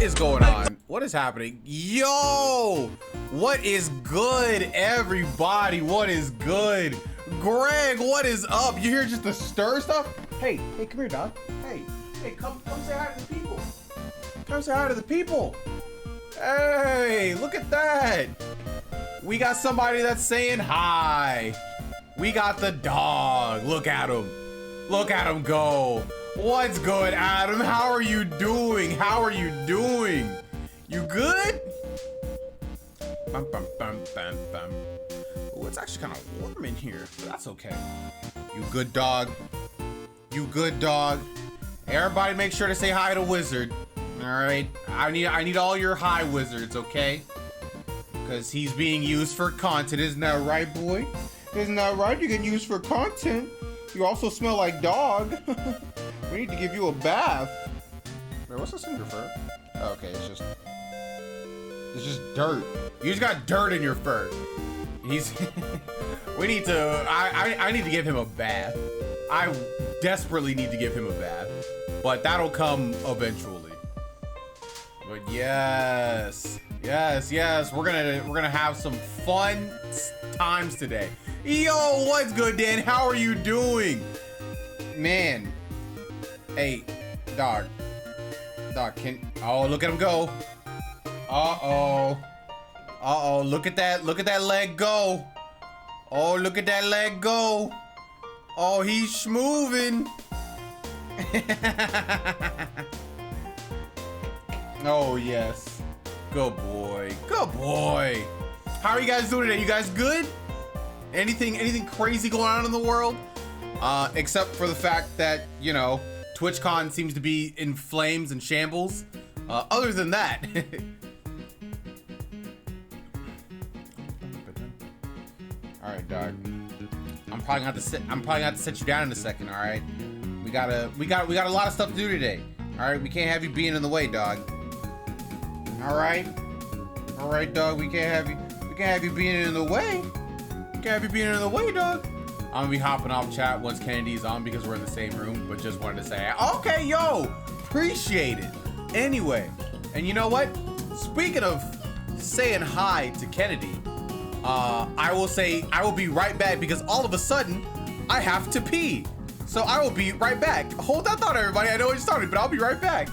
is going on? What is happening? Yo! What is good, everybody? What is good? Greg, what is up? You here just to stir stuff? Hey, come here, dog. Hey, come say hi to the people. Come say hi to the people. Hey, look at that. We got somebody that's saying hi. We got the dog. Look at him. Look at him go. What's good, Adam? How are you doing? How are you doing? You good? Bum, bum, bum, bum, bum. Ooh, it's actually kind of warm in here, but that's okay. You good, dog? You good, dog? Everybody make sure to say hi to Wizard. All right, I need all your hi wizards, okay? Because he's being used for content, isn't that right, boy? Isn't that right? You get used for content. You also smell like dog. We need to give you a bath. Wait, what's this in your fur? Oh, okay, it's just dirt. You just got dirt in your fur. We need to. I need to give him a bath. I desperately need to give him a bath, but that'll come eventually. But yes, we're gonna have some fun times today. Yo, what's good, Dan? How are you doing, man? Hey, dog, oh, look at him go. Uh-oh, look at that leg go. Oh, look at that leg go. Oh, he's schmoving. Oh, yes. Good boy. Good boy. How are you guys doing today? You guys good? Anything crazy going on in the world? Except for the fact that, you know, TwitchCon seems to be in flames and shambles. Other than that. All right, dog. I'm probably gonna have to sit you down in a second, all right? We got a lot of stuff to do today. All right, we can't have you being in the way, dog. All right, dog. We can't have you being in the way. We can't have you being in the way, dog. I'm gonna be hopping off chat once Kennedy's on because we're in the same room. But just wanted to say, okay, yo, appreciate it. Anyway, and you know what? Speaking of saying hi to Kennedy, I will be right back because all of a sudden I have to pee. So I will be right back. Hold that thought, everybody. I know it started, but I'll be right back.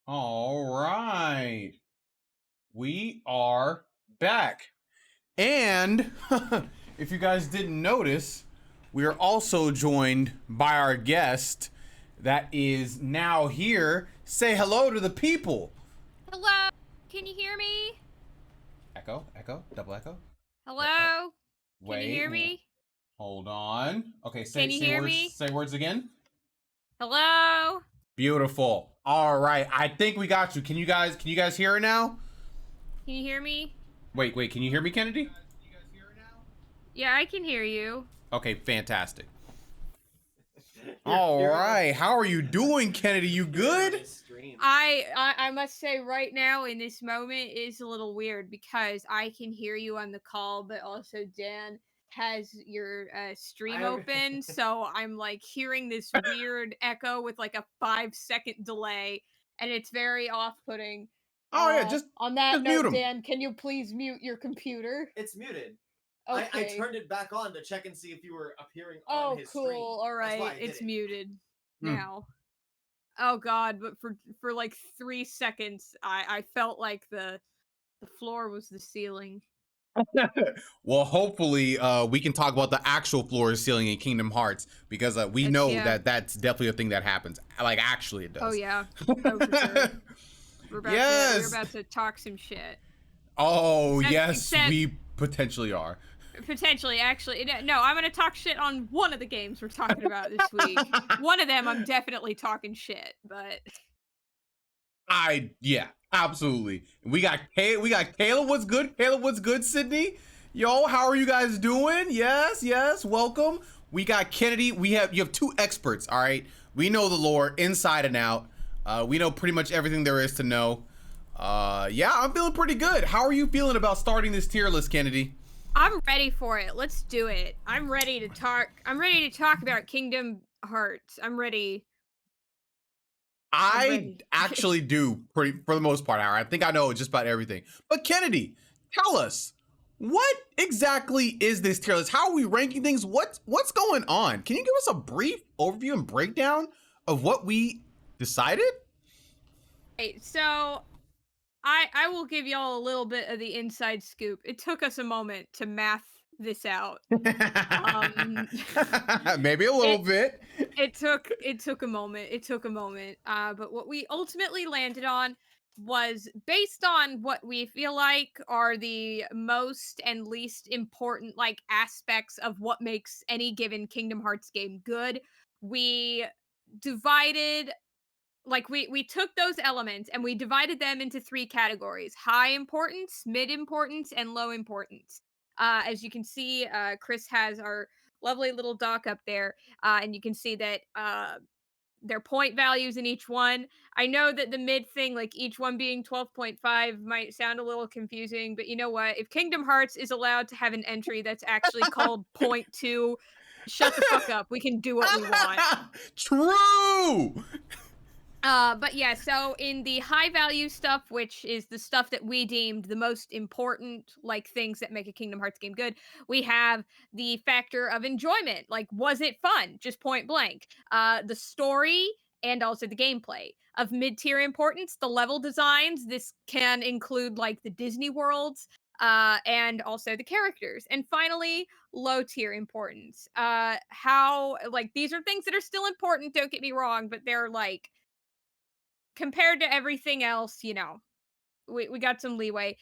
All right. We are back. And if you guys didn't notice, we are also joined by our guest that is now here. Say hello to the people. Hello? Can you hear me? Echo, echo, double echo. Hello? Can you Wait, hear me? hold on. Okay, Can you say hear words. me? Say words again. Hello? Beautiful. All right, I think we got you. Can you guys hear it now? Can you hear me? Wait. Can you hear me, Kennedy? Yeah, I can hear you. Okay, fantastic. All right, how are you doing, Kennedy? You good? I must say right now in this moment is a little weird because I can hear you on the call, but also Dan has your stream open, so I'm like hearing this weird echo with like a 5-second delay, and it's very off-putting. Oh yeah, just On that just mute note, him. Dan, can you please mute your computer? It's muted. I Okay. turned it back on to check and see if you were appearing Oh, on his cool. screen. All That's why right. I did It's it. muted Hmm. now. Oh god, but for like 3 seconds I felt like the floor was the ceiling. Well, hopefully, we can talk about the actual floor ceiling in Kingdom Hearts because we It's, know yeah. that that's definitely a thing that happens. Like, actually, it does. Oh yeah. Oh for sure. We're Yes. about to talk some shit. Oh yes, Except we potentially are. potentially actually no, I'm going to talk shit on one of the games we're talking about this week. One of them I'm definitely talking shit, but Yeah, absolutely. We got Caleb. What's good? Caleb, what's good? Sydney, yo, how are you guys doing? Yes, welcome. We got Kennedy. You have two experts. All right, we know the lore inside and out. We know pretty much everything there is to know. Yeah, I'm feeling pretty good. How are you feeling about starting this tier list, Kennedy? I'm ready for it. Let's do it. I'm ready to talk about Kingdom Hearts. I'm ready. I actually do pretty for the most part. I think I know just about everything. But Kennedy, tell us, what exactly is this tier list? How are we ranking things? What's going on? Can you give us a brief overview and breakdown of what we decided? Right, so I will give y'all a little bit of the inside scoop. It took us a moment to math this out. Maybe a little bit. It took a moment. It took a moment. But what we ultimately landed on was based on what we feel like are the most and least important like aspects of what makes any given Kingdom Hearts game good. We divided like we took those elements and we divided them into 3 categories: high importance, mid importance, and low importance. As you can see, Chris has our lovely little doc up there, and you can see that their point values in each one. I know that the mid thing, like each one being 12.5, might sound a little confusing, but you know what? If Kingdom Hearts is allowed to have an entry that's actually called point 2, shut the fuck up. We can do what we want. True. But yeah, so in the high value stuff, which is the stuff that we deemed the most important, like things that make a Kingdom Hearts game good, we have the factor of enjoyment. Like, was it fun? Just point blank. The story and also the gameplay. Of mid tier importance, the level designs. This can include like the Disney worlds, and also the characters. And finally, low tier importance. How, like, these are things that are still important, don't get me wrong, but they're like, compared to everything else, we got some leeway.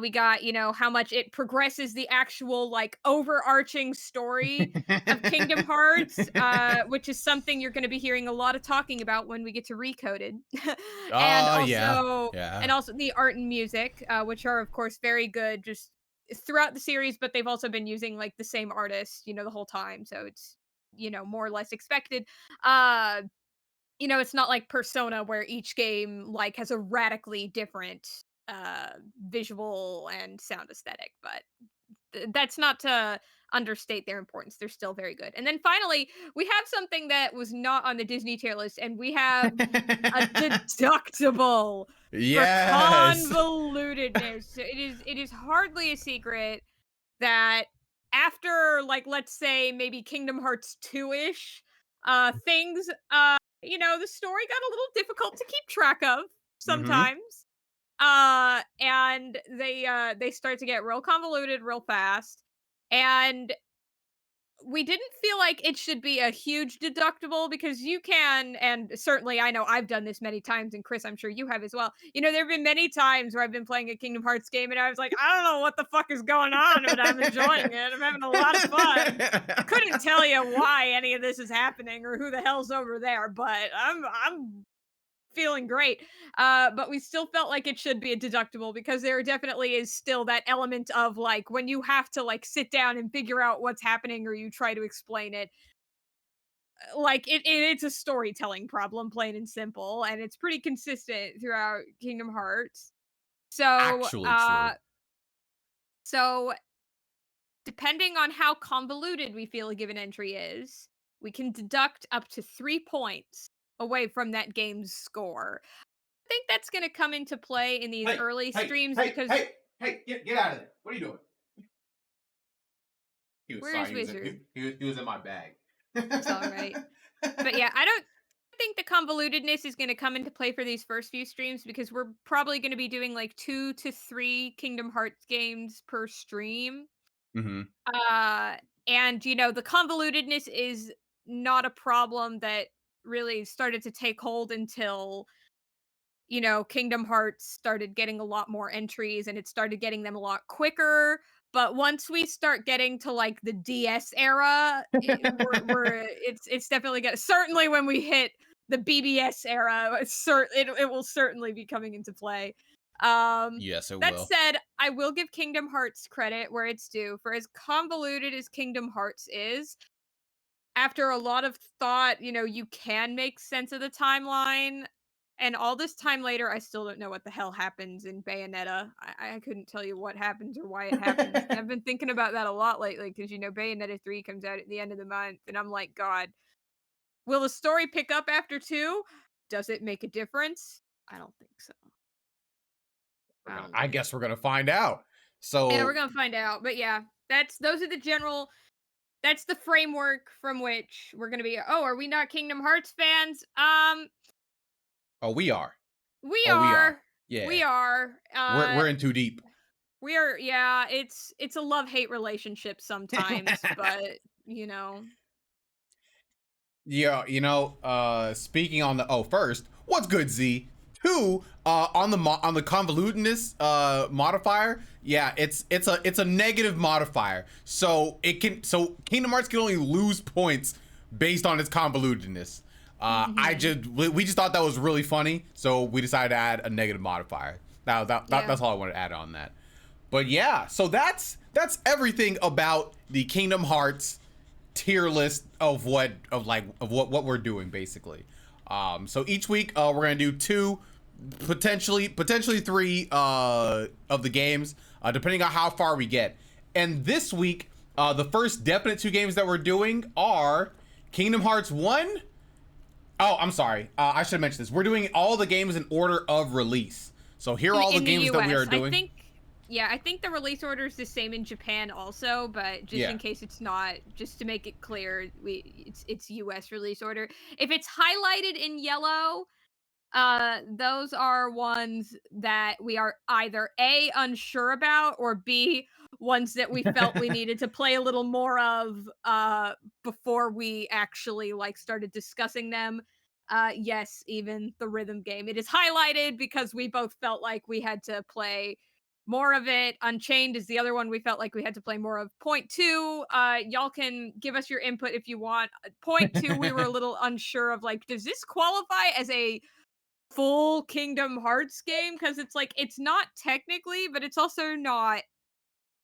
We got, how much it progresses the actual like overarching story of Kingdom Hearts, which is something you're going to be hearing a lot of talking about when we get to Recoded. and Oh yeah, also yeah. and also the art and music, which are of course very good just throughout the series, but they've also been using like the same artist, the whole time, so it's more or less expected. uh it's not like Persona where each game like has a radically different visual and sound aesthetic, but that's not to understate their importance. They're still very good. And then finally, we have something that was not on the Disney tier list, and we have a deductible for Yes. convolutedness. It is hardly a secret that after, like, let's say maybe Kingdom Hearts 2-ish, things the story got a little difficult to keep track of. sometimes. And they start to get real convoluted real fast. And we didn't feel like it should be a huge deductible because you can, and certainly I know I've done this many times, and Chris, I'm sure you have as well. You know, there have been many times where I've been playing a Kingdom Hearts game and I was like, I don't know what the fuck is going on, but I'm enjoying it. I'm having a lot of fun. I couldn't tell you why any of this is happening or who the hell's over there, but I'm feeling great. But we still felt like it should be a deductible because there definitely is still that element of like when you have to like sit down and figure out what's happening or you try to explain it. Like it's a storytelling problem, plain and simple, and it's pretty consistent throughout Kingdom Hearts. So, Actually true. so depending on how convoluted we feel a given entry is, we can deduct up to 3 points away from that game's score. I think that's going to come into play in these early streams because Get out of there. What are you doing? Where's Wizard? He was in my bag. It's all right. But yeah, I don't think the convolutedness is going to come into play for these first few streams because we're probably going to be doing like 2 to 3 Kingdom Hearts games per stream. Mm-hmm. And you know, the convolutedness is not a problem that really started to take hold until, you know, Kingdom Hearts started getting a lot more entries and it started getting them a lot quicker. But once we start getting to like the DS era, it's definitely gonna, certainly when we hit the BBS era, it will certainly be coming into play. Yes, it that will. said, I will give Kingdom Hearts credit where it's due. For as convoluted as Kingdom Hearts is, after a lot of thought, you know, you can make sense of the timeline. And all this time later, I still don't know what the hell happens in Bayonetta. I couldn't tell you what happens or why it happens. And I've been thinking about that a lot lately because, you know, Bayonetta 3 comes out at the end of the month. And I'm like, God, will the story pick up after 2? Does it make a difference? I don't think so. I guess we're gonna find out. So yeah, we're gonna find out. But yeah, those are the general. That's the framework from which we're gonna be. Oh, are we not Kingdom Hearts fans? oh, we are. We Oh, we are. are. Yeah. We are. We're in too deep. We are. Yeah, it's a love-hate relationship sometimes, but you know. Yeah, you know, speaking on the first, what's good, Z? 2, on the convolutedness modifier, yeah, it's a negative modifier. So Kingdom Hearts can only lose points based on its convolutedness. We just thought that was really funny, so we decided to add a negative modifier. Now that's all I wanted to add on that. But yeah, so that's everything about the Kingdom Hearts tier list of what we're doing basically. So each week we're gonna do 2, potentially 3 of the games, depending on how far we get. And this week, the first definite 2 games that we're doing are Kingdom Hearts 1. Oh, I'm sorry. I should have mentioned this. We're doing all the games in order of release. So here are all the games that we are doing. I think the release order is the same in Japan also, but just in case it's not, just to make it clear, it's US release order. If it's highlighted in yellow, those are ones that we are either A, unsure about, or B, ones that we felt we needed to play a little more of before we actually like started discussing them. Yes, even the rhythm game. It is highlighted because we both felt like we had to play more of it. Unchained is the other one we felt like we had to play more of. Point 2, y'all can give us your input if you want. Point 2, we were a little unsure of like, does this qualify as a full Kingdom Hearts game? Because it's like, it's not technically, but it's also not,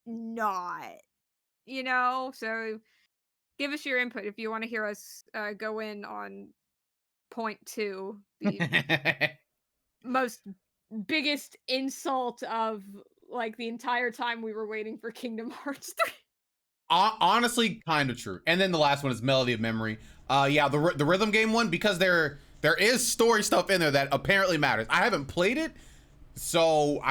you know? So give us your input if you want to hear us go in on point 2, the most biggest insult of like the entire time we were waiting for Kingdom Hearts 3. Honestly, kind of true. And then the last one is Melody of Memory. Yeah, the rhythm game one, because there is story stuff in there that apparently matters. I haven't played it, so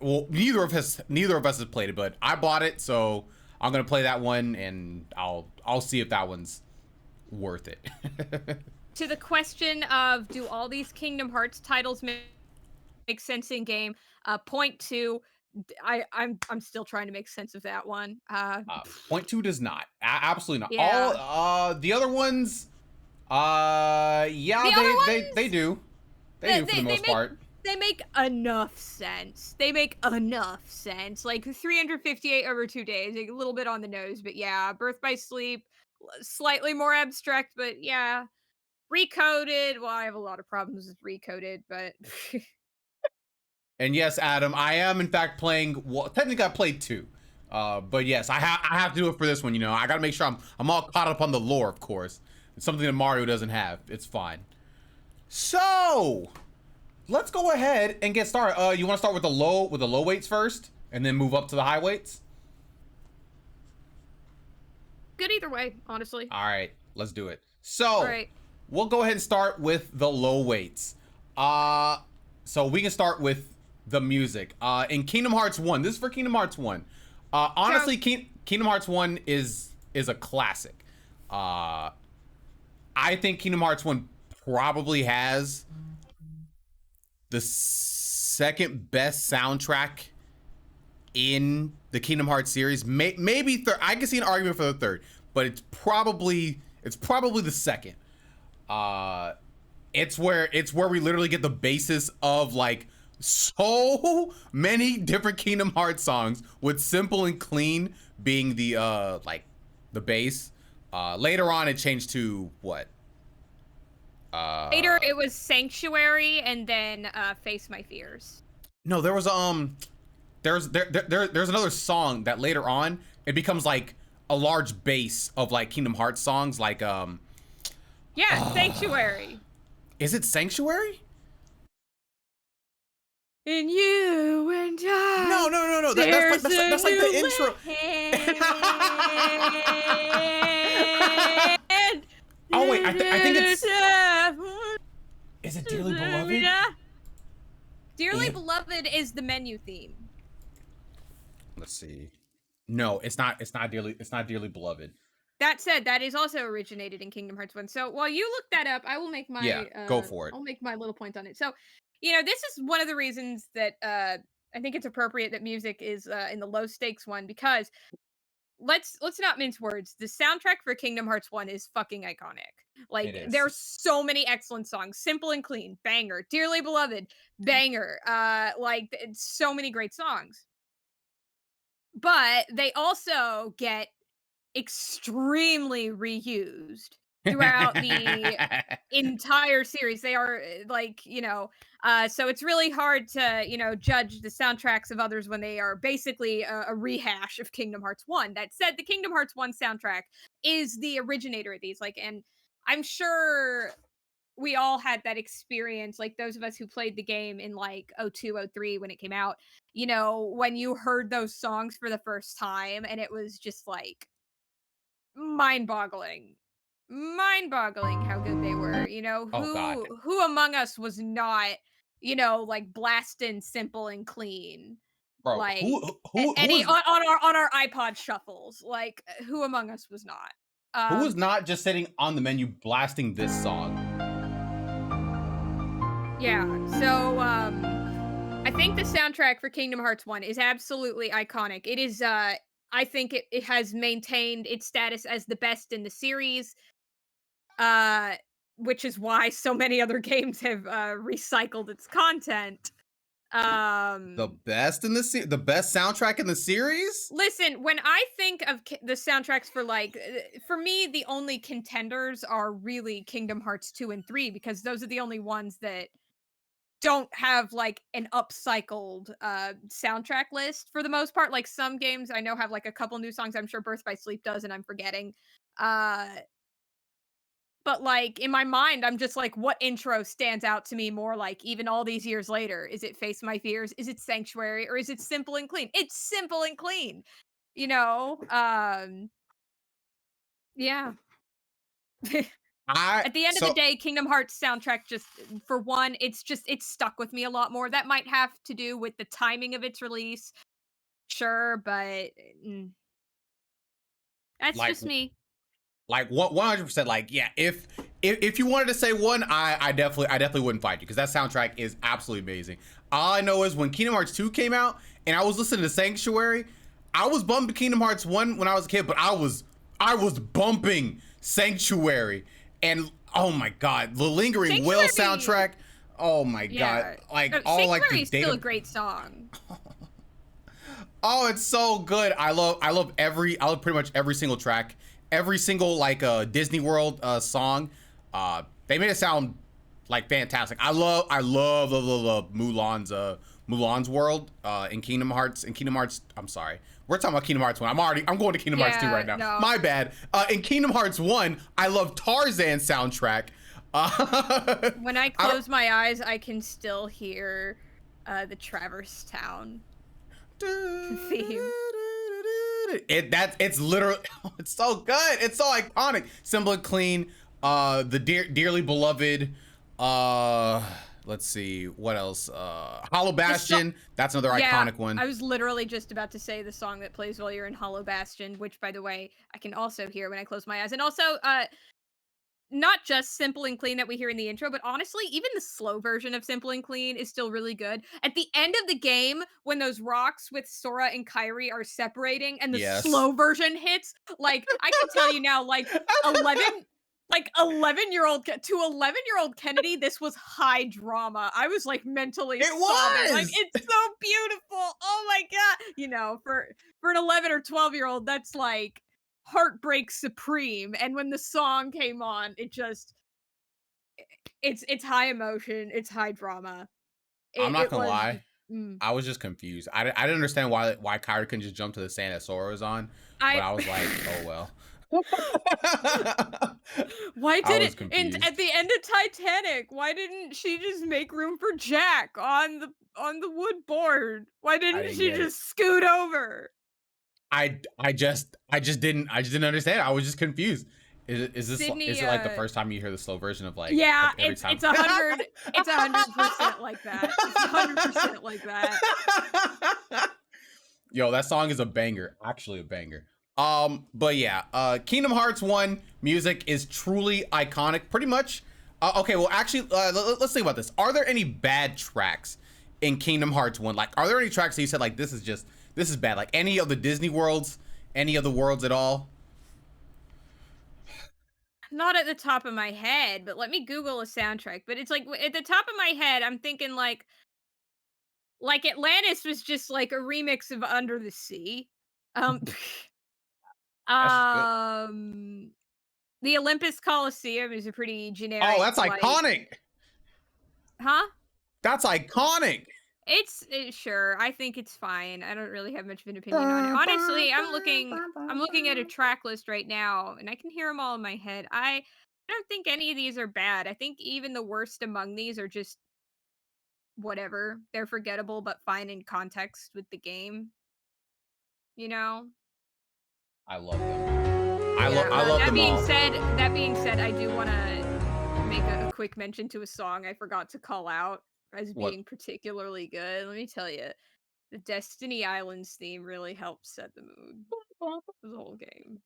well, neither of us has played it, but I bought it, so I'm gonna play that one, and I'll see if that one's worth it. To the question of, do all these Kingdom Hearts titles make makes sense in game. Point two, I'm still trying to make sense of that one. Point two does not. Absolutely not. All Yeah. the other ones, yeah, The other they ones, do. They do for the they most part. they make enough sense. They make enough sense. Like 358 over 2 days, like, a little bit on the nose, but yeah, Birth by Sleep, slightly more abstract, but yeah. Recoded. Well, I have a lot of problems with Recoded, but And yes, Adam, I am in fact playing. Well, technically, I played two, but yes, I have to do it for this one. You know, I got to make sure I'm all caught up on the lore, of course. It's something that Mario doesn't have. It's fine. So let's go ahead and get started. You want to start with the low weights first, and then move up to the high weights? good either way, honestly. All right, let's do it. All So right. we'll go ahead and start with the low weights. So we can start with the music. In Kingdom Hearts 1, this is for Kingdom Hearts 1. Honestly, Kingdom Hearts 1 is a classic. I think Kingdom Hearts 1 probably has the second best soundtrack in the Kingdom Hearts series. Maybe third. I can see an argument for the third, but it's probably the second. It's where we literally get the basis of like so many different Kingdom Hearts songs, with Simple and Clean being the like the base. Later on it changed to what? Later, it was Sanctuary, and then Face My Fears. No, there was there's another song that later on it becomes like a large base of like Kingdom Hearts songs, like Yeah, Sanctuary. is it Sanctuary? And you and I. No. That's like the intro. Oh wait, I think it's. Is it Dearly Beloved? Dearly It- Beloved is the menu theme. Let's see. No, it's not. It's not Dearly Beloved. That said, that is also originated in Kingdom Hearts 1. So while you look that up, I will make my Yeah, go for it. I'll make my little point on it. So, this is one of the reasons that I think it's appropriate that music is in the low stakes one, because let's not mince words. The soundtrack for Kingdom Hearts 1 is fucking iconic. It Like, is. there's so many excellent songs. Simple and Clean, banger. Dearly Beloved, banger. It's so many great songs. But they also get extremely reused throughout the entire series. They are so it's really hard to, judge the soundtracks of others when they are basically a rehash of Kingdom Hearts 1. That said, the Kingdom Hearts 1 soundtrack is the originator of these. Like, and I'm sure we all had that experience, like those of us who played the game in like 02, 03 when it came out, when you heard those songs for the first time, and it was just like mind-boggling. Mind-boggling how good they were. Oh God, Who among us was not, like blasting Simple and Clean? bro. Like Who any is on our iPod shuffles. Like, who among us was not? who is not just sitting on the menu blasting this song? Yeah. So I think the soundtrack for Kingdom Hearts 1 is absolutely iconic. It is I think it has maintained its status as the best in the series. Uh which is why so many other games have recycled its content. The Um best in the best soundtrack in the series? Listen, when I think of the soundtracks for for me, the only contenders are really Kingdom Hearts 2 and 3, because those are the only ones that don't have like an upcycled soundtrack list for the most part. Like, some games I know have like a couple new songs. I'm sure Birth by Sleep does, and I'm forgetting. Uh but like, in my mind, I'm just like, what intro stands out to me more, like, even all these years later? Is it Face My Fears? Is it Sanctuary? Or is it Simple and Clean? It's Simple and Clean. You know? Yeah. I At the end of the so day, Kingdom Hearts soundtrack, just for one, it's stuck with me a lot more. That might have to do with the timing of its release, sure, but that's like just me. Like 100%. Like yeah, if you wanted to say one, I definitely wouldn't fight you because that soundtrack is absolutely amazing. All I know is when Kingdom Hearts 2 came out and I was listening to Sanctuary, I was bumping Kingdom Hearts 1 when I was a kid, but I was bumping Sanctuary, and oh my god, the Lingering Will Sanctuary, soundtrack. Oh my yeah. god, like all like Sanctuary the is still data. a great song. Oh, it's so good. I love pretty much every single track, every single like Disney World song. They made it sound like fantastic. I love Mulan's world in Kingdom Hearts. I'm sorry. We're talking about Kingdom Hearts 1. I'm going to Kingdom Hearts 2 right now. No. My bad. In Kingdom Hearts 1, I love Tarzan's soundtrack. When I close my eyes, I can still hear the Traverse Town theme. It's literally it's so good. It's so iconic. Simple and clean. The dearly beloved. Let's see what else. Hollow Bastion. That's another iconic one. I was literally just about to say the song that plays while you're in Hollow Bastion, which, by the way, I can also hear when I close my eyes. And also, not just Simple and Clean that we hear in the intro, but honestly, even the slow version of Simple and Clean is still really good. At the end of the game, when those rocks with Sora and Kairi are separating and the slow version hits, like, I can tell you now, like 11-year-old to 11-year-old Kennedy, this was high drama. I was like mentally sobbing. Like, it's so beautiful. Oh my god. You know, for an 11 or 12-year-old, that's like heartbreak supreme. And when the song came on, it's high emotion, it's high drama. I'm not It gonna was lie. I was just confused. I didn't understand why Kyrie couldn't just jump to the sand that Sora was on. But I was like, oh well. Why didn't and at the end of Titanic, why didn't she just make room for Jack on the wood board? Why didn't she just scoot over? I just didn't understand. I was just confused. Is it like the first time you hear the slow version of like yeah, like every time? It's 100% like that. It's 100% like that. Yo, that song is a banger. Actually a banger. But yeah, Kingdom Hearts 1 music is truly iconic. Pretty much. Okay, well actually let's think about this. Are there any bad tracks in Kingdom Hearts 1? Like are there any tracks that you said like this is bad? Like any of the Disney worlds, any of the worlds at all? Not at the top of my head, but let me Google a soundtrack. But it's like at the top of my head, I'm thinking like Atlantis was just like a remix of Under the Sea. That's just good. The Olympus Coliseum is a pretty generic. Oh, that's iconic. Huh? That's iconic. It's sure. I think it's fine. I don't really have much of an opinion on it. Honestly, I'm looking at a track list right now, and I can hear them all in my head. I don't think any of these are bad. I think even the worst among these are just whatever. They're forgettable, but fine in context with the game. You know. I love them. I love them all. That being said, I do want to make a quick mention to a song I forgot to call out as being particularly good. Let me tell you, the Destiny Islands theme really helps set the mood for the whole game.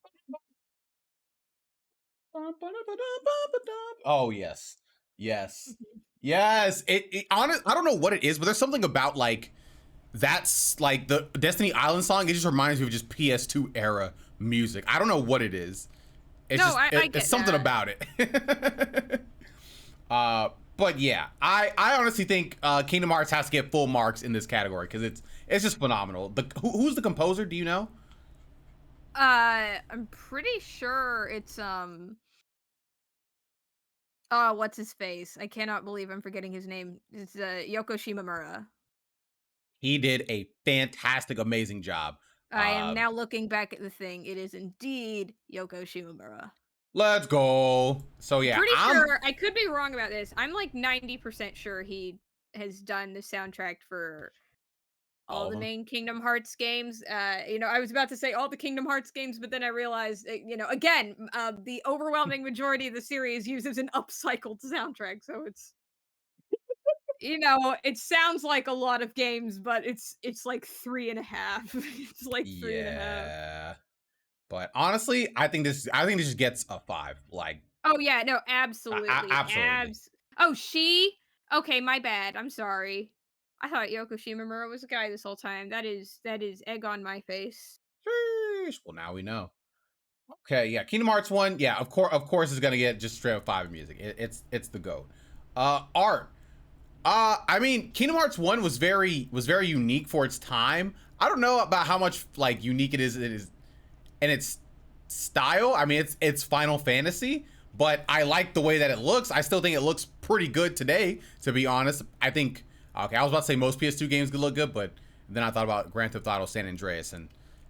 Oh yes, yes, yes. I don't know what it is, but there's something about like that's like the Destiny Island song. It just reminds me of just PS2 era music. I don't know what it is. It's it's something about it. But yeah, I honestly think Kingdom Hearts has to get full marks in this category because it's just phenomenal. Who's the composer? Do you know? I'm pretty sure it's oh, what's his face? I cannot believe I'm forgetting his name. It's Yoko Shimomura. He did a fantastic, amazing job. I am now looking back at the thing. It is indeed Yoko Shimomura. Let's go. So yeah, Pretty sure. I could be wrong about this. I'm like 90% sure he has done the soundtrack for all the main Kingdom Hearts games. You know, I was about to say all the Kingdom Hearts games, but then I realized, you know, again, the overwhelming majority of the series uses an upcycled soundtrack, so it's, you know, it sounds like a lot of games, but it's like 3.5. It's like 3.5. But honestly, I think this just gets a 5. Like, Oh yeah, no, absolutely. absolutely. Oh, she? Okay, my bad. I'm sorry. I thought Yoko Shimomura was a guy this whole time. That is egg on my face. Sheesh. Well, now we know. Okay, yeah, Kingdom Hearts 1, yeah, of course is gonna get just straight up 5 in music. It's the GOAT. Art. I mean, Kingdom Hearts 1 was very unique for its time. I don't know about how much like unique it is in its style. I mean, it's Final Fantasy, but I like the way that it looks. I still think it looks pretty good today, to be honest. I think okay, I was about to say most PS2 games could look good, but then I thought about Grand Theft Auto San Andreas, and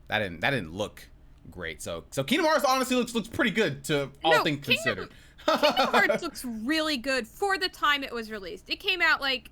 that didn't look great. So Kingdom Hearts honestly looks pretty good to all No, things considered. Kingdom Hearts looks really good for the time it was released. It came out like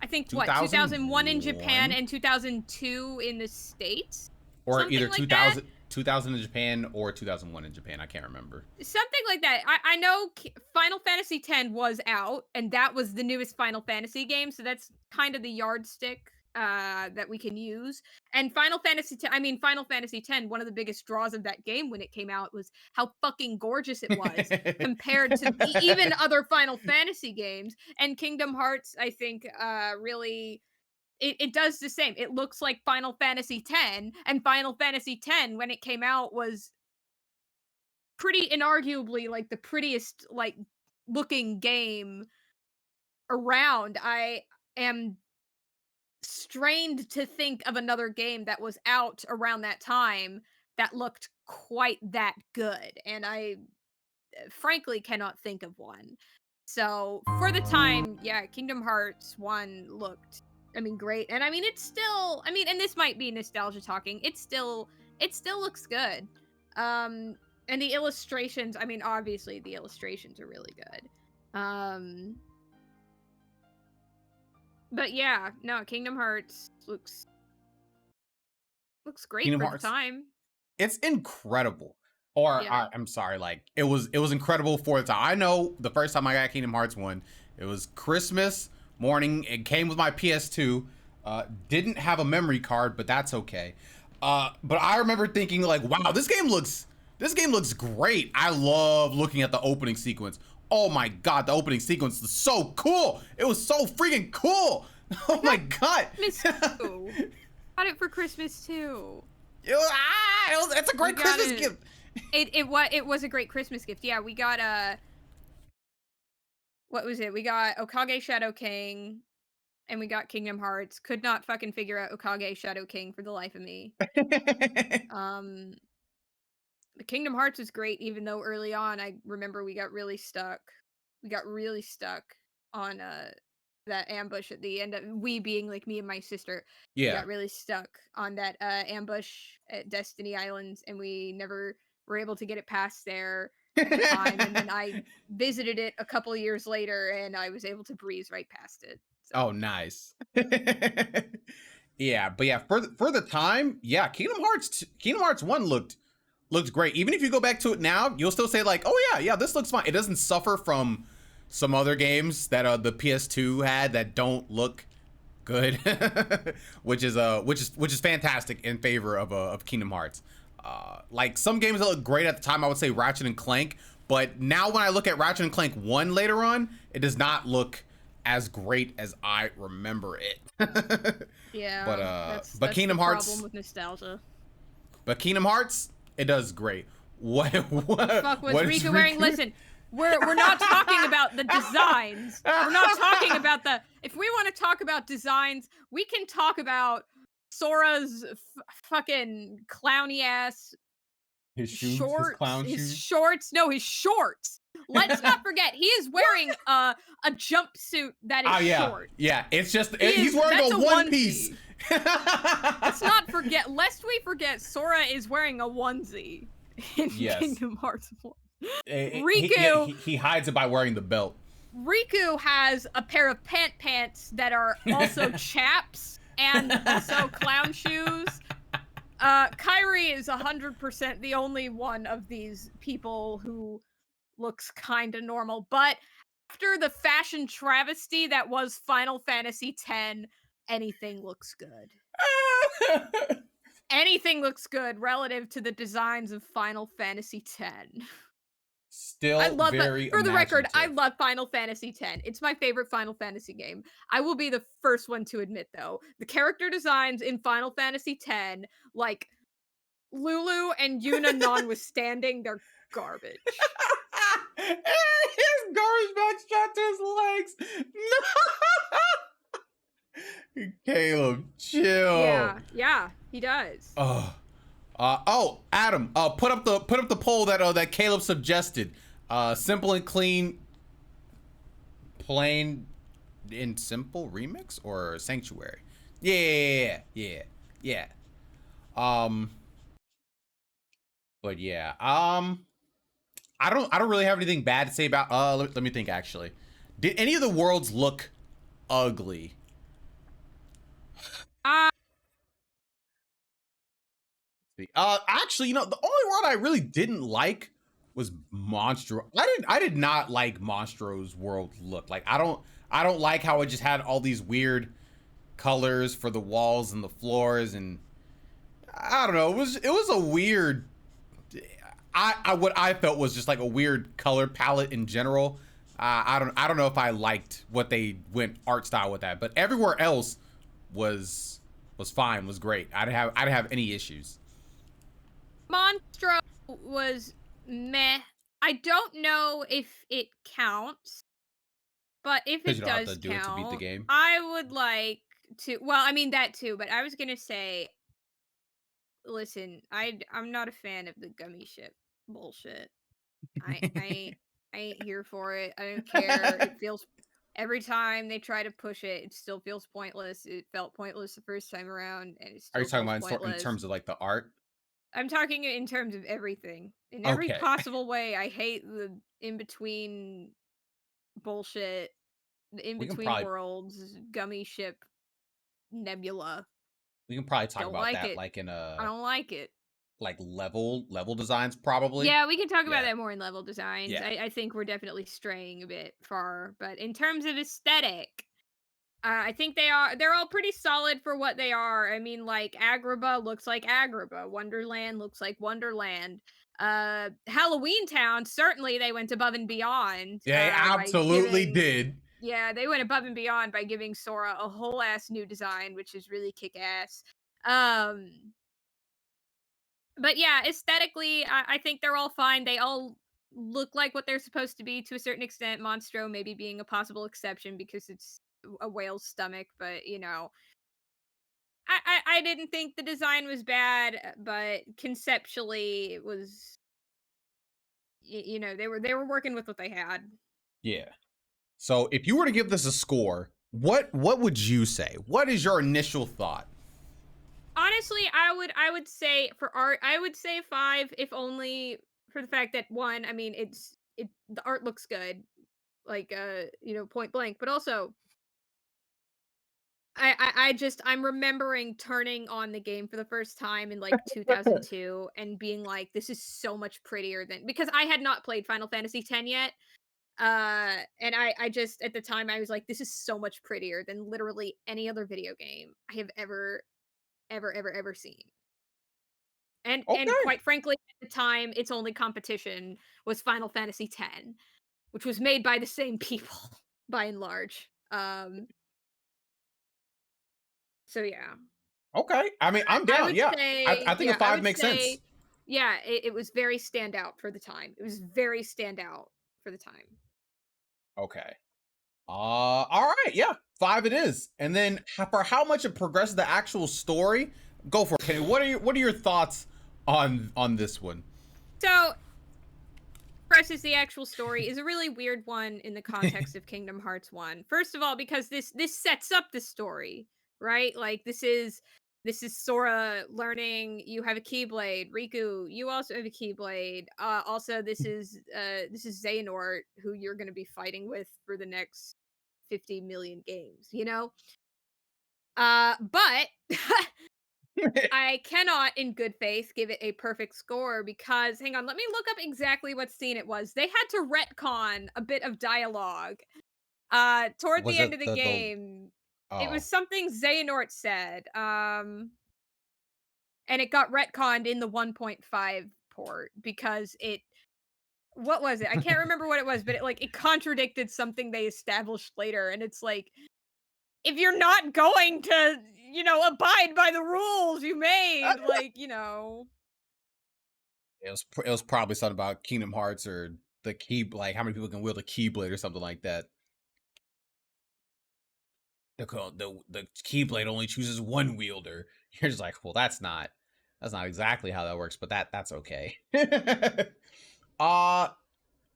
I think what 2001 in Japan 2001? and 2002 in the States, Or something either like that. 2000 in Japan or 2001 in Japan. I can't remember. Something like that. I know Final Fantasy X was out, and that was the newest Final Fantasy game, so that's kind of the yardstick that we can use. And Final Fantasy X, one of the biggest draws of that game when it came out was how fucking gorgeous it was compared to even other Final Fantasy games. And Kingdom Hearts, I think, really it does the same. It looks like Final Fantasy X, and Final Fantasy X when it came out was pretty inarguably like the prettiest like looking game around. I am strained to think of another game that was out around that time that looked quite that good, and I frankly cannot think of one. So for the time, yeah, Kingdom Hearts 1 looked, I mean, great. And I mean, it's still, I mean, and this might be nostalgia talking, it still looks good. And the illustrations, I mean, obviously the illustrations are really good. But yeah, no, Kingdom Hearts looks great Kingdom for the Hearts, time. it's incredible. Or Yeah. I'm sorry, like it was incredible for the time. I know the first time I got Kingdom Hearts 1, it was Christmas morning. It came with my PS2. Didn't have a memory card, but that's okay. But I remember thinking like, wow, this game looks great. I love looking at the opening sequence. Oh my god, the opening sequence is so cool. It was so freaking cool. Oh my god. Miss Got it for Christmas too. It's a great got Christmas it. gift. It was a great Christmas gift. Yeah, we got what was it? We got Okage Shadow King and we got Kingdom Hearts. Could not fucking figure out Okage Shadow King for the life of me. Um the Kingdom Hearts was great, even though early on I remember we got really stuck. We got really stuck on that ambush at the end of, we being like me and my sister, we Yeah. got really stuck on that ambush at Destiny Islands, and we never were able to get it past there at the time. And then I visited it a couple years later, and I was able to breeze right past it. Oh, So nice. Yeah, but yeah, for the time, yeah, Kingdom Hearts 1 looked great. Even if you go back to it now, you'll still say like, "Oh yeah, this looks fine." It doesn't suffer from some other games that the PS2 had that don't look good, which is fantastic in favor of Kingdom Hearts. Like some games that look great at the time, I would say Ratchet and Clank, but now when I look at Ratchet and Clank 1 later on, it does not look as great as I remember it. yeah, But that's the Kingdom problem Hearts, with nostalgia. it does great. What Fuck was what is Riku wearing? Listen, we're not talking about the designs. We're not talking about the. If we want to talk about designs, we can talk about Sora's fucking clowny ass his shoes, his shorts. clown His shoes. shorts. No, his shorts. Let's not forget, he is wearing a jumpsuit that is Oh yeah, short. yeah. It's just He he's is- wearing that's a a one piece. Let's not forget, lest we forget, Sora is wearing a onesie in Yes. Kingdom Hearts 1. Riku he hides it by wearing the belt. Riku has a pair of pants that are also chaps and also clown shoes. Kairi is 100% the only one of these people who looks kind of normal, but after the fashion travesty that was Final Fantasy X, anything looks good. anything looks good relative to the designs of Final Fantasy X. I Still love that. very For the record, I imaginative. love Final Fantasy X. It's my favorite Final Fantasy game. I will be the first one to admit, though, the character designs in Final Fantasy X, like Lulu and Yuna notwithstanding, they're garbage. His garbage bag strapped to his legs. No. Caleb, chill. Yeah, he does. Oh, Adam, put up the poll that Caleb suggested. Simple and clean, plain and simple remix or sanctuary. Yeah. Um, but yeah. I don't really have anything bad to say about. Let me think. Actually, did any of the worlds look ugly? Uh, Actually, the only world I really didn't like was Monstro. I did not like Monstro's world look. Like I don't like how it just had all these weird colors for the walls and the floors, and I don't know. It was a weird. What I felt was just like a weird color palette in general. I don't know if I liked what they went art style with that, but everywhere else was fine, was great. I didn't have any issues. Monstro was meh. I don't know if it counts, but if Because it you don't have does to do it to beat the count, game. I would like to. Well, I mean that too, but I was gonna say, listen, I'm not a fan of the gummy ship bullshit. I ain't here for it. I don't care. It feels every time they try to push it, it still feels pointless. It felt pointless the first time around, and it Are you still talking feels about in pointless. terms of like the art? I'm talking in terms of everything. In every Okay. possible way, I hate the in between bullshit, the in We can between probably worlds, gummy ship, nebula. talk Don't about like that it. like in I a don't like it. like level designs probably. Yeah, we can talk about Yeah. that more in level designs. Yeah. I think we're definitely straying a bit far, but in terms of aesthetic, I think they're all pretty solid for what they are. I mean, like Agrabah looks like Agrabah, Wonderland looks like Wonderland. Halloween Town, certainly they went above and beyond They by absolutely giving did. yeah, they went above and beyond by giving Sora a whole ass new design, which is really kick ass. Um but yeah, aesthetically, I think they're all fine. They all look like what they're supposed to be to a certain extent. Monstro maybe being a possible exception because it's a whale's stomach, but I didn't think the design was bad, but conceptually it was they were working with what they had. Yeah. So if you were to give this a score, what would you say? What is your initial thought? Honestly, I would say for art, I would say 5, if only for the fact that one, I mean, the art looks good, like point blank, but also I'm remembering turning on the game for the first time in like 2002 and being like, this is so much prettier than because I had not played Final Fantasy X yet. And I just at the time I was like, this is so much prettier than literally any other video game I have ever seen. And Okay. quite frankly, at the time, its only competition was Final Fantasy X, which was made by the same people by and large. So yeah. Okay. I mean, I'm I down. would Yeah. say I think a yeah, I 5 would makes sense. say, yeah, it was very standout for the time. It was very standout for the time. Okay. All right. Yeah. 5 it is. And then for how much it progresses the actual story, go for it. Kenny, what are your thoughts on this one? So, versus the actual story is a really weird one in the context of Kingdom Hearts 1. First of all, because this sets up the story, right? Like this is Sora learning you have a Keyblade. Riku, you also have a Keyblade. Also this is Xehanort, who you're gonna be fighting with for the next 50 million games, you know? But I cannot, in good faith, give it a perfect score because, hang on, let me look up exactly what scene it was. They had to retcon a bit of dialogue. Toward the Was end it of the the game, it was oh. something Xehanort said. and it got retconned in the 1.5 port because it what was it? I can't remember what it was, but it contradicted something they established later, and it's like, if you're not going to, abide by the rules you made, It was probably something about Kingdom Hearts or the key, like how many people can wield a Keyblade or something like that. The Keyblade only chooses one wielder. You're just like, well, that's not exactly how that works, but that's okay.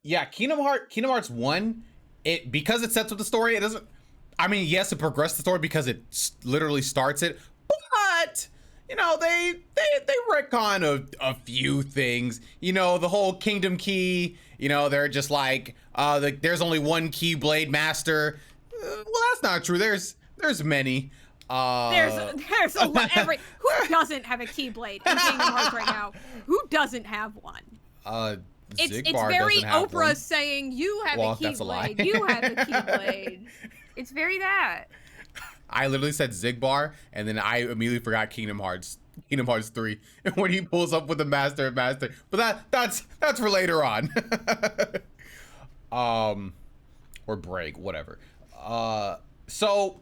Yeah, Kingdom Hearts 1, because it sets up the story, it doesn't, I mean, yes, it progressed the story because it literally starts it, but they retcon a few things. The whole Kingdom Key, they're just like, there's only one Keyblade master. Well, that's not true. There's many. There's a lot. Who doesn't have a Keyblade in Kingdom Hearts right now? Who doesn't have one? It's very Oprah one. saying, you have Well, a that's a lie. Keyblade. You have a Keyblade. It's very that. I literally said Zigbar, and then I immediately forgot Kingdom Hearts 3, and when he pulls up with the master, but that's for later on. Or break, whatever. So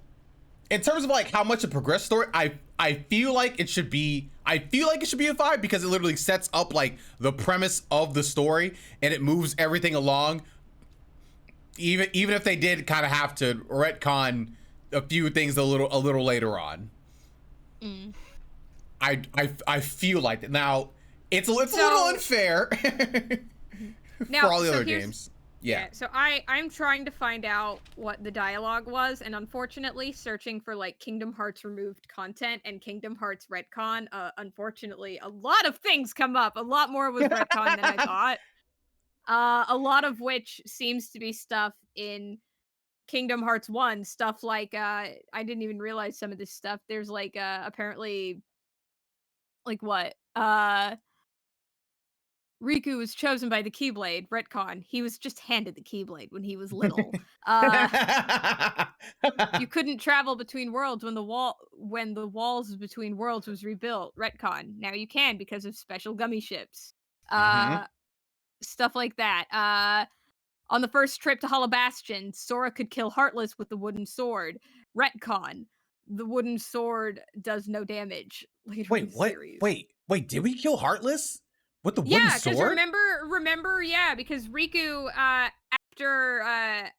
in terms of like how much it progressed story, I feel like it should be a 5 because it literally sets up like the premise of the story and it moves everything along. Even if they did kind of have to retcon a few things a little later on. I feel like that. Now it's a little unfair for all the other games. Yeah. So I'm trying to find out what the dialogue was, and unfortunately, searching for like Kingdom Hearts removed content and Kingdom Hearts retcon, unfortunately, a lot of things come up. A lot more was retcon than I thought. A lot of which seems to be stuff in Kingdom Hearts 1, stuff like I didn't even realize some of this stuff. There's like apparently like what? Riku was chosen by the Keyblade, retcon. He was just handed the Keyblade when he was little. You couldn't travel between worlds when the walls between worlds was rebuilt, retcon. Now you can because of special gummy ships. Stuff like that. On the first trip to Hollow Bastion, Sora could kill Heartless with the wooden sword. Retcon. The wooden sword does no damage later in the series. Wait, did we kill Heartless with the wooden sword? Yeah, because remember, because Riku,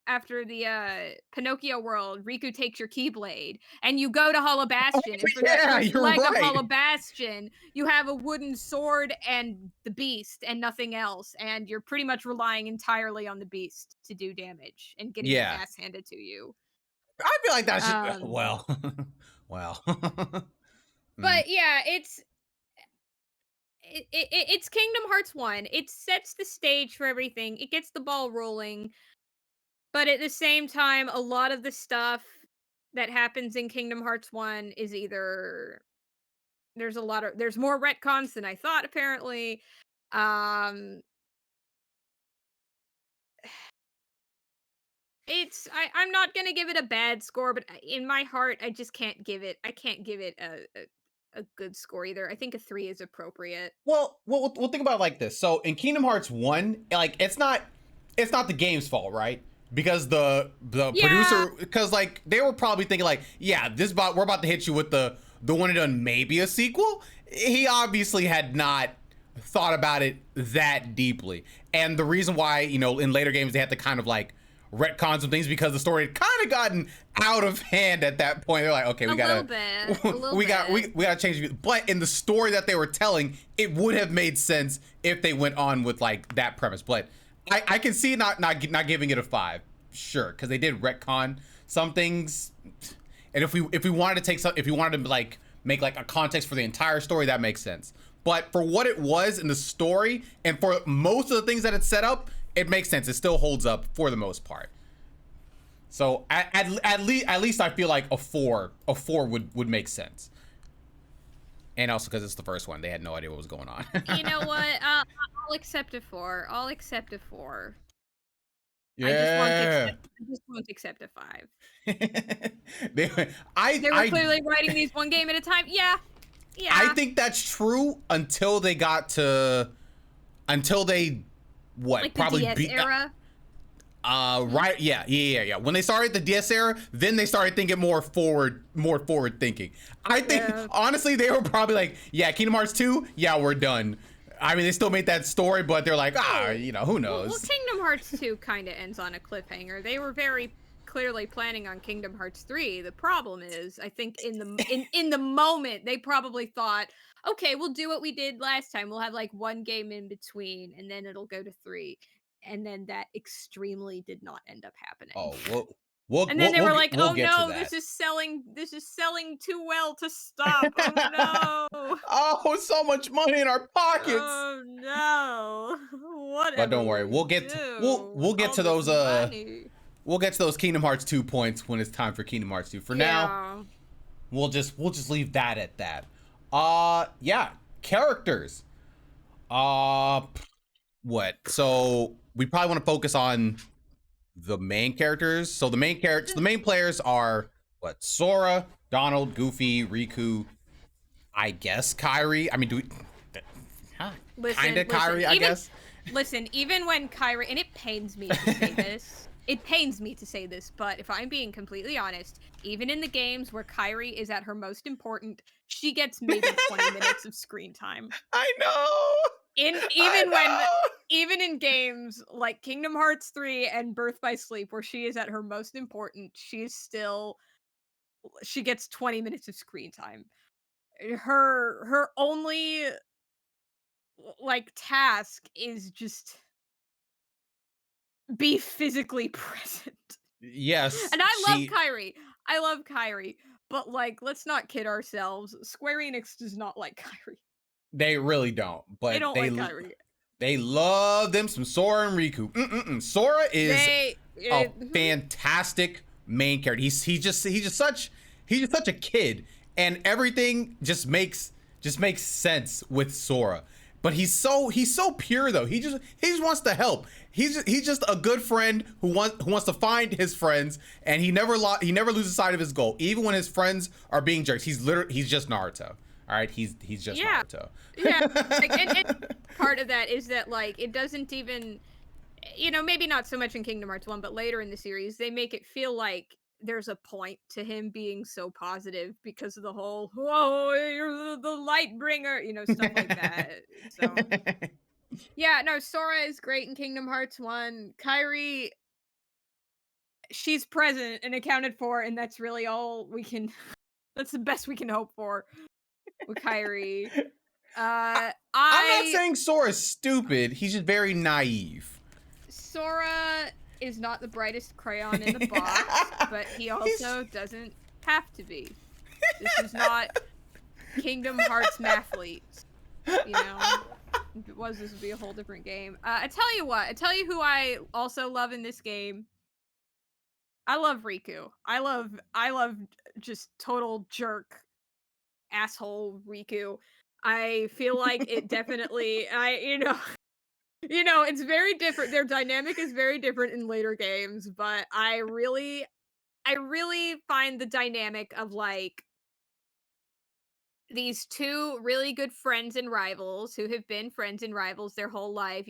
after the Pinocchio world, Riku takes your Keyblade, and you go to Hollow Bastion, and for that first leg of Hollow Bastion, you have a wooden sword and the beast, and nothing else, and you're pretty much relying entirely on the beast to do damage, and getting your ass handed to you. I feel like that should, well. But yeah, it's Kingdom Hearts 1. It sets the stage for everything. It gets the ball rolling. But at the same time, a lot of the stuff that happens in Kingdom Hearts 1 is either there's more retcons than I thought, apparently. I'm not gonna give it a bad score, but in my heart, I just can't give it a good score either. I think a 3 is appropriate. Well, we'll think about it like this. So in Kingdom Hearts 1, like it's not the game's fault, right? Because the producer, because like they were probably thinking like, yeah, we're about to hit you with the one and done, maybe a sequel. He obviously had not thought about it that deeply, and the reason why in later games they had to kind of like retcon some things because the story had kind of gotten out of hand at that point. They're like, okay, we gotta change it. But in the story that they were telling, it would have made sense if they went on with like that premise. But I can see not giving it a 5, sure, because they did retcon some things. And if we wanted to like make like a context for the entire story, that makes sense. But for what it was in the story and for most of the things that it set up, it makes sense. It still holds up for the most part. So at least I feel like a 4 would make sense. And also because it's the first one, they had no idea what was going on. You know what? I'll accept a 4. Yeah. I just won't accept a 5. They were clearly writing these one game at a time. Yeah. Yeah. I think that's true until they got to, until they, what, like the probably DS beat, era. right, yeah. When they started the DS era, then they started thinking more forward thinking. I think, Yeah. honestly, they were probably like, yeah, Kingdom Hearts 2, yeah, we're done. I mean, they still made that story, but they're like, you know, who knows? Well, Kingdom Hearts 2 kind of ends on a cliffhanger. They were very clearly planning on Kingdom Hearts 3. The problem is, I think in the moment they probably thought, okay, we'll do what we did last time. We'll have like one game in between, and then it'll go to 3. And then that extremely did not end up happening. Oh, we'll And then they were like, we'll "Oh get to no, that. this is selling too well to stop. Oh no." Oh, so much money in our pockets. Oh no. But Whatever don't worry, we we'll get to, do we'll with get all to this those money. we'll get to those Kingdom Hearts 2 points when it's time for Kingdom Hearts 2. For now, Yeah. we'll just leave that at that. Yeah, characters. What? So we probably want to focus on the main characters. So the main players are what? Sora, Donald, Goofy, Riku, I guess Kairi. I mean, do we kinda Kairi, I guess. Listen, even when Kyrie, and it pains me to say this, but if I'm being completely honest, even in the games where Kyrie is at her most important, she gets maybe 20 minutes of screen time. I know. Even in games like Kingdom Hearts 3 and Birth by Sleep, where she is at her most important, she gets 20 minutes of screen time. Her only like task is just be physically present. Yes, And I love Kyrie, but like let's not kid ourselves. Square Enix does not like Kyrie. they really don't. They But don't like Kyrie. they love them some Sora and Riku. Sora is a fantastic main character. He's just such a kid, and everything just makes sense with Sora. But he's so pure though. He just wants to help. He's just a good friend who wants to find his friends, and he never loses sight of his goal, even when his friends are being jerks. He's just Naruto. All right, he's just Naruto. Yeah, like, and part of that is that like it doesn't even, maybe not so much in Kingdom Hearts 1, but later in the series they make it feel like there's a point to him being so positive because of the whole "whoa, you're the light bringer," stuff like that. So yeah, no, Sora is great in Kingdom Hearts 1. Kairi, she's present and accounted for, and that's really all we can that's the best we can hope for with Kairi. I'm not saying Sora's stupid. He's just very naive. Sora is not the brightest crayon in the box, but he also doesn't have to be. This is not Kingdom Hearts Mathletes. If it was, this would be a whole different game. I tell you who I also love in this game. I love Riku. I love just total jerk asshole Riku. I feel like it definitely it's very different. Their dynamic is very different in later games, but I really find the dynamic of like these two really good friends and rivals who have been friends and rivals their whole life.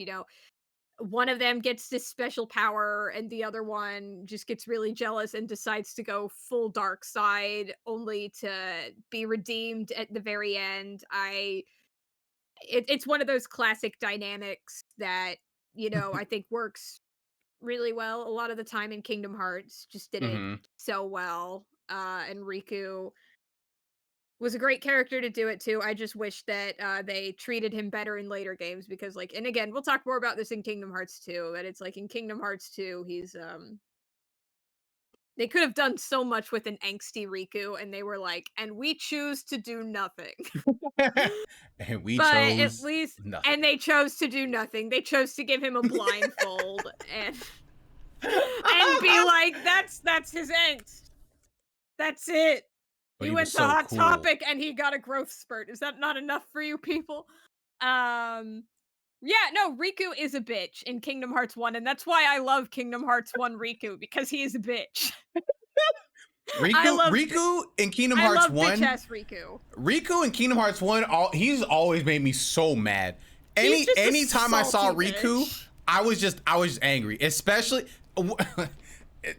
One of them gets this special power and the other one just gets really jealous and decides to go full dark side only to be redeemed at the very end. It's one of those classic dynamics that I think works really well a lot of the time in Kingdom Hearts. Just did it Hmm. so well. And Riku was a great character to do it too. I just wish that they treated him better in later games because and again, we'll talk more about this in Kingdom Hearts 2, but it's like in Kingdom Hearts 2, he's they could have done so much with an angsty Riku, and they were like, and we choose to do nothing. And we But at chose least, nothing. and they chose to do nothing. They chose to give him a blindfold and be like, that's his angst. That's it. But He he went was to so Hot cool. Topic and he got a growth spurt. Is that not enough for you people? Yeah, no, Riku is a bitch in Kingdom Hearts 1, and that's why I love Kingdom Hearts 1 Riku, because he is a bitch. Riku in Kingdom Hearts 1. bitch ass Riku. Riku in Kingdom Hearts 1, he's always made me so mad. Anytime I saw Riku, bitch. I was just angry. Especially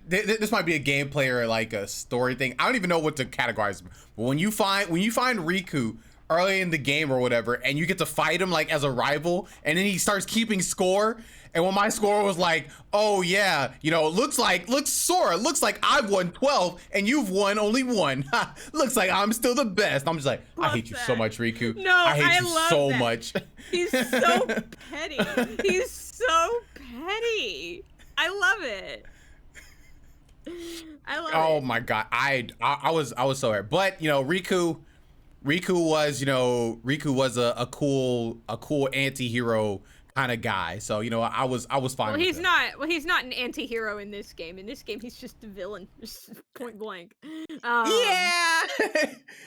this might be a gameplay or like a story thing. I don't even know what to categorize. But when you find Riku early in the game or whatever, and you get to fight him like as a rival, and then he starts keeping score. And when my score was like, oh yeah, you know, looks Sora, looks like I've won 12 and you've won only 1. Looks like I'm still the best. I'm just like, I hate you so much, Riku. No, I hate you love so that. much. He's so petty. He's so petty. I love it. I love it. Oh my god, I was so hurt. But you know, Riku was a cool anti-hero kind of guy. So you know, I was fine. Well, with him. he's not an anti-hero in this game. In this game, he's just a villain, just point blank. Yeah.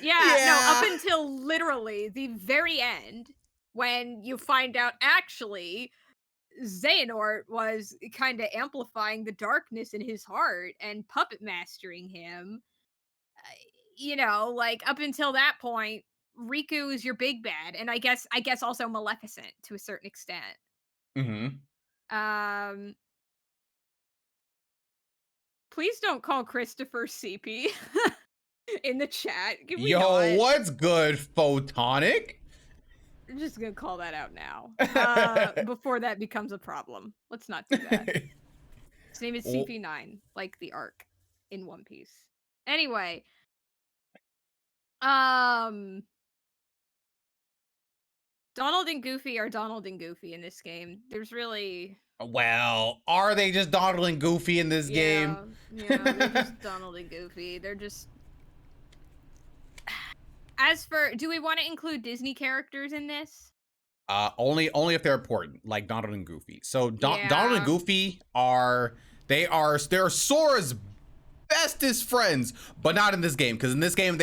No, up until literally the very end, when you find out actually Xehanort was kind of amplifying the darkness in his heart and puppet mastering him. You know, like up until that point, Riku is your big bad, and I guess also Maleficent to a certain extent. Mm-hmm. Please don't call Christopher CP in the chat. Can we Yo, not? what's good, Photonic? I'm just gonna call that out now. Before that becomes a problem. Let's not do that. His name is CP9, like the arc in One Piece. Anyway. Donald and Goofy are Donald and Goofy in this game. There's really... Well, are they just Donald and Goofy in this game? Yeah, they're just Donald and Goofy. They're just... As for... Do we want to include Disney characters in this? Only if they're important, like Donald and Goofy. So Donald and Goofy they're Sora's bestest friends, but not in this game, because in this game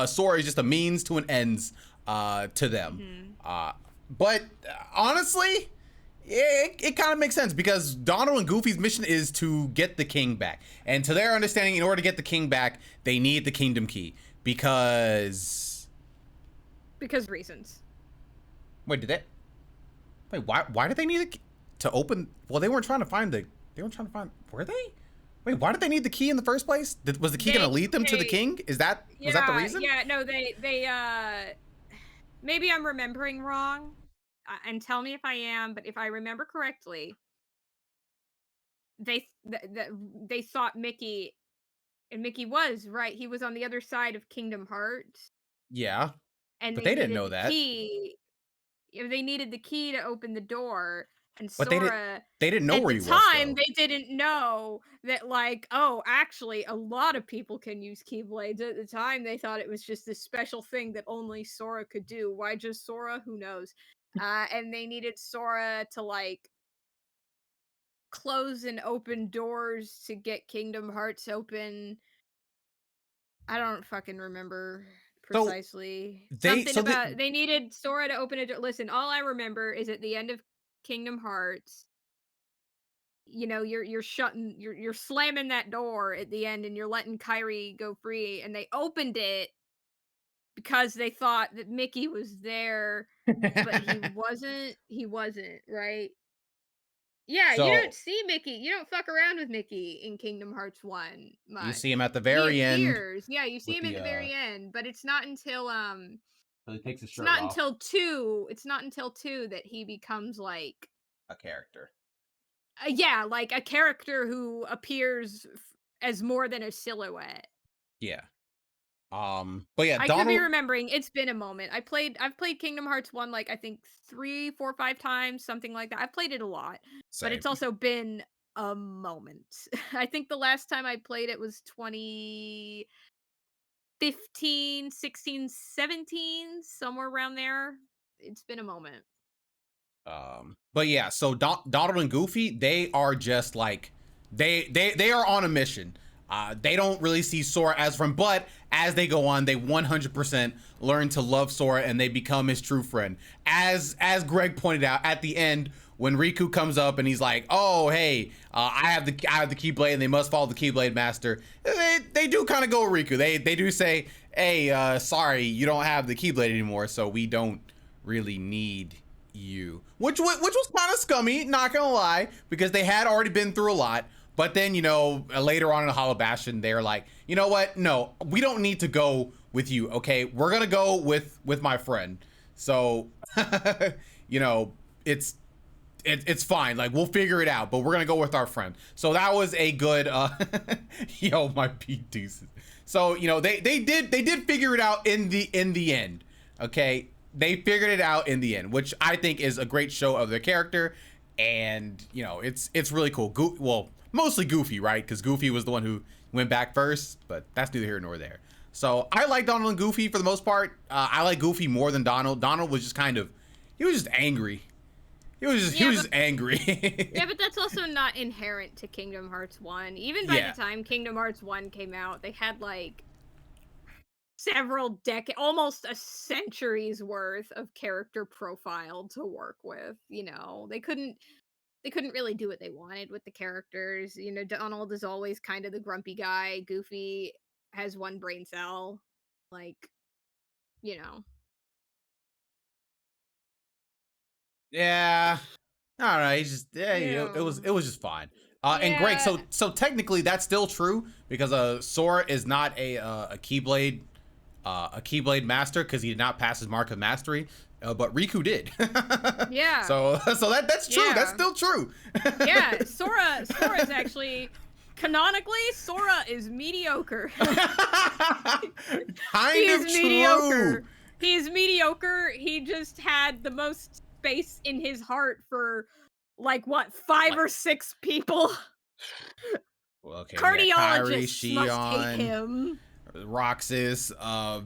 Sora is just a means to an ends to them. Mm-hmm. But honestly, it kind of makes sense, because Donald and Goofy's mission is to get the king back, and to their understanding, in order to get the king back, they need the Kingdom Key because reasons. Wait, why did they need it to open? Well, they weren't trying to find, were they? Wait, why did they need the key in the first place? Was the key going to lead them to the king? Was that the reason? Yeah, no, they maybe I'm remembering wrong, and tell me if I am, but if I remember correctly, they thought Mickey, and Mickey was, right, he was on the other side of Kingdom Hearts. Yeah, and but they didn't know that. They needed the key to open the door. And but Sora, they didn't know where he was. At the time, they didn't know that, like, oh, actually, a lot of people can use Keyblades. At the time, they thought it was just this special thing that only Sora could do. Why just Sora? Who knows? And they needed Sora to, like, close and open doors to get Kingdom Hearts open. I don't fucking remember precisely. They needed Sora to open a door. Listen, all I remember is at the end of Kingdom Hearts, you know, you're slamming that door at the end, and you're letting Kairi go free, and they opened it because they thought that Mickey was there, but he wasn't, right? Yeah, so, you don't see Mickey. You don't fuck around with Mickey in Kingdom Hearts 1 much. You see him at the very end. Yeah, you see him at the very end, but it's not until so he takes his shirt off. It's not until 2 that he becomes like a character. Yeah, like a character who appears as more than a silhouette. Yeah. But yeah, I could be remembering. It's been a moment. I've played Kingdom Hearts 1 like I think 3, 4, 5 times, something like that. I've played it a lot. Same. But it's also been a moment. I think the last time I played it was 2015, 16, 17, somewhere around there. It's been a moment. But yeah, so Donald and Goofy, they are just like they are on a mission. They don't really see Sora as friend, but as they go on, they 100% learn to love Sora, and they become his true friend. As Greg pointed out at the end, when Riku comes up and he's like, "Oh, hey, I have the Keyblade, and they must follow the Keyblade Master." They do kind of go with Riku. They do say, "Hey, sorry, you don't have the Keyblade anymore, so we don't really need you," which was kind of scummy, not gonna lie, because they had already been through a lot. But then, you know, later on in the Hollow Bastion, they're like, you know what? No, we don't need to go with you. Okay, we're gonna go with my friend. So, you know, it's fine. Like, we'll figure it out, but we're gonna go with our friend. So that was a good, yo, my P deuces. So, you know, they did figure it out in the end. Okay, they figured it out in the end, which I think is a great show of their character. And, you know, it's really cool. Well, mostly Goofy, right? Because Goofy was the one who went back first, but that's neither here nor there. So I like Donald and Goofy for the most part. I like Goofy more than Donald. Donald was just kind of, he was just angry. He was just angry. Yeah, but that's also not inherent to Kingdom Hearts 1. Even by the time Kingdom Hearts 1 came out, they had like several decades, almost a century's worth of character profile to work with. You know, they couldn't really do what they wanted with the characters. You know, Donald is always kind of the grumpy guy. Goofy has one brain cell. Like, you know. Yeah. All right. He's just it was just fine. And Greg, so technically that's still true because Sora is not a Keyblade master because he did not pass his mark of mastery. But Riku did. Yeah. So that's true. Yeah. That's still true. Yeah, Sora is actually canonically Sora is mediocre. Kind of true. Mediocre. He's mediocre. He just had the most space in his heart for like what, 5 or 6 people. Well, okay. Cardiologists must hate him. Roxas,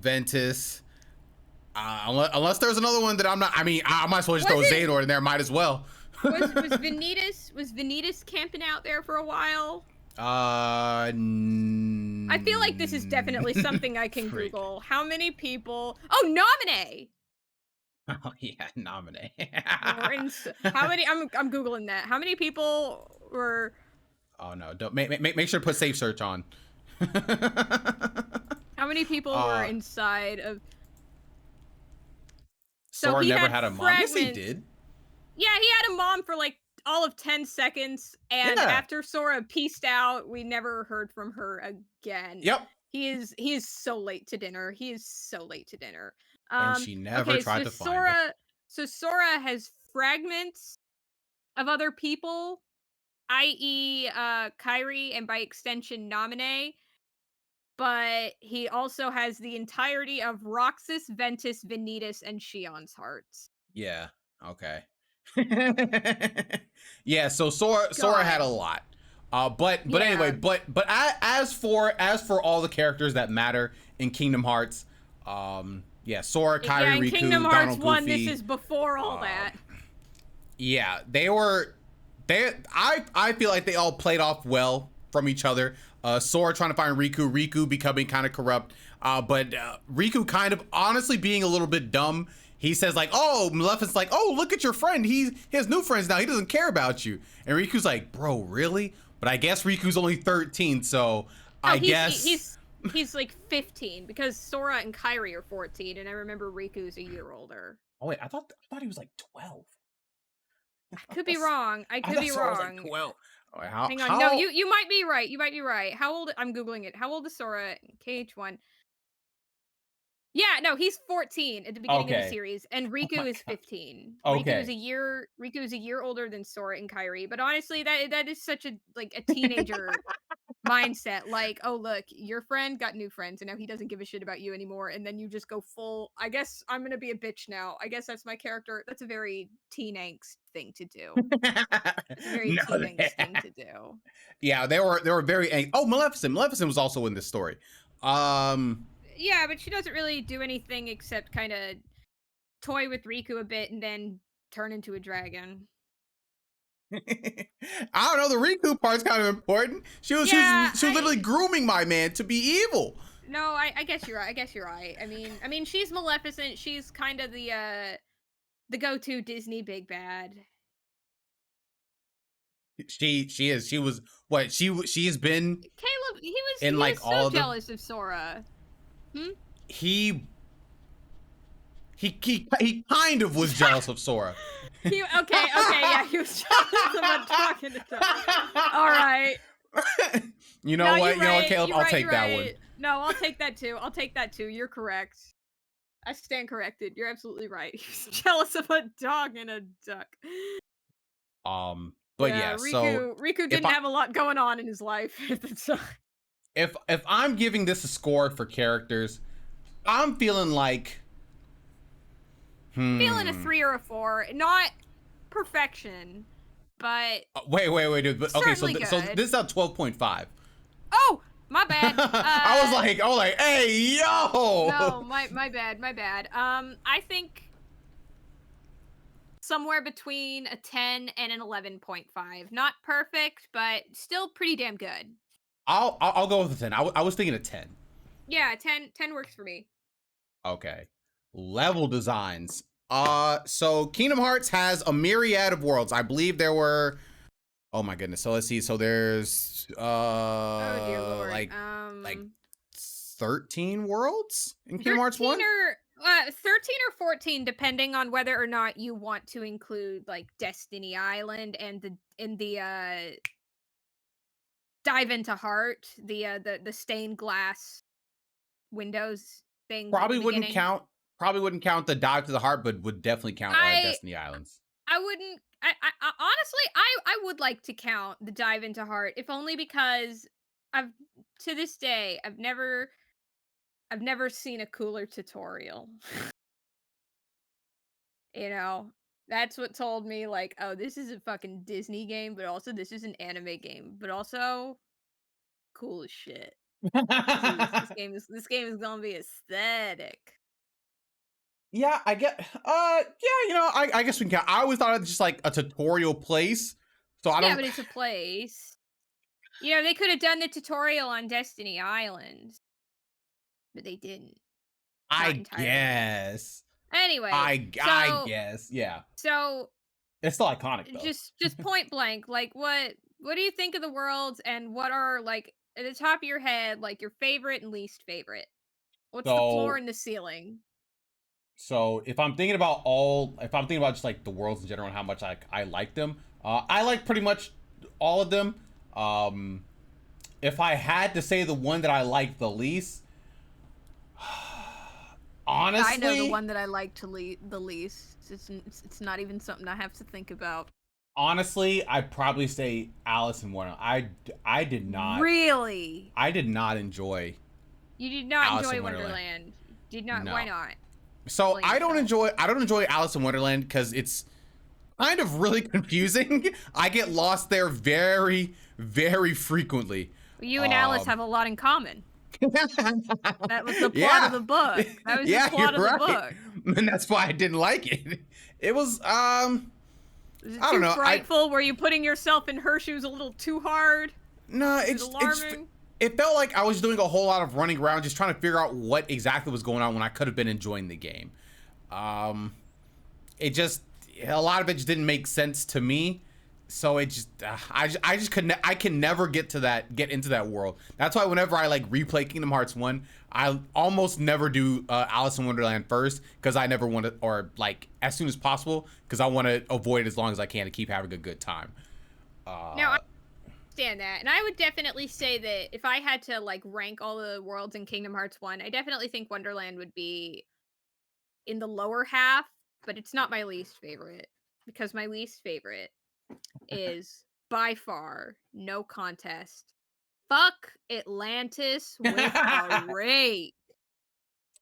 Ventus. Unless there's another one that I'm not. I mean, I might as well just throw Xehanort in there. Might as well. was Vanitas camping out there for a while? I feel like this is definitely something I can Google. How many people? Oh, Naminé. Oh yeah, Naminé. How many? I'm googling that. How many people were? Oh no! Don't make sure to put safe search on. How many people were inside of? Sora never had a mom. Yes, he did. Yeah, he had a mom for like all of 10 seconds, and after Sora pieced out, we never heard from her again. Yep. He is so late to dinner. He is so late to dinner. And she never tried to find it. So Sora has fragments of other people, i.e. Kairi, and by extension Naminé. But he also has the entirety of Roxas, Ventus, Vanitas, and Shion's hearts. Yeah. Okay. Yeah. So Sora had a lot. But anyway, but as for all the characters that matter in Kingdom Hearts, yeah, Sora, Kairi, Riku, Kingdom Hearts Donald, 1, Goofy, this is before all that. Yeah, I feel like they all played off well from each other. Sora trying to find Riku becoming kind of corrupt, but Riku kind of honestly being a little bit dumb. He says like, oh, Maleficent's like, oh, look at your friend. He has new friends now. He doesn't care about you. And Riku's like, bro, really? But I guess Riku's only 13, so I guess he's like 15 because Sora and Kairi are 14, and I remember Riku's a year older. Oh wait, I thought he was like 12. I could be wrong. I could be wrong. Like 12. Hang on. No, you might be right. You might be right. How old? I'm googling it. How old is Sora? KH1. Yeah, no, he's 14 at the beginning of the series, and Riku is 15. Okay. Riku is a year older than Sora and Kairi, but honestly, that is such a teenager mindset. Like, oh look, your friend got new friends, and now he doesn't give a shit about you anymore, and then you just go full. I guess I'm gonna be a bitch now. I guess that's my character. That's a very teen angst thing to do. It's a very teen angst thing to do. Yeah, they were very. Oh, Maleficent was also in this story. Yeah, but she doesn't really do anything except kind of toy with Riku a bit and then turn into a dragon. I don't know. The Riku part's kind of important. She was literally grooming my man to be evil. No, I guess you're right. I mean, she's Maleficent. She's kind of the go-to Disney big bad. She is. She was what she has been Caleb, he in was like so all of the jealous of Sora. Hmm? he he kind of was jealous of Sora. Okay, yeah, he was jealous of a talking to Sora. All right. You know No, what? you're You know what, right. Caleb? You're I'll right. take You're that one. right. No, I'll take that too. I'll take that too. You're correct. I stand corrected. You're absolutely right. He was jealous of a dog and a duck. But yeah, so Riku if didn't have a lot going on in his life at the time. if I'm giving this a score for characters, I'm feeling like Feeling a 3 or a 4. Not perfection, but wait, dude. But, okay, so certainly so good. this is at 12.5. Oh, my bad. I was like, hey, yo. No, my bad, my bad. I think somewhere between a 10 and an 11.5. Not perfect, but still pretty damn good. I'll go with a 10. I was thinking a 10. Yeah, 10 works for me. Okay. Level designs. So Kingdom Hearts has a myriad of worlds. I believe there were, oh my goodness. So let's see. So there's Oh dear lord. like 13 worlds in Kingdom Hearts 1? 13 or 14, depending on whether or not you want to include like Destiny Island and the dive into heart, the stained glass windows thing at Probably the wouldn't beginning. count. Probably wouldn't count the dive to the heart, but would definitely count Destiny Islands. I wouldn't. I honestly, I would like to count the dive into heart, if only because I've to this day I've never seen a cooler tutorial. You know, that's what told me like, oh, this is a fucking Disney game, but also this is an anime game, but also cool as shit. This game is gonna be aesthetic. Yeah, I get. Yeah, I guess we can count. I always thought it was just like a tutorial place, so I Yeah, don't. but it's a place. You know, they could have done the tutorial on Destiny Island, but they didn't. I Not entirely. guess. Anyway, I guess. Yeah, so it's still iconic though. just point blank, like what do you think of the worlds, and what are like at the top of your head, like your favorite and least favorite? What's the floor So and the ceiling? so if I'm thinking about just like the worlds in general and how much I like them, I like pretty much all of them. Um, if I had to say the one that I like the least, honestly, I know the one that I like the least. It's not even something I have to think about. honestly, I'd probably say Alice in Wonderland. I did not. Really? I did not enjoy. You did not Alice enjoy in Wonderland. Wonderland. Did not. No. Why not? So Explain yourself. I don't enjoy Alice in Wonderland because it's kind of really confusing. I get lost there very, very frequently. You and Alice have a lot in common. That was the plot Yeah. of the book. That was Yeah, the plot of you're the right. book. And that's why I didn't like it. It was Was it I don't too know. frightful? Were you putting yourself in her shoes a little too hard? No, Is it alarming? it felt like I was doing a whole lot of running around just trying to figure out what exactly was going on when I could have been enjoying the game. It just, a lot of it just didn't make sense to me. So it just, I just couldn't, I can never get into that world. That's why whenever I like replay Kingdom Hearts 1, I almost never do Alice in Wonderland first, because I never want to, or like as soon as possible, because I want to avoid it as long as I can to keep having a good time. Now, I understand that. And I would definitely say that if I had to like rank all the worlds in Kingdom Hearts 1, I definitely think Wonderland would be in the lower half, but it's not my least favorite, because my least favorite is by far, no contest, fuck Atlantis with a rake.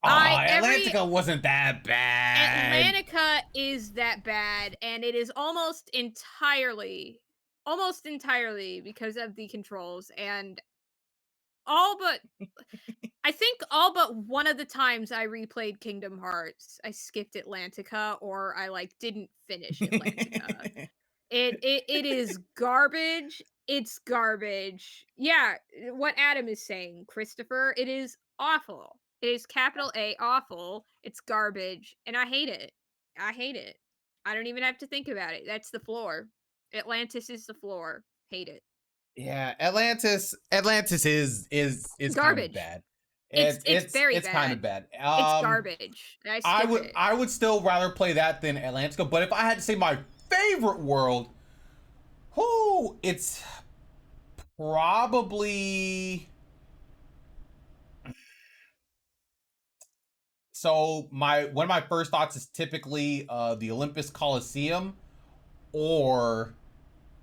Atlantica wasn't that bad. Atlantica is that bad, and it is almost entirely because of the controls, and all but I think all but one of the times I replayed Kingdom Hearts, I skipped Atlantica, or I like didn't finish Atlantica. It is garbage. It's garbage. Yeah, what Adam is saying, Christopher, it is awful. It is capital A awful. It's garbage, and I hate it. I hate it. I don't even have to think about it. That's the floor. Atlantis is the floor. Hate it. Yeah, Atlantis is kind of Garbage. bad. It's very It's kind of bad. bad. It's garbage. I skip it. I would still rather play that than Atlantica, but if I had to say my favorite world, it's probably so one of my first thoughts is typically the Olympus Coliseum or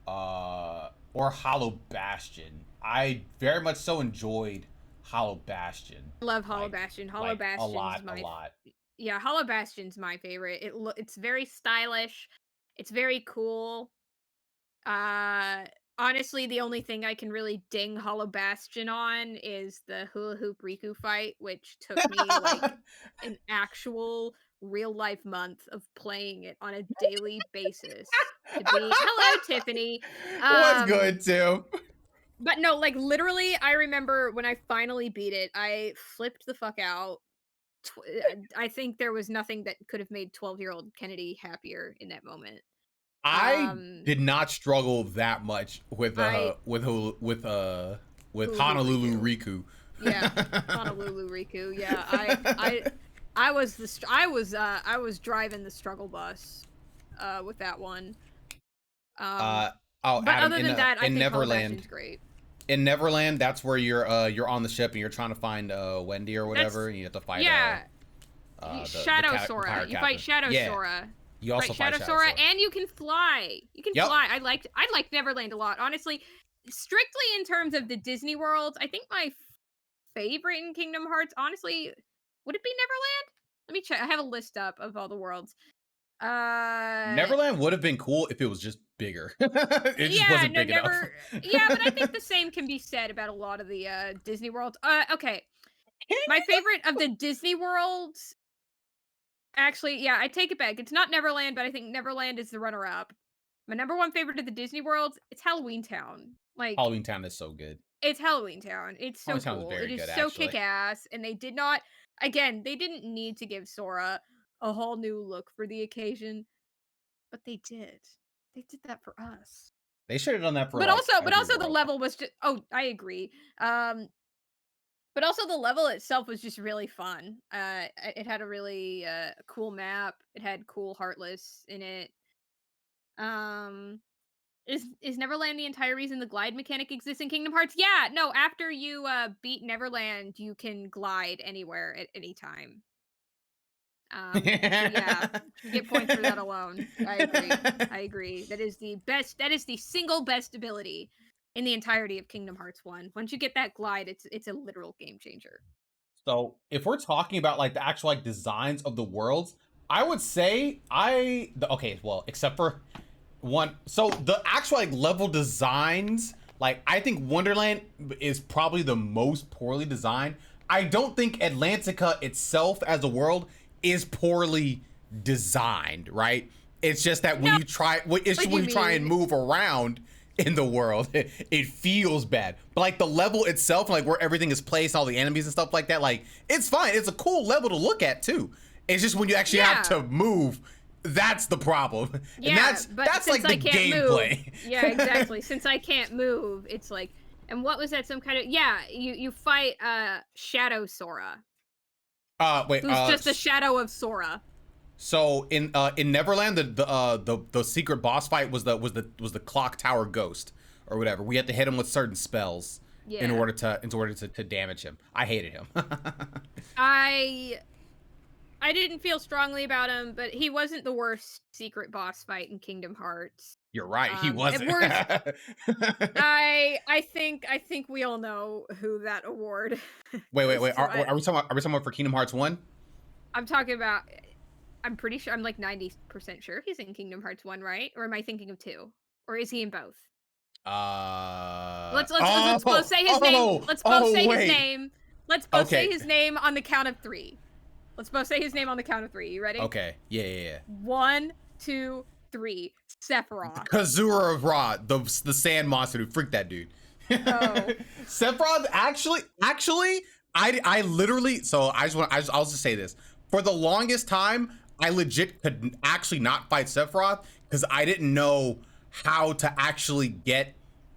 Hollow Bastion. I very much so enjoyed Hollow Bastion. I love Hollow Bastion. Hollow Bastion's a lot. Yeah, Hollow Bastion's my favorite. It's very stylish. It's very cool. Honestly, the only thing I can really ding Hollow Bastion on is the hula hoop Riku fight, which took me like an actual real life month of playing it on a daily basis to beat. Hello, Tiffany. What's good, Tim? But no, like literally, I remember when I finally beat it, I flipped the fuck out. I think there was nothing that could have made 12-year-old Kennedy happier in that moment. I did not struggle that much with Hula Honolulu Riku. Yeah, Honolulu Riku. Yeah, I was driving the struggle bus with that one. But Adam, other than that, I think Neverland is great. In Neverland, that's where you're on the ship and you're trying to find Wendy or whatever, and you have to fight. Shadow Sora. You fight Shadow Sora. You also fight Shadow Sora, and you can fly. You can fly. I liked Neverland a lot. Honestly, strictly in terms of the Disney worlds, I think my favorite in Kingdom Hearts, honestly, would it be Neverland? Let me check. I have a list up of all the worlds. Neverland would have been cool if it was just bigger. It just wasn't big enough. Yeah, but I think the same can be said about a lot of the Disney worlds. Okay. My favorite of the Disney worlds, actually, yeah, I take it back. It's not Neverland, but I think Neverland is the runner-up. My number one favorite of the Disney worlds, it's Halloween Town. Like Halloween Town is so good. It's Halloween Town. It's so cool. It is so kick-ass, and they didn't need to give Sora a whole new look for the occasion, but they did. They did that for us. They should have done that for. But also the level was just. Oh, I agree. But also the level itself was just really fun. It had a really cool map. It had cool Heartless in it. Is Neverland the entire reason the glide mechanic exists in Kingdom Hearts? Yeah, no, after you beat Neverland, you can glide anywhere at any time. So yeah, you get points for that alone. I agree. That is the single best ability in the entirety of Kingdom Hearts 1. Once you get that glide, it's a literal game changer. So if we're talking about like the actual like designs of the worlds, I would say except for one. So the actual like level designs, like I think Wonderland is probably the most poorly designed. I don't think Atlantica itself as a world is poorly designed, right? It's just that when you try and move around in the world, it feels bad. But like the level itself, like where everything is placed, all the enemies and stuff like that, like it's fine. It's a cool level to look at too. It's just when you actually have to move, that's the problem. Yeah, and that's like the gameplay. Yeah, exactly. Since I can't move, it's like, and what was that? Some kind of you fight Shadow Sora. Who's just a shadow of Sora. So in Neverland, the secret boss fight was the clock tower ghost or whatever. We had to hit him with certain spells in order to damage him. I hated him. I didn't feel strongly about him, but he wasn't the worst secret boss fight in Kingdom Hearts. You're right, he wasn't. I think we all know who that award. Wait. Are we talking about for Kingdom Hearts 1? I'm talking about. I'm pretty sure. I'm like 90% sure he's in Kingdom Hearts 1, right? Or am I thinking of 2? Or is he in both? Let's both say his name. Let's both say his name. Let's both say his name on the count of 3. Let's both say his name on the count of 3. You ready? Okay. Yeah. 1, 2, 3. Sephiroth. Kazura of Ra, the sand monster who freaked that dude. Oh. Sephiroth actually, I literally. So I'll just say this. For the longest time, I legit could actually not fight Sephiroth because I didn't know how to actually get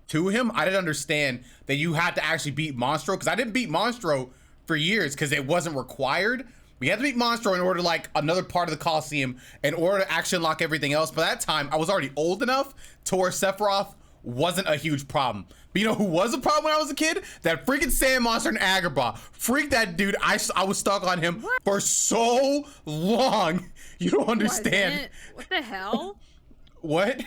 to him. I didn't understand that you had to actually beat Monstro, because I didn't beat Monstro for years because it wasn't required. We had to beat Monstro in order to like another part of the Coliseum in order to actually unlock everything else. By that time, I was already old enough to where Sephiroth wasn't a huge problem. But you know who was a problem when I was a kid? That freaking sand monster in Agrabah. Freak that dude. I was stuck on him for so long. You don't understand. What the hell? What?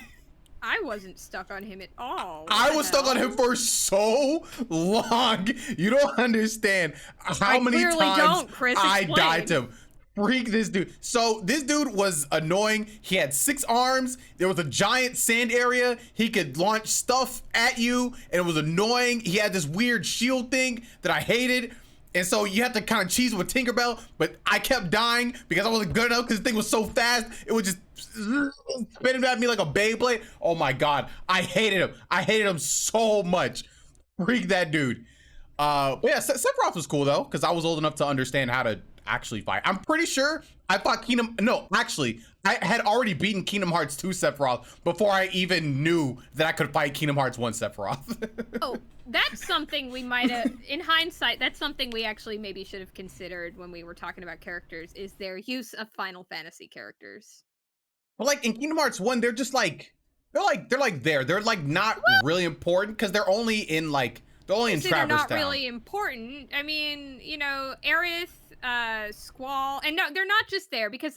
I wasn't stuck on him at all. I was stuck on him for so long. You don't understand how many times Chris, I explain. died to him. Freak this dude. So this dude was annoying. He had 6 arms. There was a giant sand area. He could launch stuff at you, and it was annoying. He had this weird shield thing that I hated. And so you have to kind of cheese with Tinkerbell, but I kept dying because I wasn't good enough because the thing was so fast. It was just spinning at me like a Beyblade. Oh my God. I hated him. I hated him so much. Freak that dude. But yeah, Sephiroth was cool though, because I was old enough to understand how to actually fight. I'm pretty sure I fought I had already beaten Kingdom Hearts 2 Sephiroth before I even knew that I could fight Kingdom Hearts 1 Sephiroth. Oh, that's something we might have, in hindsight, that's something we actually maybe should have considered when we were talking about characters, is their use of Final Fantasy characters. But like in Kingdom Hearts 1, they're just like, they're like not really important because they're only in like, they're only in Traverse Town. They're not really important. I mean, you know, Aerith, Squall, and no, they're not just there because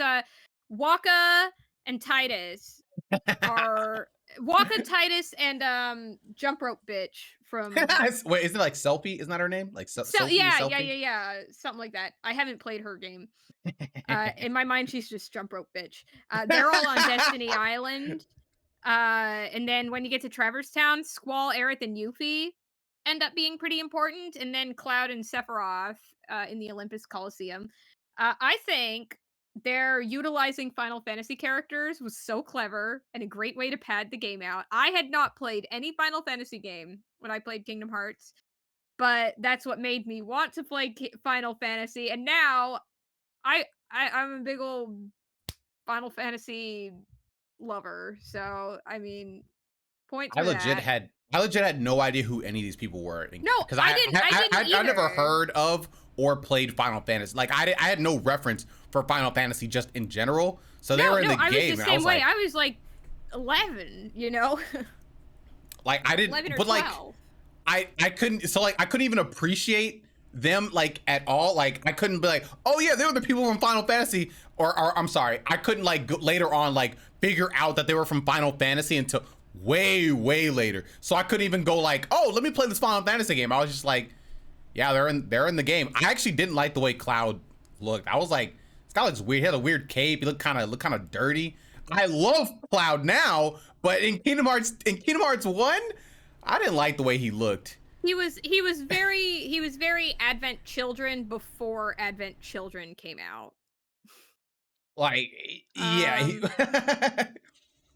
Waka and Titus are Waka, Titus, and Jump Rope Bitch from. Wait, is it like Selfie? Isn't that her name? Like Selfie? Yeah, something like that. I haven't played her game. In my mind, she's just Jump Rope Bitch. They're all on Destiny Island. And then when you get to Traverse Town, Squall, Aerith, and Yuffie end up being pretty important, and then Cloud and Sephiroth in the Olympus Coliseum. I think they're utilizing Final Fantasy characters was so clever and a great way to pad the game out. I had not played any Final Fantasy game when I played Kingdom Hearts, but that's what made me want to play Final Fantasy, and now I'm a big old Final Fantasy lover. So I mean, points I for legit that. had no idea who any of these people were. No, because I didn't I never either. heard of or played Final Fantasy. Like I had no reference for Final Fantasy just in general. So they were in the game. I was the same way. Like, I was like 11, you know. Like I didn't, 11 or but 12. like I couldn't. So like I couldn't even appreciate them like at all. Like I couldn't be like, oh yeah, they were the people from Final Fantasy. Or I'm sorry, I couldn't like later on like figure out that they were from Final Fantasy until way later. So I couldn't even go like, oh, let me play this Final Fantasy game. I was just like, yeah, they're in the game. I actually didn't like the way Cloud looked. I was like, this guy looks weird. He had a weird cape. He looked kind of dirty. I love Cloud now, but in Kingdom Hearts 1, I didn't like the way he looked. He was very Advent Children before Advent Children came out. Like, yeah.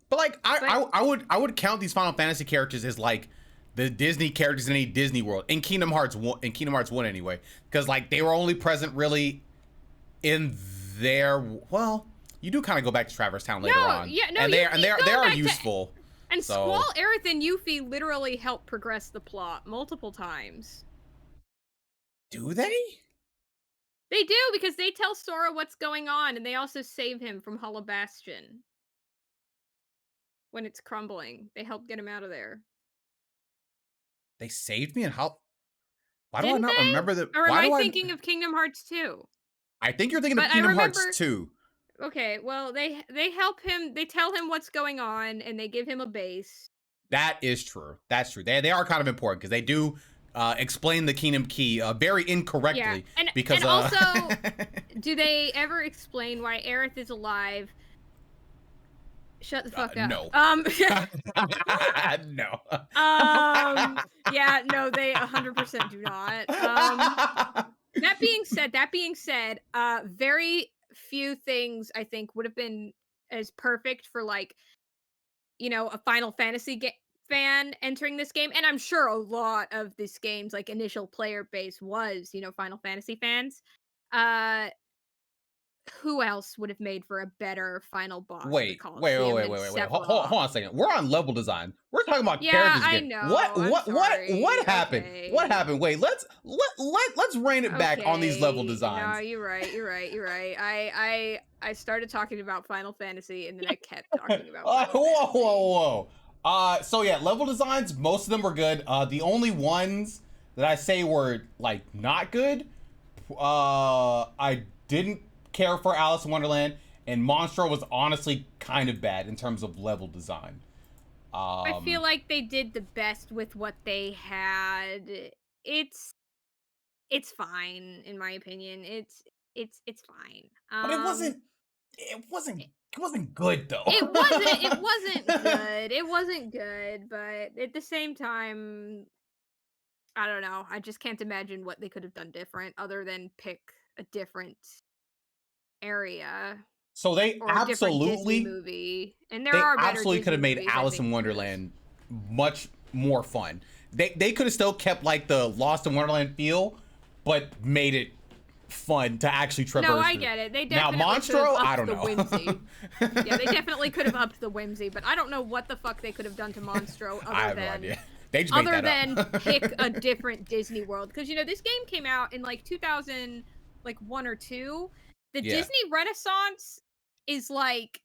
But like, I would count these Final Fantasy characters as like the Disney characters in a Disney world in Kingdom Hearts 1 anyway, because like they were only present really in their, well, you do kind of go back to Traverse Town later on. Yeah, no, and they are useful. And so. Squall, Aerith, and Yuffie literally help progress the plot multiple times. Do they? They do, because they tell Sora what's going on, and they also save him from Hollow Bastion. When it's crumbling. They help get him out of there. They saved me and how? Why do Didn't I not they? remember the? Or am why I do thinking of Kingdom Hearts 2? I think you're thinking of But I Kingdom remember- Hearts 2. Okay, well, they help him, they tell him what's going on, and they give him a base. That is true. That's true. They are kind of important because they do explain the Kingdom Key very incorrectly. Yeah, and also, do they ever explain why Aerith is alive? Shut the fuck up. No. No. Yeah, no, they 100% do not. That being said, very few things I think would have been as perfect for, like, you know, a Final Fantasy fan entering this game, and I'm sure a lot of this game's like initial player base was, you know, Final Fantasy fans. who else would have made for a better final boss of the Wait. Colosseum than Hold on a second. We're on level design. We're talking about Yeah, characters I again. know. I'm sorry. What happened? What Okay. happened? Wait, let's rein it back on these level Okay. designs. No, you're right. I started talking about Final Fantasy and then I kept talking about Final Fantasy. Whoa. So yeah, level designs, most of them were good. The only ones that I say were like not good, I didn't care for Alice in Wonderland, and Monstro was honestly kind of bad in terms of level design. I feel like they did the best with what they had. It's it's fine in my opinion. It's fine. But it wasn't good though. It wasn't good. It wasn't good, but at the same time, I don't know. I just can't imagine what they could have done different other than pick a different area So they or a different Disney absolutely movie. And there they are better absolutely Disney could have made movies, I Alice think, in than this. Wonderland much more fun. They could have still kept like the Lost in Wonderland feel, but made it fun to actually traverse. No, I through. get it. They Now definitely could Monstro, have I upped don't the know. whimsy. Yeah, they definitely could have upped the whimsy, but I don't know what the fuck they could have done to Monstro I have other no than idea. They just made other that than up. pick a different Disney World, because you know this game came out in like 2000, like 1 or 2. The Yeah. Disney Renaissance is like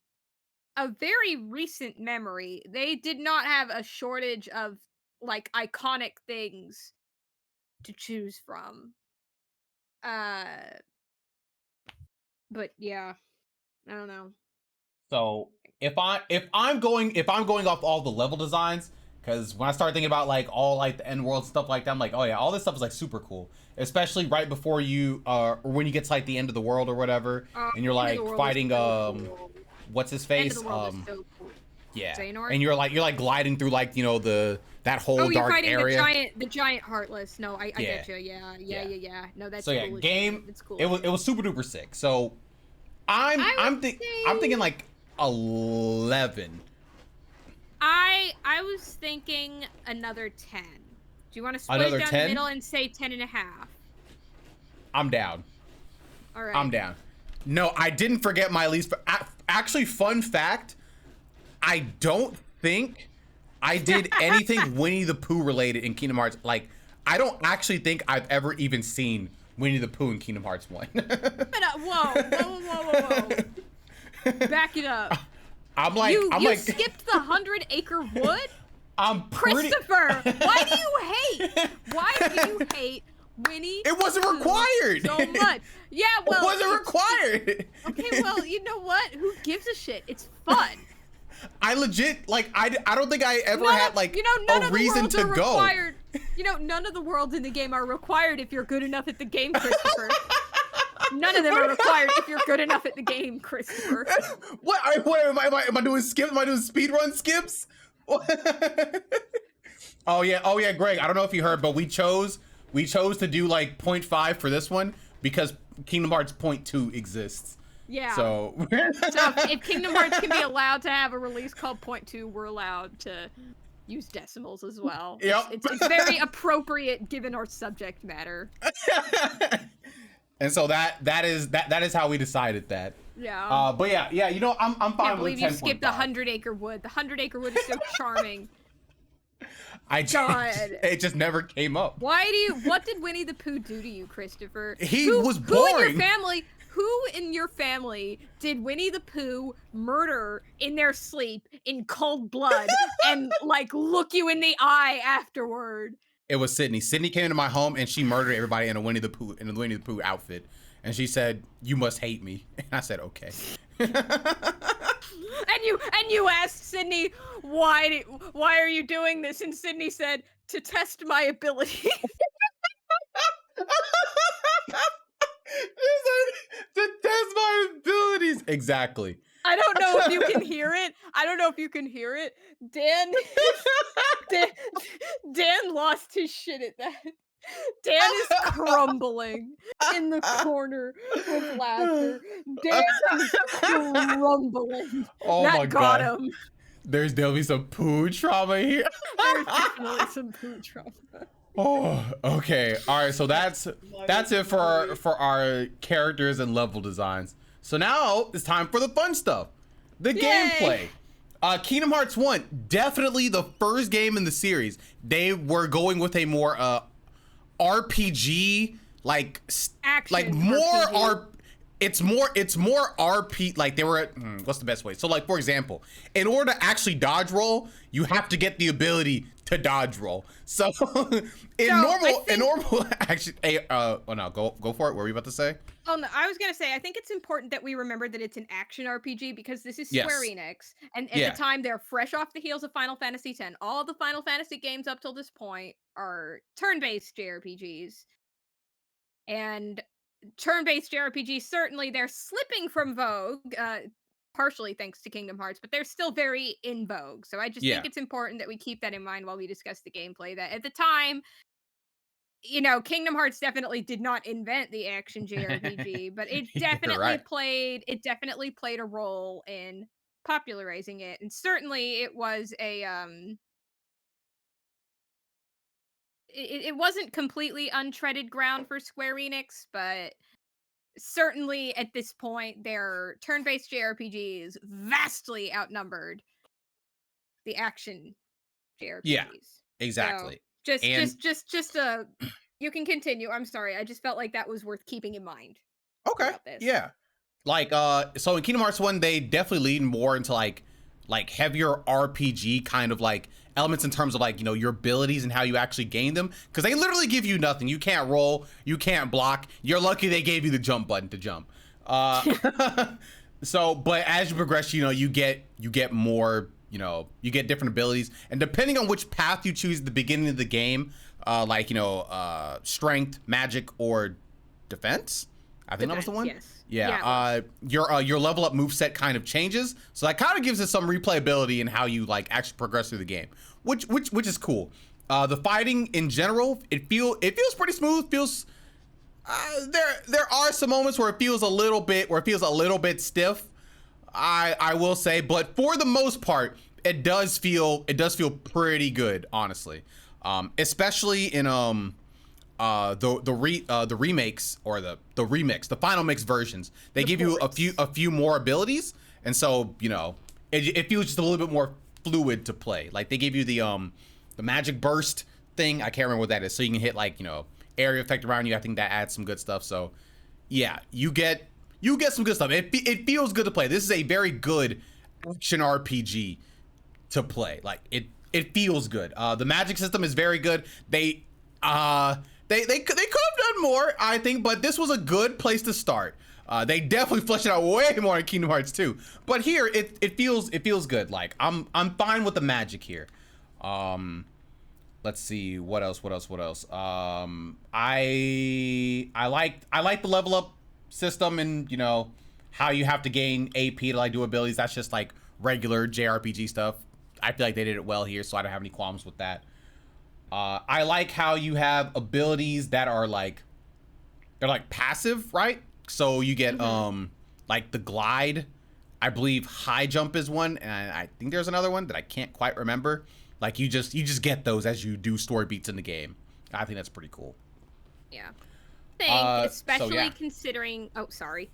a very recent memory. They did not have a shortage of like iconic things to choose from. But yeah, I don't know. So if I'm going off all the level designs, because when I start thinking about like all like the end world stuff like that, I'm like, oh yeah, all this stuff is like super cool. Especially right before you or when you get to like the end of the world or whatever, and you're End like of the World is fighting so cool. what's his End of face? the World is so cool. Yeah. Xehanort? And you're like gliding through like, you know, that whole Oh, you're dark fighting area. the giant heartless. No, I Yeah. get you. Yeah. No, that's So yeah, cool as game shit. It's cool. it was super duper sick. So I'm thinking like 11. I was thinking another 10. Do you want to split Another it down 10? the middle and say 10 and a half? I'm down. All right. I'm down. No, I didn't forget my least. Actually, fun fact, I don't think I did anything Winnie the Pooh related in Kingdom Hearts. Like, I don't actually think I've ever even seen Winnie the Pooh in Kingdom Hearts 1. Whoa. Back it up. I'm like, You skipped the 100-acre wood? I'm pretty. Christopher, why do you hate Winnie? It wasn't Pooh required. so much. Yeah, well, It wasn't required. Okay, well, you know what? Who gives a shit? It's fun. I legit like I don't think I ever None had of- like you know, none a of the reason worlds to are go. required. You know, none of the worlds in the game are required if you're good enough at the game, Christopher. None of them are required if you're good enough at the game, Christopher. What am I doing skips? Am I doing speedrun skips? Oh yeah, Greg. I don't know if you heard, but we chose to do like 0.5 for this one because Kingdom Hearts 0.2 exists. Yeah. So if Kingdom Hearts can be allowed to have a release called 0.2, we're allowed to use decimals as well. Yep. It's very appropriate given our subject matter. And so that is how we decided that. Yeah. But yeah, you know, I'm fine Can't with believe you 10.5. skipped the 100-acre wood. The 100-acre wood is so charming. God. It just never came up. What did Winnie the Pooh do to you, Christopher? He was boring. Who in your family did Winnie the Pooh murder in their sleep in cold blood and like look you in the eye afterward? It was Sydney. Sydney came into my home and she murdered everybody in a Winnie the Pooh outfit. And she said, "You must hate me." And I said, "Okay." And you asked Sydney, why are you doing this? And Sydney said, "To test my ability." To test my abilities. Exactly. I don't know if you can hear it. Dan lost his shit at that. Dan is crumbling in the corner with laughter. Dan is crumbling. Oh that my got God. him. There'll be some poo trauma here. There's definitely some poo trauma. Oh, okay. All right. So that's it for our characters and level designs. So now it's time for the fun stuff. The Yay! gameplay. Kingdom Hearts 1, definitely the first game in the series. They were going with a more RPG, like Action more RPG. it's more RP, like they were what's the best way? So like, for example, in order to actually dodge roll, you have to get the ability to dodge roll. So in normal action, oh no, go for it. What were you about to say? Oh no, I was gonna say I think it's important that we remember that it's an action RPG because this is Square Yes. Enix, and at Yeah. the time they're fresh off the heels of Final Fantasy X. All the Final Fantasy games up till this point are turn-based JRPGs, and turn-based JRPGs certainly they're slipping from vogue. Partially thanks to Kingdom Hearts, but they're still very in vogue. So I just Yeah. think it's important that we keep that in mind while we discuss the gameplay. That at the time, Kingdom Hearts definitely did not invent the action JRPG, but You're right. it definitely played a role in popularizing it. And certainly it was it wasn't completely untreaded ground for Square Enix, but certainly at this point their turn-based JRPGs vastly outnumbered the action Yeah, JRPGs. So exactly. just And just just just uh you can continue. I'm sorry. I just felt like that was worth keeping in mind okay, throughout this. yeah. Like so in Kingdom Hearts 1, they definitely lean more into like heavier RPG kind of like elements in terms of like, your abilities and how you actually gain them, because they literally give you nothing. You can't roll, you can't block. You're lucky they gave you the jump button to jump. So but as you progress, you get more, you get different abilities, and depending on which path you choose at the beginning of the game, like strength, magic, or defense, I think that was the one. Yes. Yeah. Your level up moveset kind of changes, so that kind of gives us some replayability in how you like actually progress through the game, which is cool. The fighting in general, it feels pretty smooth. Feels there are some moments where it feels a little bit stiff. I will say, but for the most part, it does feel pretty good, honestly. Especially in the remakes, or the remix, the final mix versions. They give you a few more abilities, and so it feels just a little bit more fluid to play. Like they give you the magic burst thing. I can't remember what that is. So you can hit like area effect around you. I think that adds some good stuff. So yeah, you get some good stuff. It feels good to play. This is a very good action RPG to play. Like it feels good. The magic system is very good. They could have done more, I think, but this was a good place to start. They definitely fleshed it out way more in Kingdom Hearts 2, but here it feels good. Like I'm fine with the magic here. Let's see what else. I like the level up system, and how you have to gain AP to like do abilities. That's just like regular JRPG stuff. I feel like they did it well here, so I don't have any qualms with that. I like how you have abilities that are like, they're like passive, right? So you get like the glide. I believe high jump is one, and I think there's another one that I can't quite remember. Like you just get those as you do story beats in the game. I think that's pretty cool. Yeah. Especially so considering. Oh, sorry.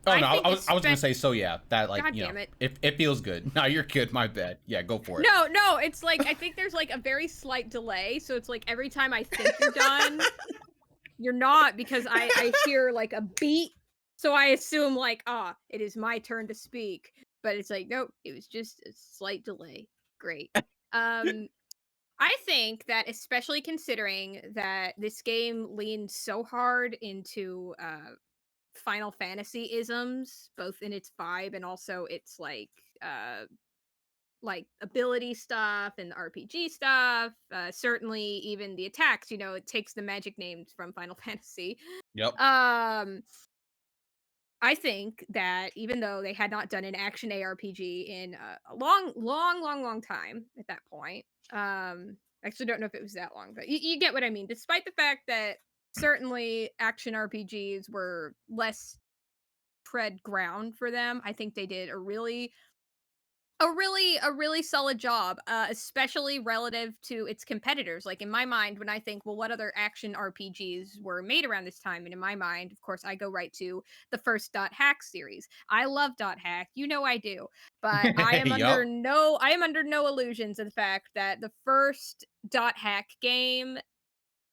Oh no, I was gonna say, so yeah, that like, God damn it. it feels good. No, you're good. My bad. Yeah, go for it. No, it's like I think there's like a very slight delay, so it's like every time I think you're done, you're not, because I hear like a beat, so I assume like it is my turn to speak, but it's like nope, it was just a slight delay. Great. I think that especially considering that this game leans so hard into Final Fantasy isms, both in its vibe and also its like ability stuff and RPG stuff. Certainly, even the attacks. It takes the magic names from Final Fantasy. Yep. I think that even though they had not done an action ARPG in a long time at that point, I actually don't know if it was that long, but you get what I mean. Despite the fact that certainly action RPGs were less tread ground for them, I think they did a really a really solid job, especially relative to its competitors. Like in my mind, when I think, well, what other action RPGs were made around this time? And in my mind, of course, I go right to the first Dot Hack series. I love Dot Hack, you know I do, but Yup. I am under no illusions of the fact that the first Dot Hack game,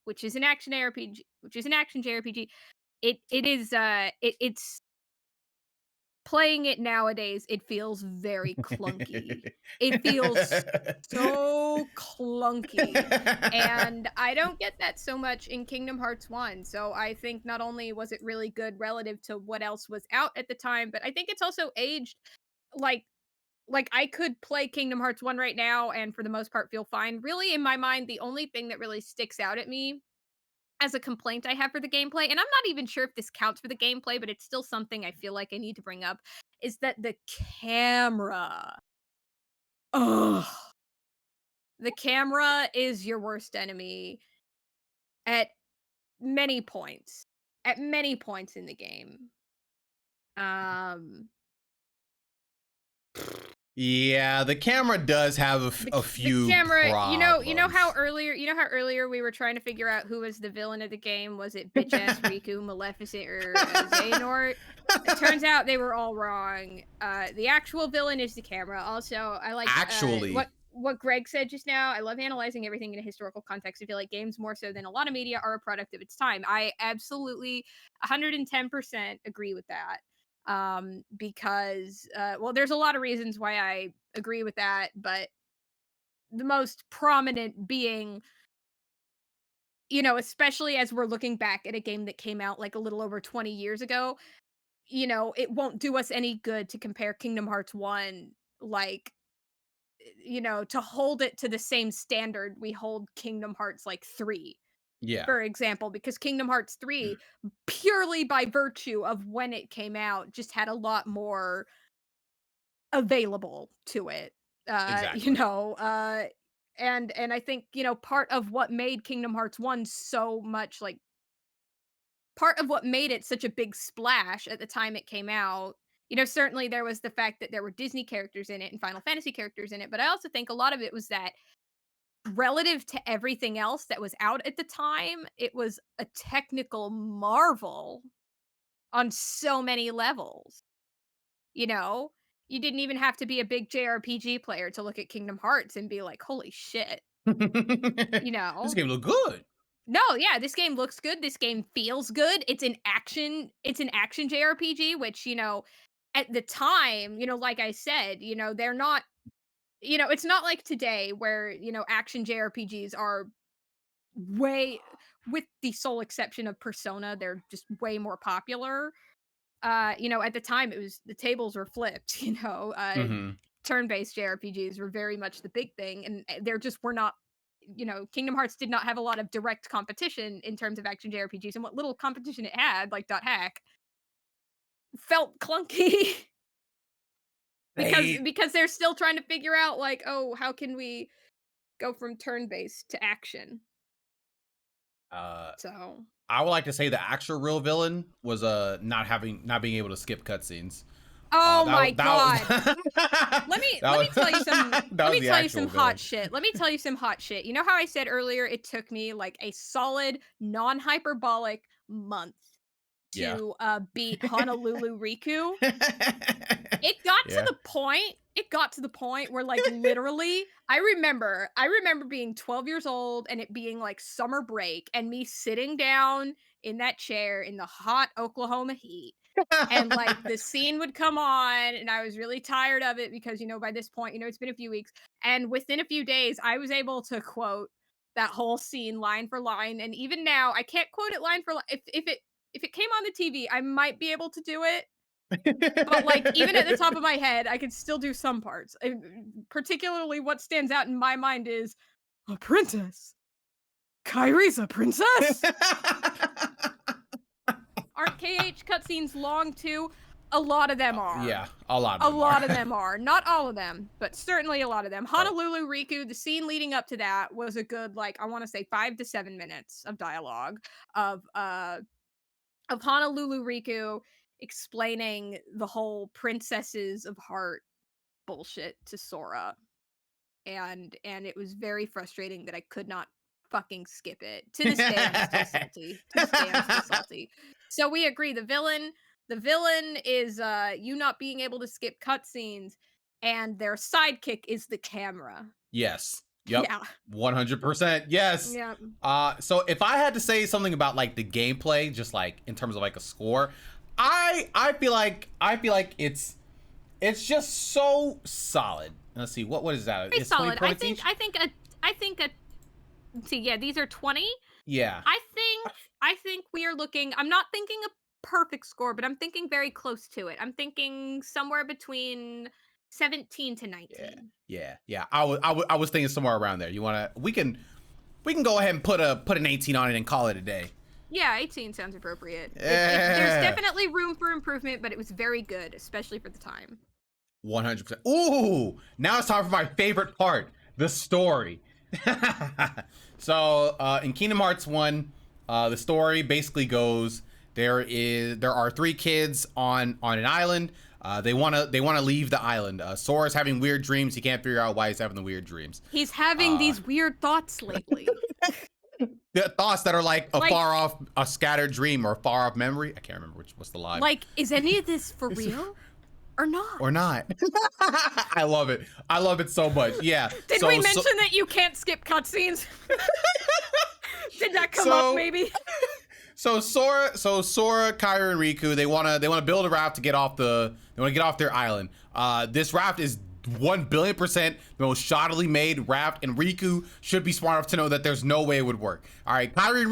which is an action RPG, which is an action JRPG, it is it's playing it nowadays, it feels very clunky. It feels so clunky, and I don't get that so much in Kingdom Hearts 1, so I think not only was it really good relative to what else was out at the time, but I think it's also aged like I could play Kingdom Hearts 1 right now and for the most part feel fine. Really, in my mind, the only thing that really sticks out at me as a complaint I have for the gameplay, and I'm not even sure if this counts for the gameplay, but it's still something I feel like I need to bring up, is that the camera. Ugh. The camera is your worst enemy at many points. At many points in the game. Um Yeah, the camera does have a the few camera, problems. you know how earlier we were trying to figure out who was the villain of the game? Was it bitch ass Riku, Maleficent, or Xehanort? It turns out they were all wrong. The actual villain is the camera. Also, I like Actually, what Greg said just now. I love analyzing everything in a historical context. I feel like games more so than a lot of media are a product of its time. I absolutely 110% agree with that. Because well, there's a lot of reasons why I agree with that, but the most prominent being, especially as we're looking back at a game that came out like a little over 20 years ago, it won't do us any good to compare Kingdom Hearts 1, like, to hold it to the same standard we hold Kingdom Hearts like 3, yeah. for example, because Kingdom Hearts 3, purely by virtue of when it came out, just had a lot more available to it. Uh, you Exactly. know, uh and I think, part of what made Kingdom Hearts 1 so much like part of what made it such a big splash at the time it came out, certainly there was the fact that there were Disney characters in it and Final Fantasy characters in it, but I also think a lot of it was that relative to everything else that was out at the time, it was a technical marvel on so many levels. You know? You didn't even have to be a big JRPG player to look at Kingdom Hearts and be like, "Holy shit," you This know? game look good. No, yeah, this game looks good, this game feels good, it's an action JRPG, which, at the time, like I said, they're not it's not like today where, action JRPGs are way with the sole exception of Persona, they're just way more popular. At the time it was the tables were flipped, Mhm. turn-based JRPGs were very much the big thing, and there just were not, Kingdom Hearts did not have a lot of direct competition in terms of action JRPGs, and what little competition it had, like Dot Hack, felt clunky They because they're still trying to figure out like, oh, how can we go from turn-based to action? uh So, I would like to say the actual real villain was not being able to skip cutscenes. oh my That was god. Let me tell you some that let was me the tell you actual some hot villain. shit. Let me tell you some hot shit. You know how I said earlier it took me like a solid non-hyperbolic month Yeah. to beat Honolulu Riku? Yeah. It got to the point where like literally I remember being 12 years old and it being like summer break and me sitting down in that chair in the hot Oklahoma heat, and like the scene would come on and I was really tired of it because by this point, it's been a few weeks, and within a few days I was able to quote that whole scene line for line, and even now I can't quote it line for line. If it came on the TV, I might be able to do it, but like even at the top of my head, I could still do some parts. Particularly what stands out in my mind is a princess. Kyrie's a princess? Aren't KH cutscenes long too? A lot of them are. Yeah, a lot of A them are. lot of them are. Not all of them, but certainly a lot of them. Oh, Honolulu Riku, the scene leading up to that was a good, like, I want to say 5 to 7 minutes of dialogue of uh of Honolulu Riku explaining the whole princesses of heart bullshit to Sora. And it was very frustrating that I could not fucking skip it. To this day, I'm still salty. To this day, I'm still salty. So we agree. The villain is you not being able to skip cutscenes, and their sidekick is the camera. Yes. Yep. Yeah. 100%. Yes. Yeah. So if I had to say something about like the gameplay, just like in terms of like a score, I feel like it's just so solid. Let's see, what is that? Very It's 20 solid. points each? I think a see, yeah, these are 20. Yeah. I think we are looking, I'm not thinking a perfect score, but I'm thinking very close to it. I'm thinking somewhere between 17 to 19. Yeah. I was thinking somewhere around there. We can go ahead and put an 18 on it and call it a day. Yeah, 18 sounds appropriate. Yeah. There's definitely room for improvement, but it was very good, especially for the time. 100%. Ooh, now it's time for my favorite part, the story. So in Kingdom Hearts 1, the story basically goes, there are 3 kids on an island. They want to leave the island. Sora's having weird dreams. He can't figure out why he's having the weird dreams. He's having these weird thoughts lately. The thoughts that are like a scattered dream or a far off memory. I can't remember what's the line. Like, is any of this for real? Or not? Or not. I love it. I love it so much. Yeah. Did we mention that you can't skip cutscenes? Did that come up maybe? So Sora, Kairi, and Riku, they wanna build a raft to get off their island. This raft is 1,000,000,000% the most shoddily made raft, and Riku should be smart enough to know that there's no way it would work. All right, Kairi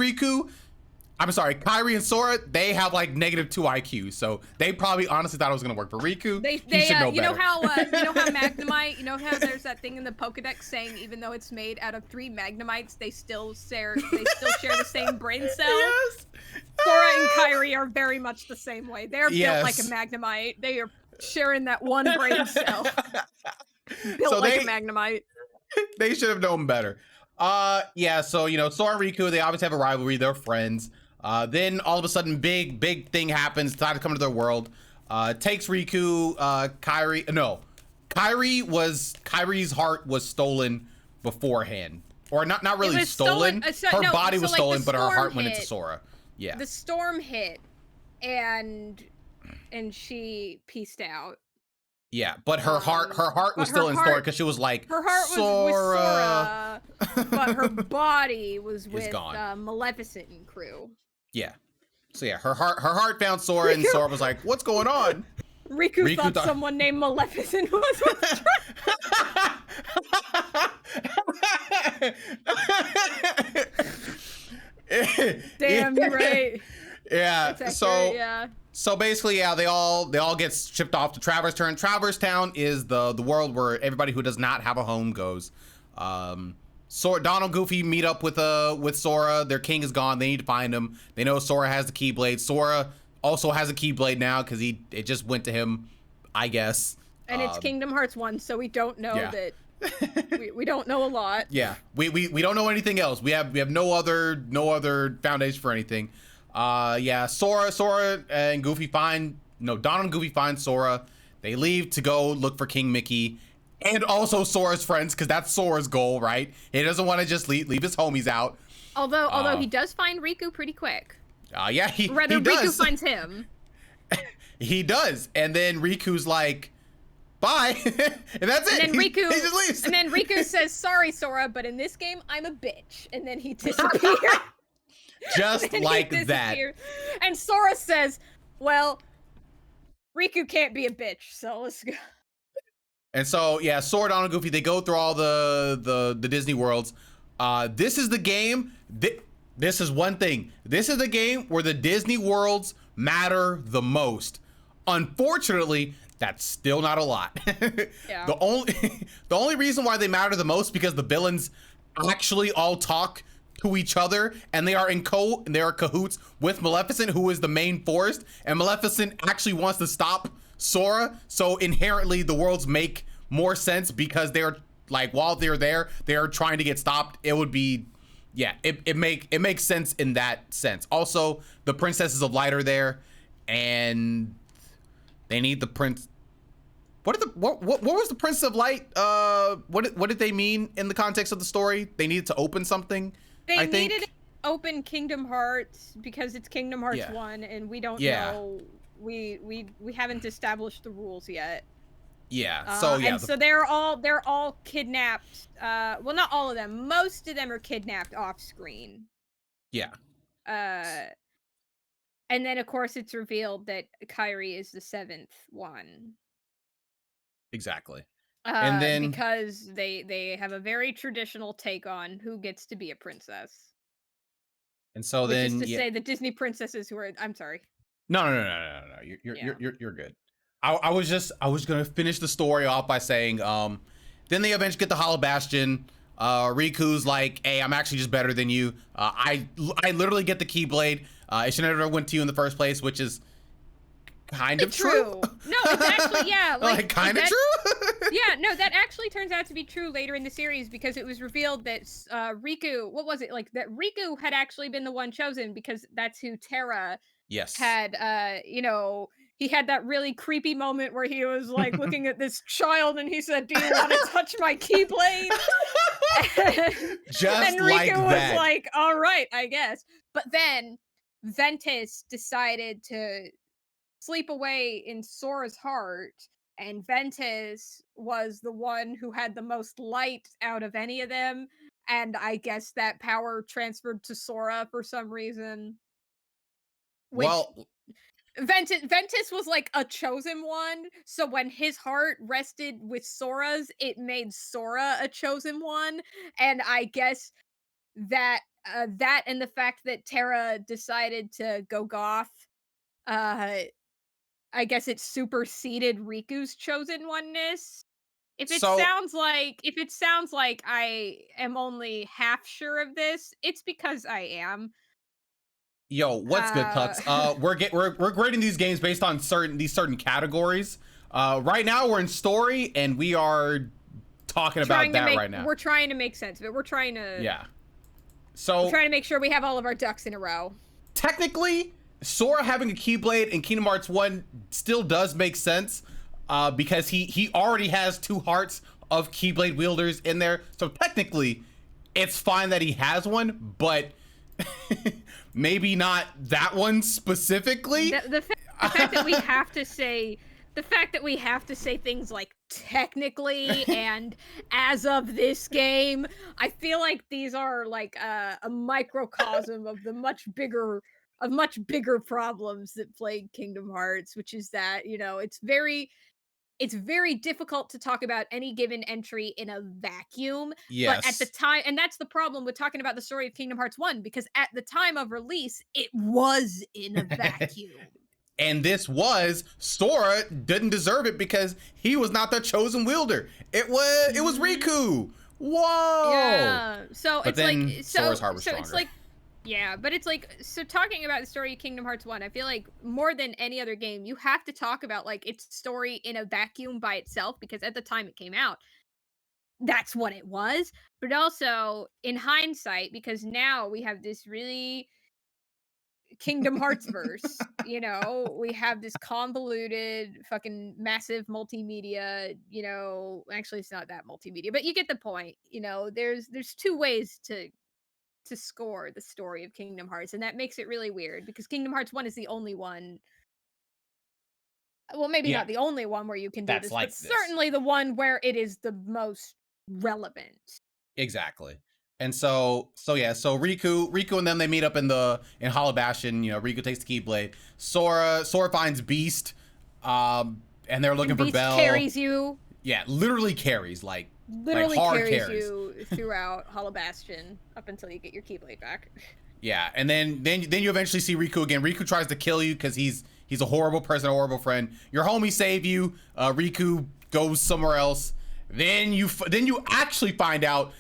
and Sora, they have like -2 IQ, so they probably honestly thought it was gonna work. For Riku, he should know better. You know how Magnemite, you know how there's that thing in the Pokedex saying even though it's made out of 3 Magnemites, they still share the same brain cell? Yes. Sora and Kairi are very much the same way. They're built like a Magnemite. They are sharing that one brain cell. Built like a Magnemite. They should have known better. Yeah, so Sora and Riku, they obviously have a rivalry, they're friends. Then all of a sudden, big thing happens, decide to come to their world. Takes Riku, Kairi's heart was stolen beforehand. Or not really stolen. Her body was stolen, but her heart went into Sora. Yeah. The storm hit and she peaced out. Yeah, but her heart was still in Sora because she was like, her heart was with Sora, but her body was with Maleficent and crew. Yeah. So yeah, her heart found Sora, and Sora was like, "What's going on?" Riku thought someone named Maleficent was with her. Damn, you're right. Yeah. Accurate, yeah. So basically, yeah, they all get shipped off to Traverse Town. Traverse Town is the world where everybody who does not have a home goes. Donald and Goofy meet up with Sora. Their king is gone. They need to find him. They know Sora has the Keyblade. Sora also has a Keyblade now because it just went to him, I guess. And it's Kingdom Hearts 1, so we don't know that. we don't know a lot. Yeah, we don't know anything else. We have no other foundation for anything. Yeah, Sora and Goofy find Donald and Goofy find Sora. They leave to go look for King Mickey. And also Sora's friends, because that's Sora's goal, right? He doesn't want to just leave his homies out. Although he does find Riku pretty quick. Yeah, he does. Riku finds him. He does. And then Riku's like, bye. And that's it. And then he just leaves. And then Riku says, sorry, Sora, but in this game, I'm a bitch. And then he disappears. Just like that. And Sora says, well, Riku can't be a bitch, so let's go. And so, yeah, Sora, Donald, and Goofy, they go through all the Disney worlds. This is the game. This is one thing. This is the game where the Disney worlds matter the most. Unfortunately, that's still not a lot. Yeah. The only reason why they matter the most because the villains actually all talk to each other, and they are cahoots with Maleficent, who is the main force, and Maleficent actually wants to stop Sora, so inherently the worlds make more sense because they're like, while they're there, they're trying to get stopped. It would be, yeah, it makes sense in that sense. Also, the Princesses of Light are there, and they need the what was the Prince of Light? What did they mean in the context of the story? They needed to open something. They I think. needed to open Kingdom Hearts because it's Kingdom Hearts Yeah. 1, and we don't Yeah. know. We haven't established the rules yet. Yeah. So yeah. And so they're all kidnapped. Well, not all of them. Most of them are kidnapped off screen. Yeah. And then of course it's revealed that Kairi is the 7th one. Exactly. And then because they have a very traditional take on who gets to be a princess. And so Which then is to say the Disney princesses who are. I'm sorry. No. You're good. I was gonna finish the story off by saying, then they eventually get the Hollow Bastion. Riku's like, hey, I'm actually just better than you. I literally get the Keyblade. It should never went to you in the first place, which is kind of true. No, it's actually, yeah. Like kind of true? Yeah, no, that actually turns out to be true later in the series because it was revealed that Riku, what was it? Like that Riku had actually been the one chosen because that's who Terra had, he had that really creepy moment where he was like looking at this child and he said, do you want to touch my Keyblade? Just and Riku was like, all right, I guess. But then Ventus decided to sleep away in Sora's heart, and Ventus was the one who had the most light out of any of them, and I guess that power transferred to Sora for some reason. Which Ventus was like a chosen one, so when his heart rested with Sora's, it made Sora a chosen one, and I guess that that and the fact that Terra decided to go goth, I guess it superseded Riku's chosen oneness. If it sounds like I am only half sure of this, it's because I am. Yo, what's good, Cuts? We're grading these games based on certain categories. Right now we're in story, and we are talking about that right now. We're trying to make sense of it. We're trying to we're trying to make sure we have all of our ducks in a row. Technically, Sora having a Keyblade in Kingdom Hearts 1 still does make sense, because he already has 2 hearts of Keyblade wielders in there. So technically, it's fine that he has one, but maybe not that one specifically. The fact that we have to say things like technically and as of this game, I feel like these are like a microcosm of the much bigger problems that plague Kingdom Hearts, which is that, it's very difficult to talk about any given entry in a vacuum. Yes. But at the time, and that's the problem with talking about the story of Kingdom Hearts 1, because at the time of release, it was in a vacuum. And this was, Sora didn't deserve it because he was not the chosen wielder. It was Riku. Whoa. Yeah. So but it's then like Sora's heart was so stronger. it's like yeah, but it's like, so talking about the story of Kingdom Hearts 1, I feel like more than any other game, you have to talk about like its story in a vacuum by itself, because at the time it came out, that's what it was. But also in hindsight, because now we have this really Kingdom Hearts verse, we have this convoluted fucking massive multimedia, actually it's not that multimedia, but you get the point. There's 2 ways to score the story of Kingdom Hearts, and that makes it really weird because Kingdom Hearts 1 is the only one, well, maybe not the only one where you can do this, but certainly the one where it is the most relevant. Exactly. And so Riku and them, they meet up in Hollow Bastion. Riku takes the Keyblade. Sora finds Beast, and they're looking for Belle. Carries you. Yeah, literally carries, literally hard carries you throughout Hollow Bastion up until you get your Keyblade back. Yeah, and then you eventually see Riku again. Riku tries to kill you because he's a horrible person, a horrible friend. Your homie save you. Riku goes somewhere else. Then you actually find out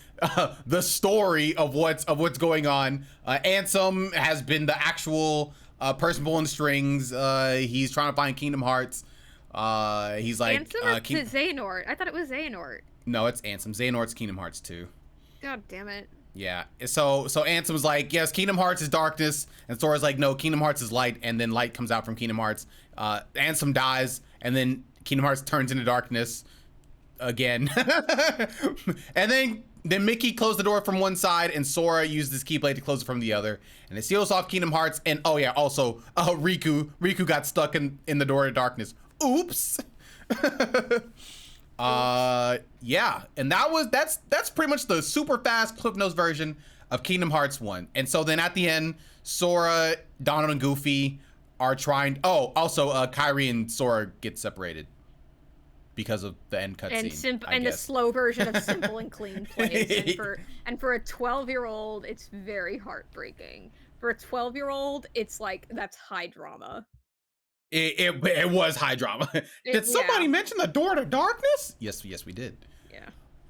the story of what's going on. Ansem has been the actual person pulling the strings. He's trying to find Kingdom Hearts. He's like Ansem or Xehanort? I thought it was Xehanort. No, it's Ansem. Xehanort's Kingdom Hearts 2. God damn it. Yeah. So Ansem's like, yes, Kingdom Hearts is darkness, and Sora's like, no, Kingdom Hearts is light, and then light comes out from Kingdom Hearts. Ansem dies, and then Kingdom Hearts turns into darkness again. And then Mickey closed the door from one side and Sora used his Keyblade to close it from the other. And it seals off Kingdom Hearts. And oh yeah, also Riku got stuck in the door of darkness. Oops. Yeah, and that's pretty much the super fast Cliff Notes version of Kingdom Hearts 1. And so then at the end, Sora, Donald, and Goofy are trying. Oh, also Kairi and Sora get separated because of the end cutscene. And the slow version of Simple and Clean plays. And for a 12-year-old, it's very heartbreaking. For a 12-year-old, it's like that's high drama. It was high drama. Did somebody mention the door to darkness? Yes, we did. Yeah.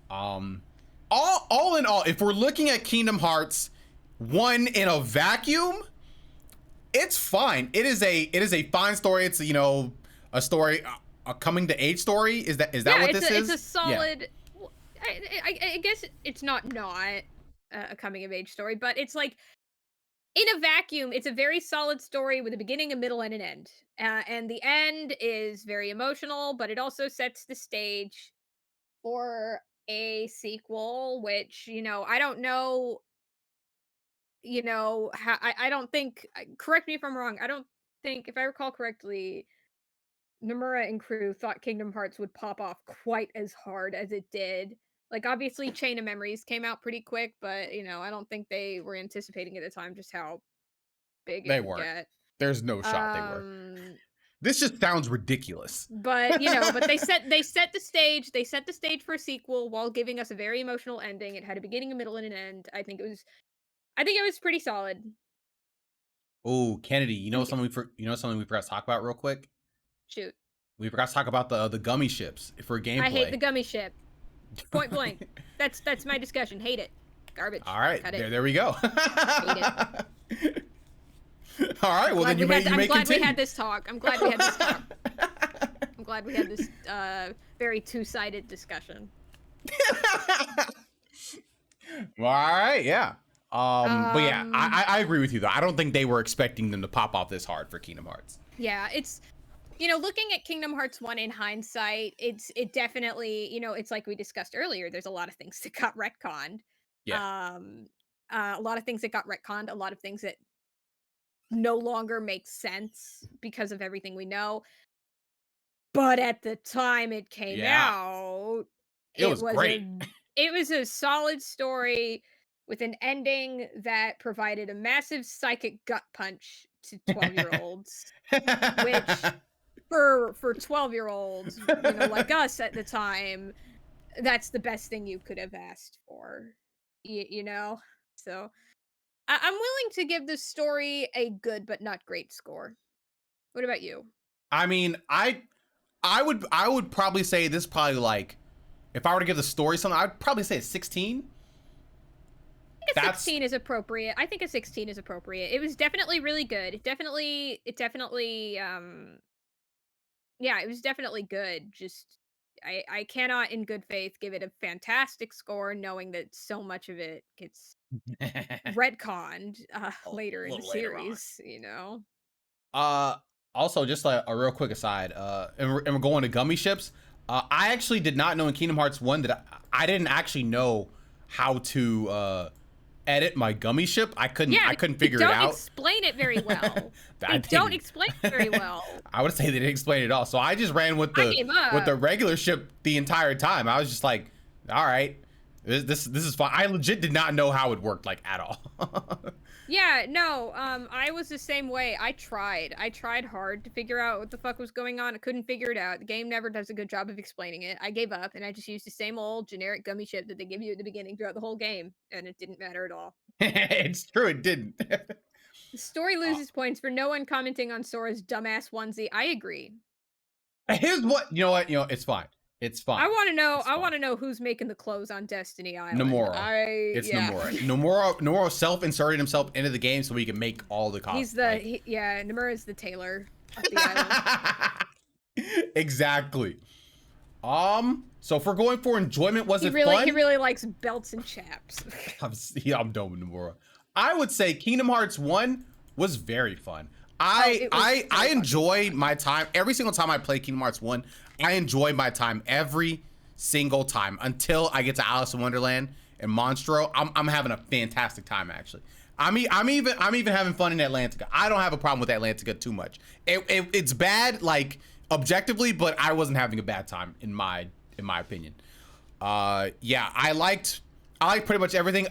All in all, if we're looking at Kingdom Hearts 1 in a vacuum, it's fine. It is a fine story. It's a story, a coming to age story. Is that what this is? It's a solid. Yeah. I guess it's not a coming of age story, but it's like in a vacuum, it's a very solid story with a beginning, a middle, and an end. And the end is very emotional, but it also sets the stage for a sequel, which, I don't know, how, I don't think, correct me if I'm wrong, I don't think, if I recall correctly, Nomura and crew thought Kingdom Hearts would pop off quite as hard as it did. Like, obviously, Chain of Memories came out pretty quick, but, I don't think they were anticipating at the time just how big it would get. There's no shot they were. This just sounds ridiculous. But but they set the stage. They set the stage for a sequel while giving us a very emotional ending. It had a beginning, a middle, and an end. I think it was pretty solid. Oh, Kennedy, you know something we forgot to talk about real quick? Shoot. We forgot to talk about the gummy ships for gameplay. I hate the gummy ship. Point blank. That's my discussion. Hate it. Garbage. All right. There we go. Hate it. All right. Well, then you may continue. I'm glad we had this talk. I'm glad we had this very two-sided discussion. All right. Yeah. But yeah, I agree with you though. I don't think they were expecting them to pop off this hard for Kingdom Hearts. Yeah, it's looking at Kingdom Hearts 1 in hindsight, it definitely, it's like we discussed earlier, there's a lot of things that got retconned. Yeah. A lot of things that got retconned, a lot of things that no longer make sense because of everything we know. But at the time it came out, it was great. It was a solid story with an ending that provided a massive psychic gut punch to 12-year-olds, which for 12-year-olds, like us at the time, that's the best thing you could have asked for, So I'm willing to give this story a good but not great score. What about you? I mean, I would probably say this probably like, if I were to give the story something, I'd probably say a 16. I think a 16 is appropriate. It was definitely really good. It definitely it was definitely good. Just I cannot in good faith give it a fantastic score, knowing that so much of it gets retconned later in the series, Also, just a real quick aside, and we're going to gummy ships. I actually did not know in Kingdom Hearts 1 that I didn't actually know how to edit my gummy ship. I couldn't figure it out. Don't explain it very well. They don't explain it very well. I would say they didn't explain it at all. So I just ran with the regular ship the entire time. I was just like, all right, this is fine. I legit did not know how it worked like at all. Yeah, no, I was the same way. I tried hard to figure out what the fuck was going on. I couldn't figure it out. The game never does a good job of explaining it. I gave up and I just used the same old generic gummy ship that they give you at the beginning throughout the whole game, and it didn't matter at all. It's true, it didn't. The story loses points for no one commenting on Sora's dumbass onesie. I agree. Here's what, it's fine. It's fine. I want to know who's making the clothes on Destiny Island. Nomura. Nomura. Nomura self-inserted himself into the game so he can make all the costumes. Nomura's the tailor of the island. Exactly. So if we're going for enjoyment, was it fun? He really likes belts and chaps. I'm done with Nomura. I would say Kingdom Hearts 1 was very fun. I enjoy my time. Every single time I play Kingdom Hearts 1, I enjoy my time every single time until I get to Alice in Wonderland and Monstro. I'm having a fantastic time actually. I'm even having fun in Atlantica. I don't have a problem with Atlantica too much. It's bad like objectively, but I wasn't having a bad time in my opinion. Yeah, I liked pretty much everything.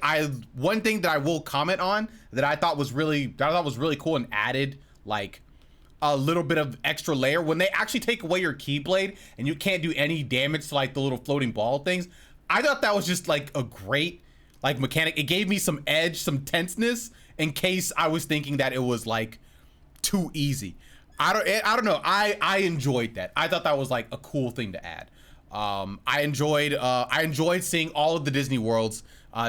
One thing that I will comment on that I thought was really cool and added like a little bit of extra layer when they actually take away your Keyblade and you can't do any damage to like the little floating ball things. I thought that was just like a great like mechanic. It gave me some edge, some tenseness in case I was thinking that it was like too easy. I don't know. I enjoyed that. I thought that was like a cool thing to add. I enjoyed seeing all of the Disney worlds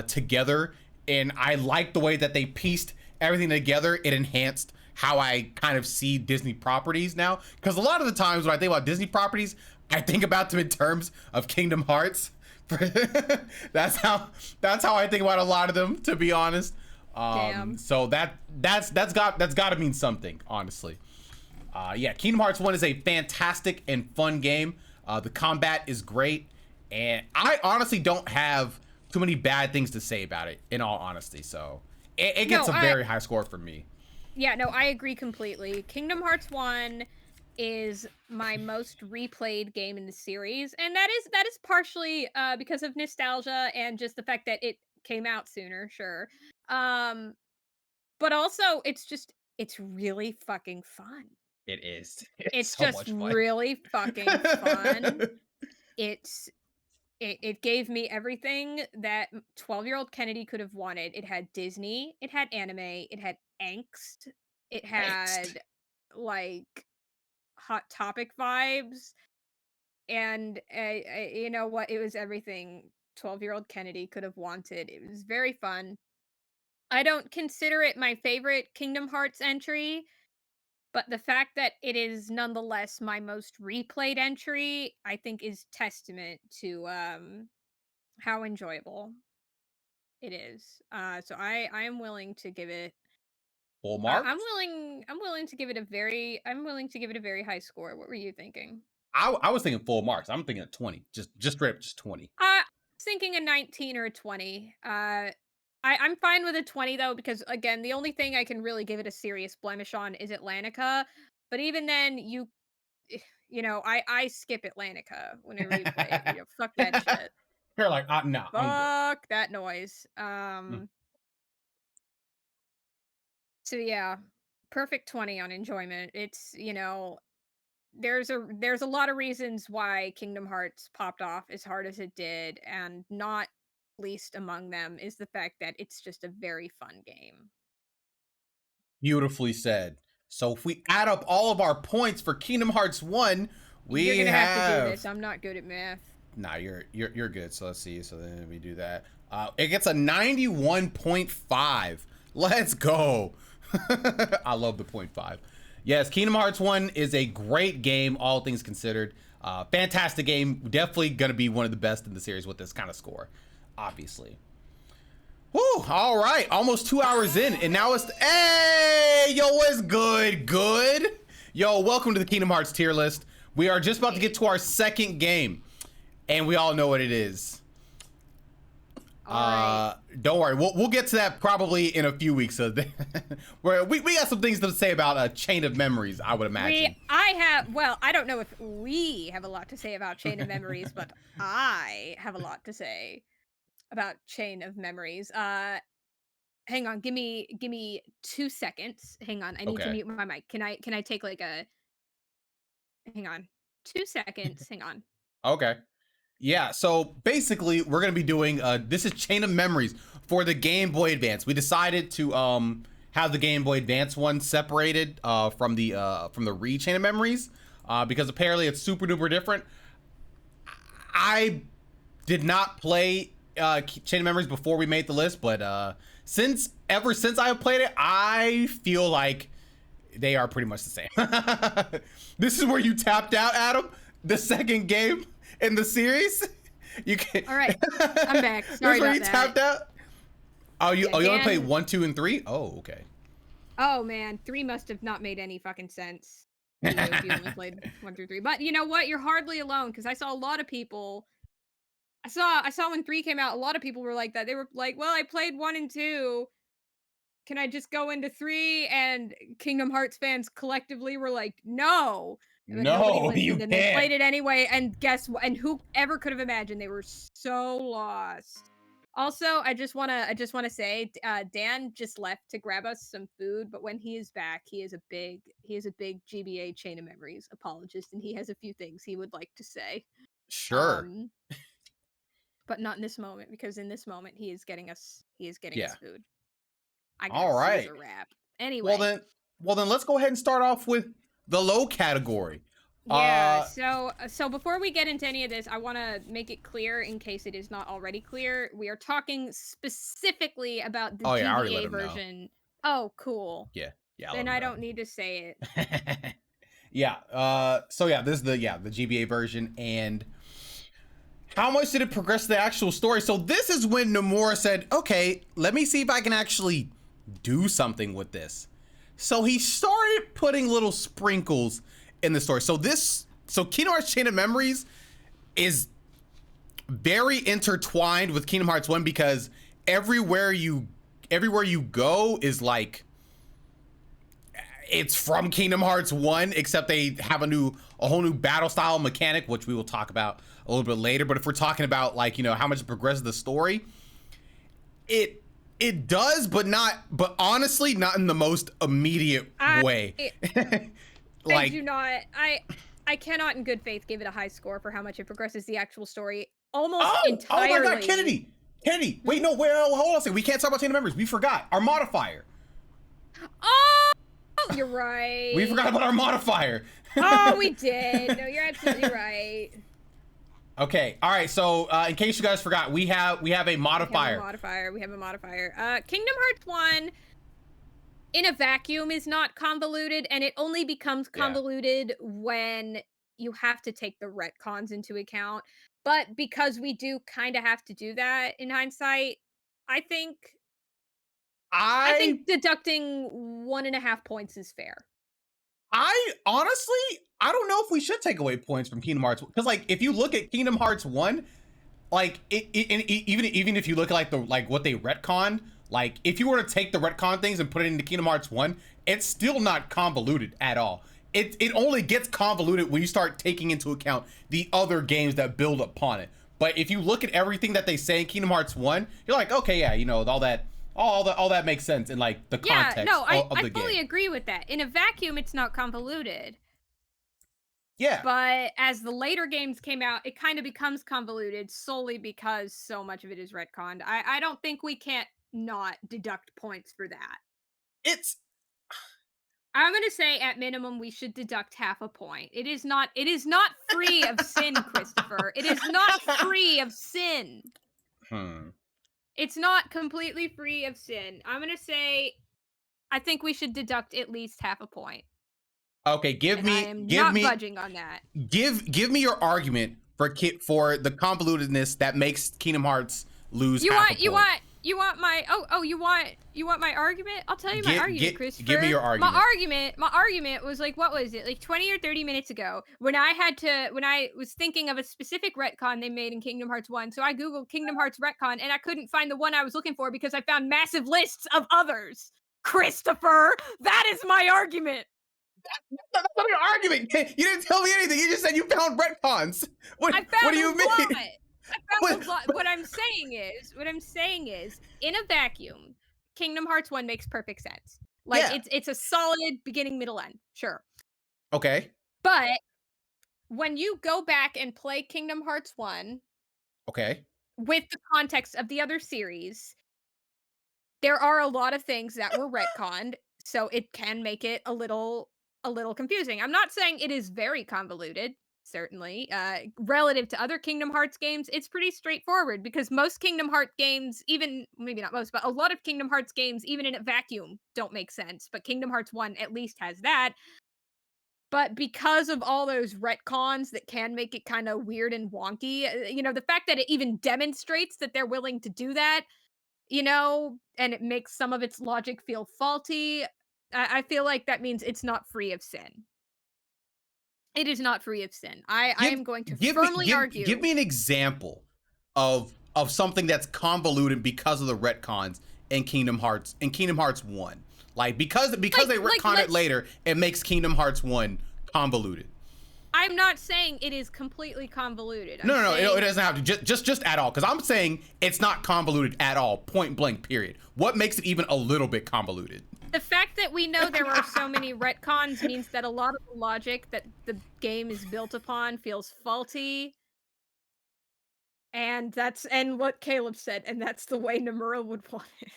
together, and I liked the way that they pieced everything together. It enhanced how I kind of see Disney properties now, because a lot of the times when I think about Disney properties, I think about them in terms of Kingdom Hearts. that's how I think about a lot of them, to be honest. So that's got to mean something, honestly. Yeah, Kingdom Hearts 1 is a fantastic and fun game. The combat is great, and I honestly don't have too many bad things to say about it, in all honesty. So it gets a very high score from me. Yeah, no, I agree completely. Kingdom Hearts 1 is my most replayed game in the series, and that is partially because of nostalgia and just the fact that it came out sooner, sure. But also it's really fucking fun. It is. It's so just much fun. really fucking fun. It gave me everything that 12-year-old Kennedy could have wanted. It had Disney, it had anime, it had angst, it had like hot topic vibes, and you know what? It was everything 12-year-old Kennedy could have wanted. It was very fun. I don't consider it my favorite Kingdom Hearts entry, but the fact that it is nonetheless my most replayed entry, I think is testament to how enjoyable it is. So I am willing to give it Full mark. I'm willing to give it a very high score. What were you thinking? I was thinking full marks. I'm thinking a 20. Just straight up, just 20. I was thinking a 19 or a 20. I'm fine with a 20 though, because again, the only thing I can really give it a serious blemish on is Atlantica. But even then, you know, I skip Atlantica whenever you play it. You know, fuck that shit. You're like, no. Fuck that noise. Mm. So yeah, perfect 20 on enjoyment. It's, you know, there's a lot of reasons why Kingdom Hearts popped off as hard as it did, and not least among them is the fact that it's just a very fun game. Beautifully said. So if we add up all of our points for Kingdom Hearts 1, You're gonna have to do this. I'm not good at math. Nah, you're good. So let's see. So then we do that. It gets a 91.5. Let's go. I love the 0.5. Yes, Kingdom Hearts 1 is a great game, all things considered. Fantastic game. Definitely going to be one of the best in the series with this kind of score, obviously. Woo, all right. Almost 2 hours in, and now it's... Hey, yo, what's good? Good? Yo, welcome to the Kingdom Hearts tier list. We are just about to get to our second game, and we all know what it is. Don't worry, we'll get to that probably in a few weeks. So where we got some things to say about a Chain of Memories, I would imagine. I don't know if we have a lot to say about Chain of Memories, but I have a lot to say about Chain of Memories. Hang on, give me 2 seconds. Hang on, I need to mute my mic. Can I take like a... Hang on, 2 seconds. Hang on. Okay. Yeah, so basically we're gonna be doing this is Chain of Memories for the Game Boy Advance. We decided to have the Game Boy Advance one separated from the Re Chain of Memories because apparently it's super duper different. I did not play Chain of Memories before we made the list, but ever since I have played it, I feel like they are pretty much the same. This is where you tapped out, Adam, the second game in the series. You can... All right, I'm back. Sorry about that. Tapped out. Oh, you want to play 1, 2, and 3? Oh, okay. Oh man, 3 must have not made any fucking sense. if you only played 1 through 3. But you know what? You're hardly alone because I saw a lot of people. I saw when 3 came out, a lot of people were like that. They were like, "Well, I played 1 and 2. Can I just go into 3?" And Kingdom Hearts fans collectively were like, "No." But nobody No, you listened and they can't. played it anyway, and guess what? And whoever could have imagined they were so lost. Also, I just wanna say, Dan just left to grab us some food, but when he is back, he is a big GBA Chain of Memories apologist, and he has a few things he would like to say. Sure. Um, but not in this moment, because in this moment he is getting us Yeah. food. I got a All right. Caesar wrap. Well Anyway, then, well then, let's go ahead and start off with the low category. yeah, Uh so before we get into any of this, I want to make it clear in case it is not already clear. We are talking specifically about the oh yeah, I already let GBA him know. version. Oh, cool. Yeah, yeah, I let Then him I know. don't need to say it. Yeah. So yeah, this is the GBA version, and how much did it progress the actual story? So this is when Nomura said, "Okay, let me see if I can actually do something with this." So he started putting little sprinkles in the story. So Kingdom Hearts Chain of Memories is very intertwined with Kingdom Hearts 1 because everywhere you everywhere you go is like it's from Kingdom Hearts 1, except they have a whole new battle style mechanic, which we will talk about a little bit later. But if we're talking about like, how much it progresses the story, it it does, but honestly, not in the most immediate I way. I Like, do not. I cannot in good faith give it a high score for how much it progresses the actual story almost oh my god, entirely. Kennedy. Kennedy, Hmm? wait, no, wait, hold on a second. We can't talk about Chain of Memories. We forgot our modifier. Oh, you're We forgot right. about our modifier. Oh, we did. No, you're absolutely right. Okay, all right. So in case you guys forgot, we have a We have a modifier. modifier. We have a modifier. Kingdom Hearts 1 in a vacuum is not convoluted, and it only becomes Yeah. convoluted when you have to take the retcons into account. But because we do kind of have to do that in hindsight, I think I I think deducting 1.5 points is fair. I honestly I don't know if we should take away points from Kingdom Hearts because like if you look at Kingdom Hearts 1, like even if you look at like what they retconned, like if you were to take the retcon things and put it into Kingdom Hearts 1, it's still not convoluted at all. It only gets convoluted when you start taking into account the other games that build upon it. But if you look at everything that they say in Kingdom Hearts 1, you're like, okay, yeah, all that makes sense in like the Yeah, context no, I, of I the fully game. agree with that. In a vacuum, it's not convoluted. Yeah. But as the later games came out, it kind of becomes convoluted solely because so much of it is retconned. I don't think we can't not deduct points for that. It's I'm gonna say at minimum we should deduct half a point. It is not free of sin, Christopher. It is not free of sin. hmm. It's not completely free of sin. I'm gonna say I think we should deduct at least half a point. Okay, give And I me am give not me budging on that. give me your argument for the convolutedness that makes Kingdom Hearts lose You half a want you point. want you want my you want my argument? I'll tell you my argument, Give me Christopher. your My argument. argument was like what was it? Like 20 or 30 minutes ago when I was thinking of a specific retcon they made in Kingdom Hearts 1. So I googled Kingdom Hearts retcon and I couldn't find the one I was looking for because I found massive lists of others. Christopher, that is my argument. That's not an argument. You didn't tell me anything. You just said you found retcons. I What do found a you lot. mean? I found What, a lot. What I'm saying is, in a vacuum, Kingdom Hearts 1 makes perfect sense. Like yeah. it's a solid beginning, middle, end. Sure. Okay. But when you go back and play Kingdom Hearts 1 Okay. with the context of the other series, there are a lot of things that were retconned, so it can make it a little confusing. I'm not saying it is very convoluted, certainly. Relative to other Kingdom Hearts games, it's pretty straightforward because most Kingdom Hearts games, even maybe not most, but a lot of Kingdom Hearts games, even in a vacuum, don't make sense. But Kingdom Hearts 1 at least has that. But because of all those retcons that can make it kind of weird and wonky, the fact that it even demonstrates that they're willing to do that, and it makes some of its logic feel faulty. I feel like that means it's not free of sin. It is not free of sin. I am going to give firmly me, argue. Give me an example of something that's convoluted because of the retcons in Kingdom Hearts 1. Like because they retcon it later, it makes Kingdom Hearts 1 convoluted. I'm not saying it is completely convoluted. No, it doesn't have to just at all. Because I'm saying it's not convoluted at all. Point blank. Period. What makes it even a little bit convoluted? The fact that we know there are so many retcons means that a lot of the logic that the game is built upon feels faulty. And that's what Caleb said, and that's the way Nomura would want it.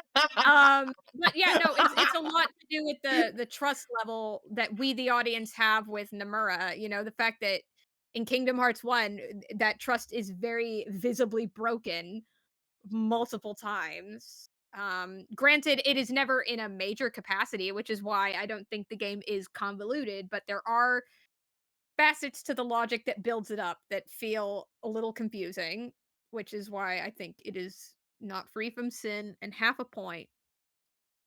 But yeah, no, it's a lot to do with the trust level that we, the audience, have with Nomura. You know, the fact that in Kingdom Hearts 1, that trust is very visibly broken multiple times. Granted, it is never in a major capacity, which is why I don't think the game is convoluted, but there are facets to the logic that builds it up that feel a little confusing, which is why I think it is not free from sin, and half a point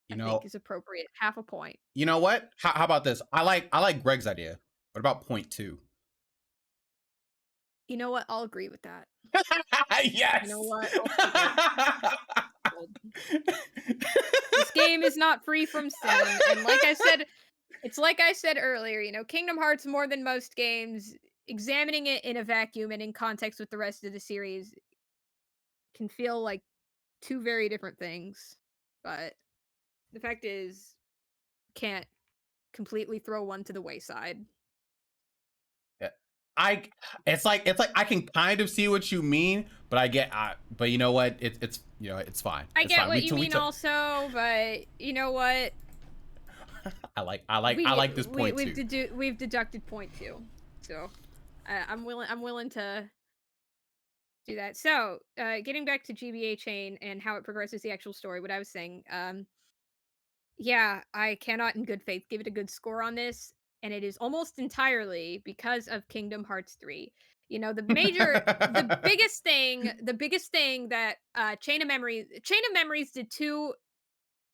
You I think know, is appropriate. Half a point. you know what? How about this? I like Greg's idea. What about point 2? You know what? I'll agree with that. Yes. You know what? This game is not free from sin, and like I said, it's like I said earlier, you know, Kingdom Hearts, more than most games, examining it in a vacuum and in context with the rest of the series can feel like two very different things. But the fact is, can't completely throw one to the wayside. It's like I can kind of see what you mean, but but you know what? It's you know, it's fine. I It's get fine. what you mean also, but you know what? I like this point too. We've deducted point 2, so I'm willing to do that. So getting back to GBA chain and how it progresses the actual story, what I was saying, yeah, I cannot in good faith give it a good score on this, and it is almost entirely because of Kingdom Hearts 3. You know, the biggest thing that Chain of Memories did two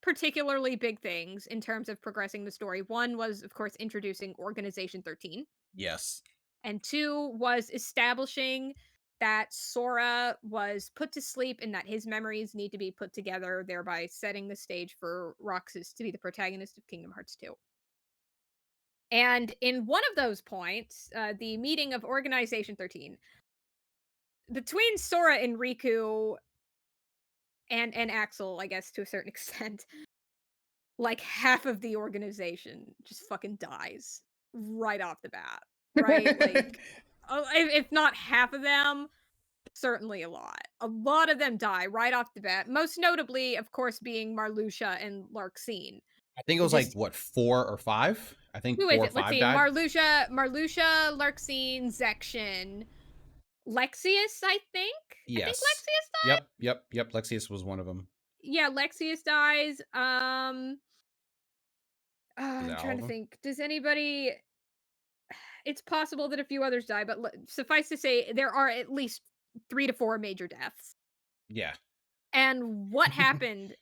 particularly big things in terms of progressing the story. One was, of course, introducing Organization 13. Yes. And 2 was establishing that Sora was put to sleep and that his memories need to be put together, thereby setting the stage for Roxas to be the protagonist of Kingdom Hearts 2. And in one of those points, the meeting of Organization 13, between Sora and Riku and Axel, I guess to a certain extent, like half of the organization just fucking dies right off the bat, right? Like, if not half of them, certainly a lot. A lot of them die right off the bat. Most notably, of course, being Marluxia and Larxene. I think it was like what, 4 or 5? I think Who 4 is or it? Let's 5 see. died. Marluxia, Larxene, Zexion, Lexius, I think. Yes. I think Lexius died. Yep. Lexius was one of them. Yeah, Lexius dies. I'm trying to them? think. Does anybody? It's possible that a few others die, but suffice to say, there are at least 3 to 4 major deaths. Yeah. And what happened?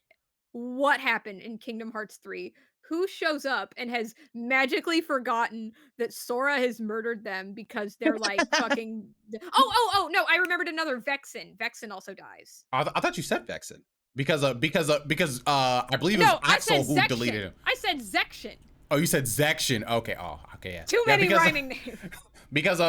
What happened in Kingdom Hearts 3? Who shows up and has magically forgotten that Sora has murdered them because they're like fucking. Oh! No, I remembered another Vexen. Vexen also dies. I thought you said Vexen because I believe it was Axel who deleted him. I said Zexion. Oh, you said Zexion. Okay. Oh, okay. Yeah. Too many rhyming names. Because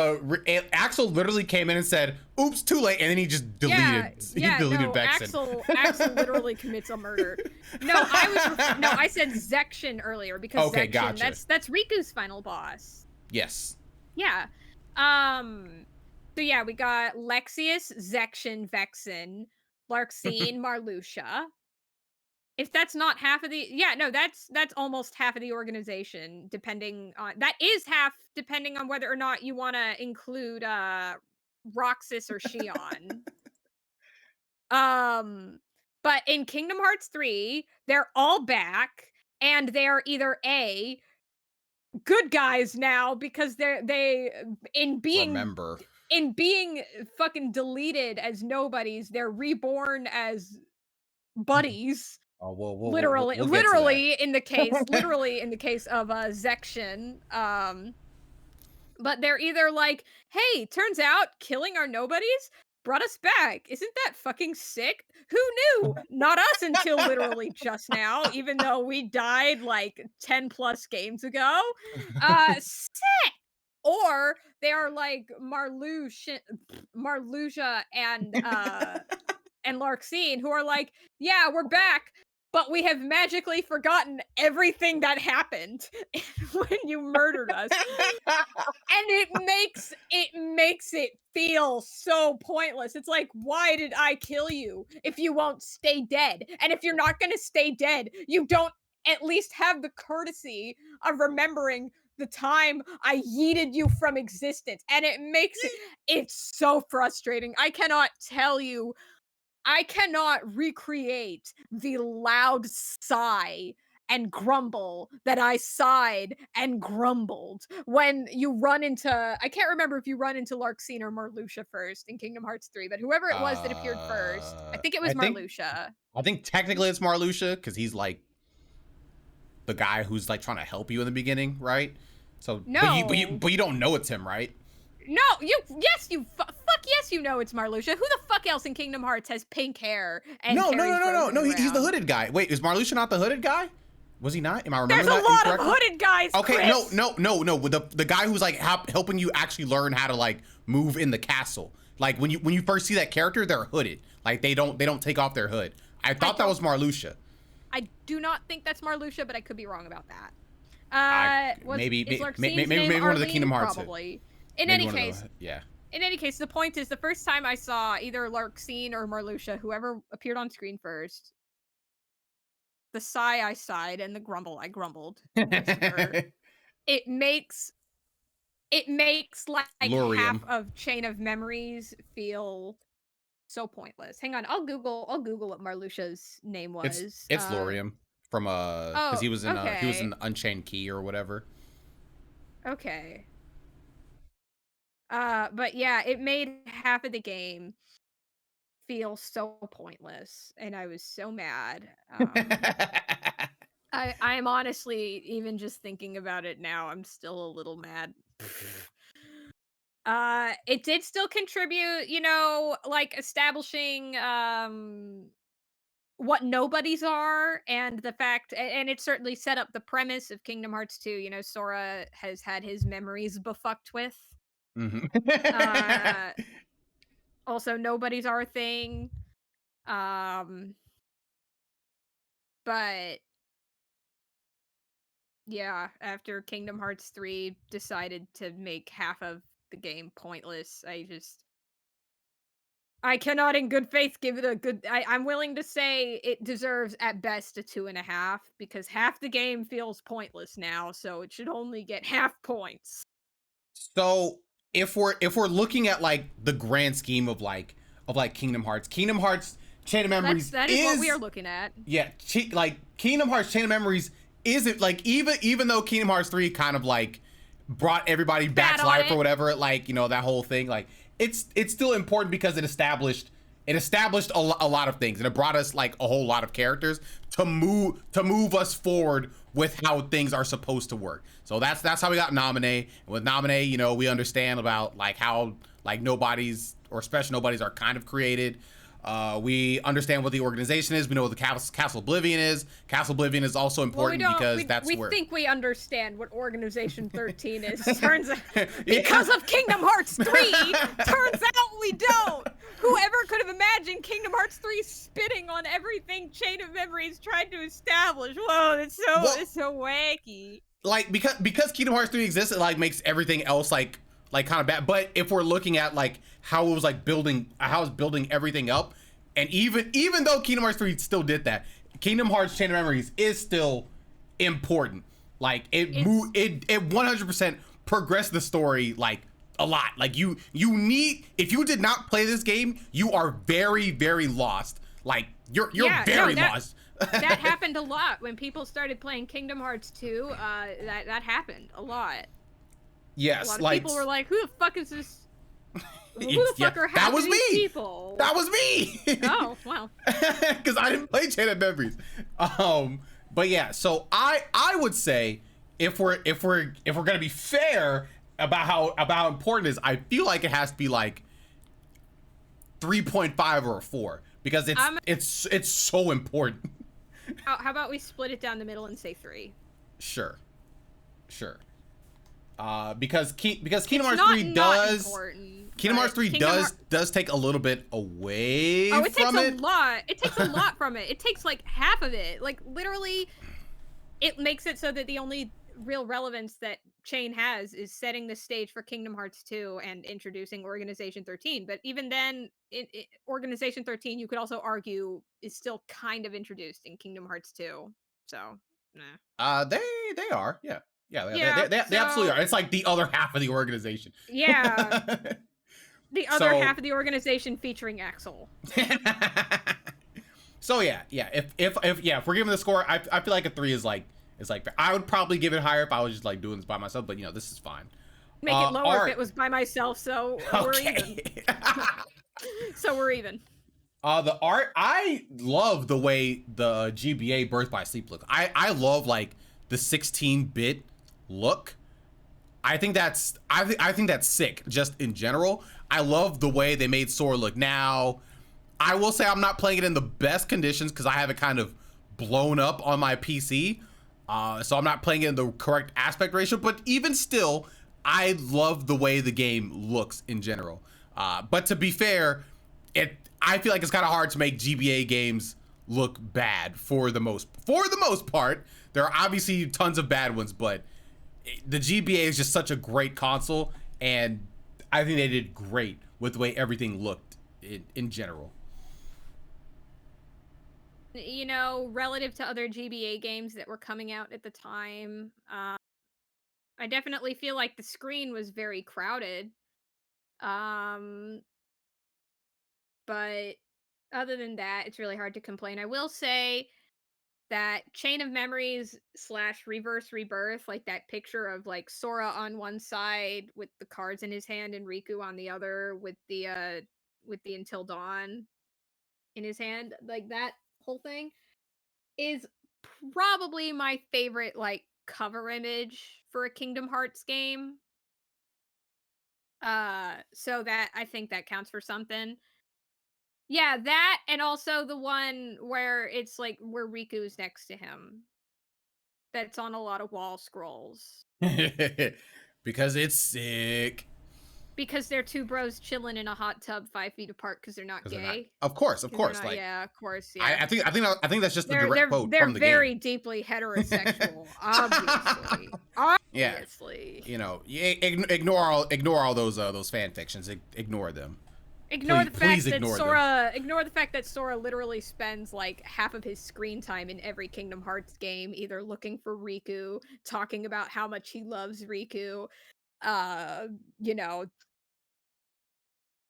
Axel literally came in and said, "Oops, too late," and then he just deleted. Yeah, he deleted no, Vexen. Axel literally commits a murder. I said Zexion earlier because okay, Zexion, gotcha. that's Riku's final boss. Yes. Yeah. So yeah, we got Lexius, Zexion, Vexen, Larxene, Marluxia. If that's not half of the that's almost half of the organization, depending on that is half depending on whether or not you want to include Roxas or Xion. But in Kingdom Hearts 3, they're all back and they're either A, good guys now because they in being fucking deleted as nobodies, they're reborn as buddies. Oh, literally in the case of Zexion. But they're either like, hey, turns out killing our nobodies brought us back. Isn't that fucking sick? Who knew? Not us until literally just now, even though we died like 10 plus games ago. Sick. Or they are like Marluxia and Larxene, who are like, yeah, we're back, but we have magically forgotten everything that happened when you murdered us. And it makes it feel so pointless. It's like, why did I kill you if you won't stay dead? And if you're not gonna stay dead, you don't at least have the courtesy of remembering the time I yeeted you from existence. And it makes it's so frustrating. I cannot recreate the loud sigh and grumble that I sighed and grumbled when you run into I can't remember if you run into Larxene or Marluxia first in Kingdom Hearts 3, but whoever it was that appeared first, I think it was I think Marluxia. I think technically it's Marluxia because he's like the guy who's like trying to help you in the beginning, right? So, No. but you don't know it's him, right? No, fuck yes, you know it's Marluxia. Who the fuck else in Kingdom Hearts has pink hair and No. carries roses He's the around? hooded guy. Wait, is Marluxia not the hooded guy? Was he not? Am I remembering There's a that lot of incorrectly? hooded guys. Okay, Chris. no. The guy who's like helping you actually learn how to like move in the castle. Like when you first see that character, they're hooded. Like they don't take off their hood. I thought that was Marluxia. I do not think that's Marluxia, but I could be wrong about that. Maybe is Larxene's maybe name one of the Arlene? Kingdom Hearts. Probably. In Maybe any one of case, yeah. in any case, the point is the first time I saw either Larxene or Marluxia, whoever appeared on screen first, the sigh I sighed and the grumble I grumbled. It makes like half Lurium. of Chain of Memories feel so pointless. Hang on, I'll Google what Marluxia's name was. It's Lurium from because Oh, he was in okay. Unchained Key or whatever. Okay. But yeah, it made half of the game feel so pointless, and I was so mad. I'm honestly, even just thinking about it now, I'm still a little mad. It did still contribute, like establishing what nobodies are, and the fact and it certainly set up the premise of Kingdom Hearts 2. Sora has had his memories befucked with. Mhm. Uh Also, nobodies are a thing. Um, but yeah, after Kingdom Hearts 3 decided to make half of the game pointless, I cannot in good faith give it a good I'm willing to say it deserves at best a 2.5 because half the game feels pointless now, so it should only get half points. So if we're looking at like the grand scheme of Kingdom Hearts Chain of Memories That is what we are looking at. Yeah, like Kingdom Hearts Chain of Memories isn't like even though Kingdom Hearts 3 kind of like brought everybody back to life or whatever, like that whole thing, like it's still important because it established a lot of things, and it brought us like a whole lot of characters to move us forward with how things are supposed to work. So that's how we got Naminé. And with Naminé, we understand about like how like nobodies or special nobodies are kind of created. We understand what the organization is. We know what the Castle Oblivion is. Castle Oblivion is also important because we think we understand what Organization 13 is. Turns out, because of Kingdom Hearts 3, turns out we don't. Whoever could have imagined Kingdom Hearts 3 spitting on everything Chain of Memories tried to establish? Whoa, it's so wacky. Like because Kingdom Hearts 3 exists, it like makes everything else like kind of bad. But if we're looking at like how it was like building everything up, and even though Kingdom Hearts 3 still did that, Kingdom Hearts Chain of Memories is still important. Like it 100% progressed the story like a lot. Like you need, if you did not play this game, you are very, very lost. Like you're very lost. That happened a lot when people started playing Kingdom Hearts 2. That happened a lot. Yes, a lot of people were like, "Who the fuck is this? Who the fuck are half of these people?" That was me. Oh, wow. Because I didn't play Chain of Memories. But yeah, so I would say if we're gonna be fair, about how important it is. I feel like it has to be like 3.5 or a 4 because it's so important. How about we split it down the middle and say 3? Sure. Because Kingdom Hearts not 3 does important, Kingdom Hearts 3 does take a little bit away from it. It takes a lot. It takes a lot from it. It takes like half of it. Like literally, it makes it so that the only real relevance that Chain has is setting the stage for Kingdom Hearts 2 and introducing Organization 13. But even then, Organization 13, you could also argue, is still kind of introduced in Kingdom Hearts 2. So, nah. They are, yeah. Yeah, They absolutely are. It's like the other half of the organization. Yeah. The other half of the organization featuring Axel. So yeah. If we're giving the score, I feel like a 3 is like I would probably give it higher if I was just like doing this by myself, but this is fine. Make it lower if it was by myself, so we're even. So we're even. The art, I love the way the GBA Birth by Sleep look. I love like the 16-bit look. I think that's sick just in general. I love the way they made Sora look. Now, I will say I'm not playing it in the best conditions because I have it kind of blown up on my PC. So I'm not playing it in the correct aspect ratio, but even still, I love the way the game looks in general. But to be fair, I feel like it's kind of hard to make GBA games look bad for the most part. There are obviously tons of bad ones, but the GBA is just such a great console, and I think they did great with the way everything looked in general. Relative to other GBA games that were coming out at the time, I definitely feel like the screen was very crowded. But other than that, it's really hard to complain. I will say that Chain of Memories / Reverse Rebirth, like that picture of like Sora on one side with the cards in his hand and Riku on the other with the Until Dawn in his hand, like that whole thing is probably my favorite like cover image for a Kingdom Hearts game. So that I think that counts for something. Yeah, that and also the one where it's like where Riku's next to him. That's on a lot of wall scrolls. Because it's sick. Because they're two bros chilling in a hot tub 5 feet apart because they're not gay. Of course. Like, yeah, of course. Yeah. I think that's just the direct quote they're from the very game. deeply heterosexual, obviously. Obviously. Yeah. Ignore all those fan fictions. Ignore them. Ignore the fact that Sora literally spends like half of his screen time in every Kingdom Hearts game either looking for Riku, talking about how much he loves Riku,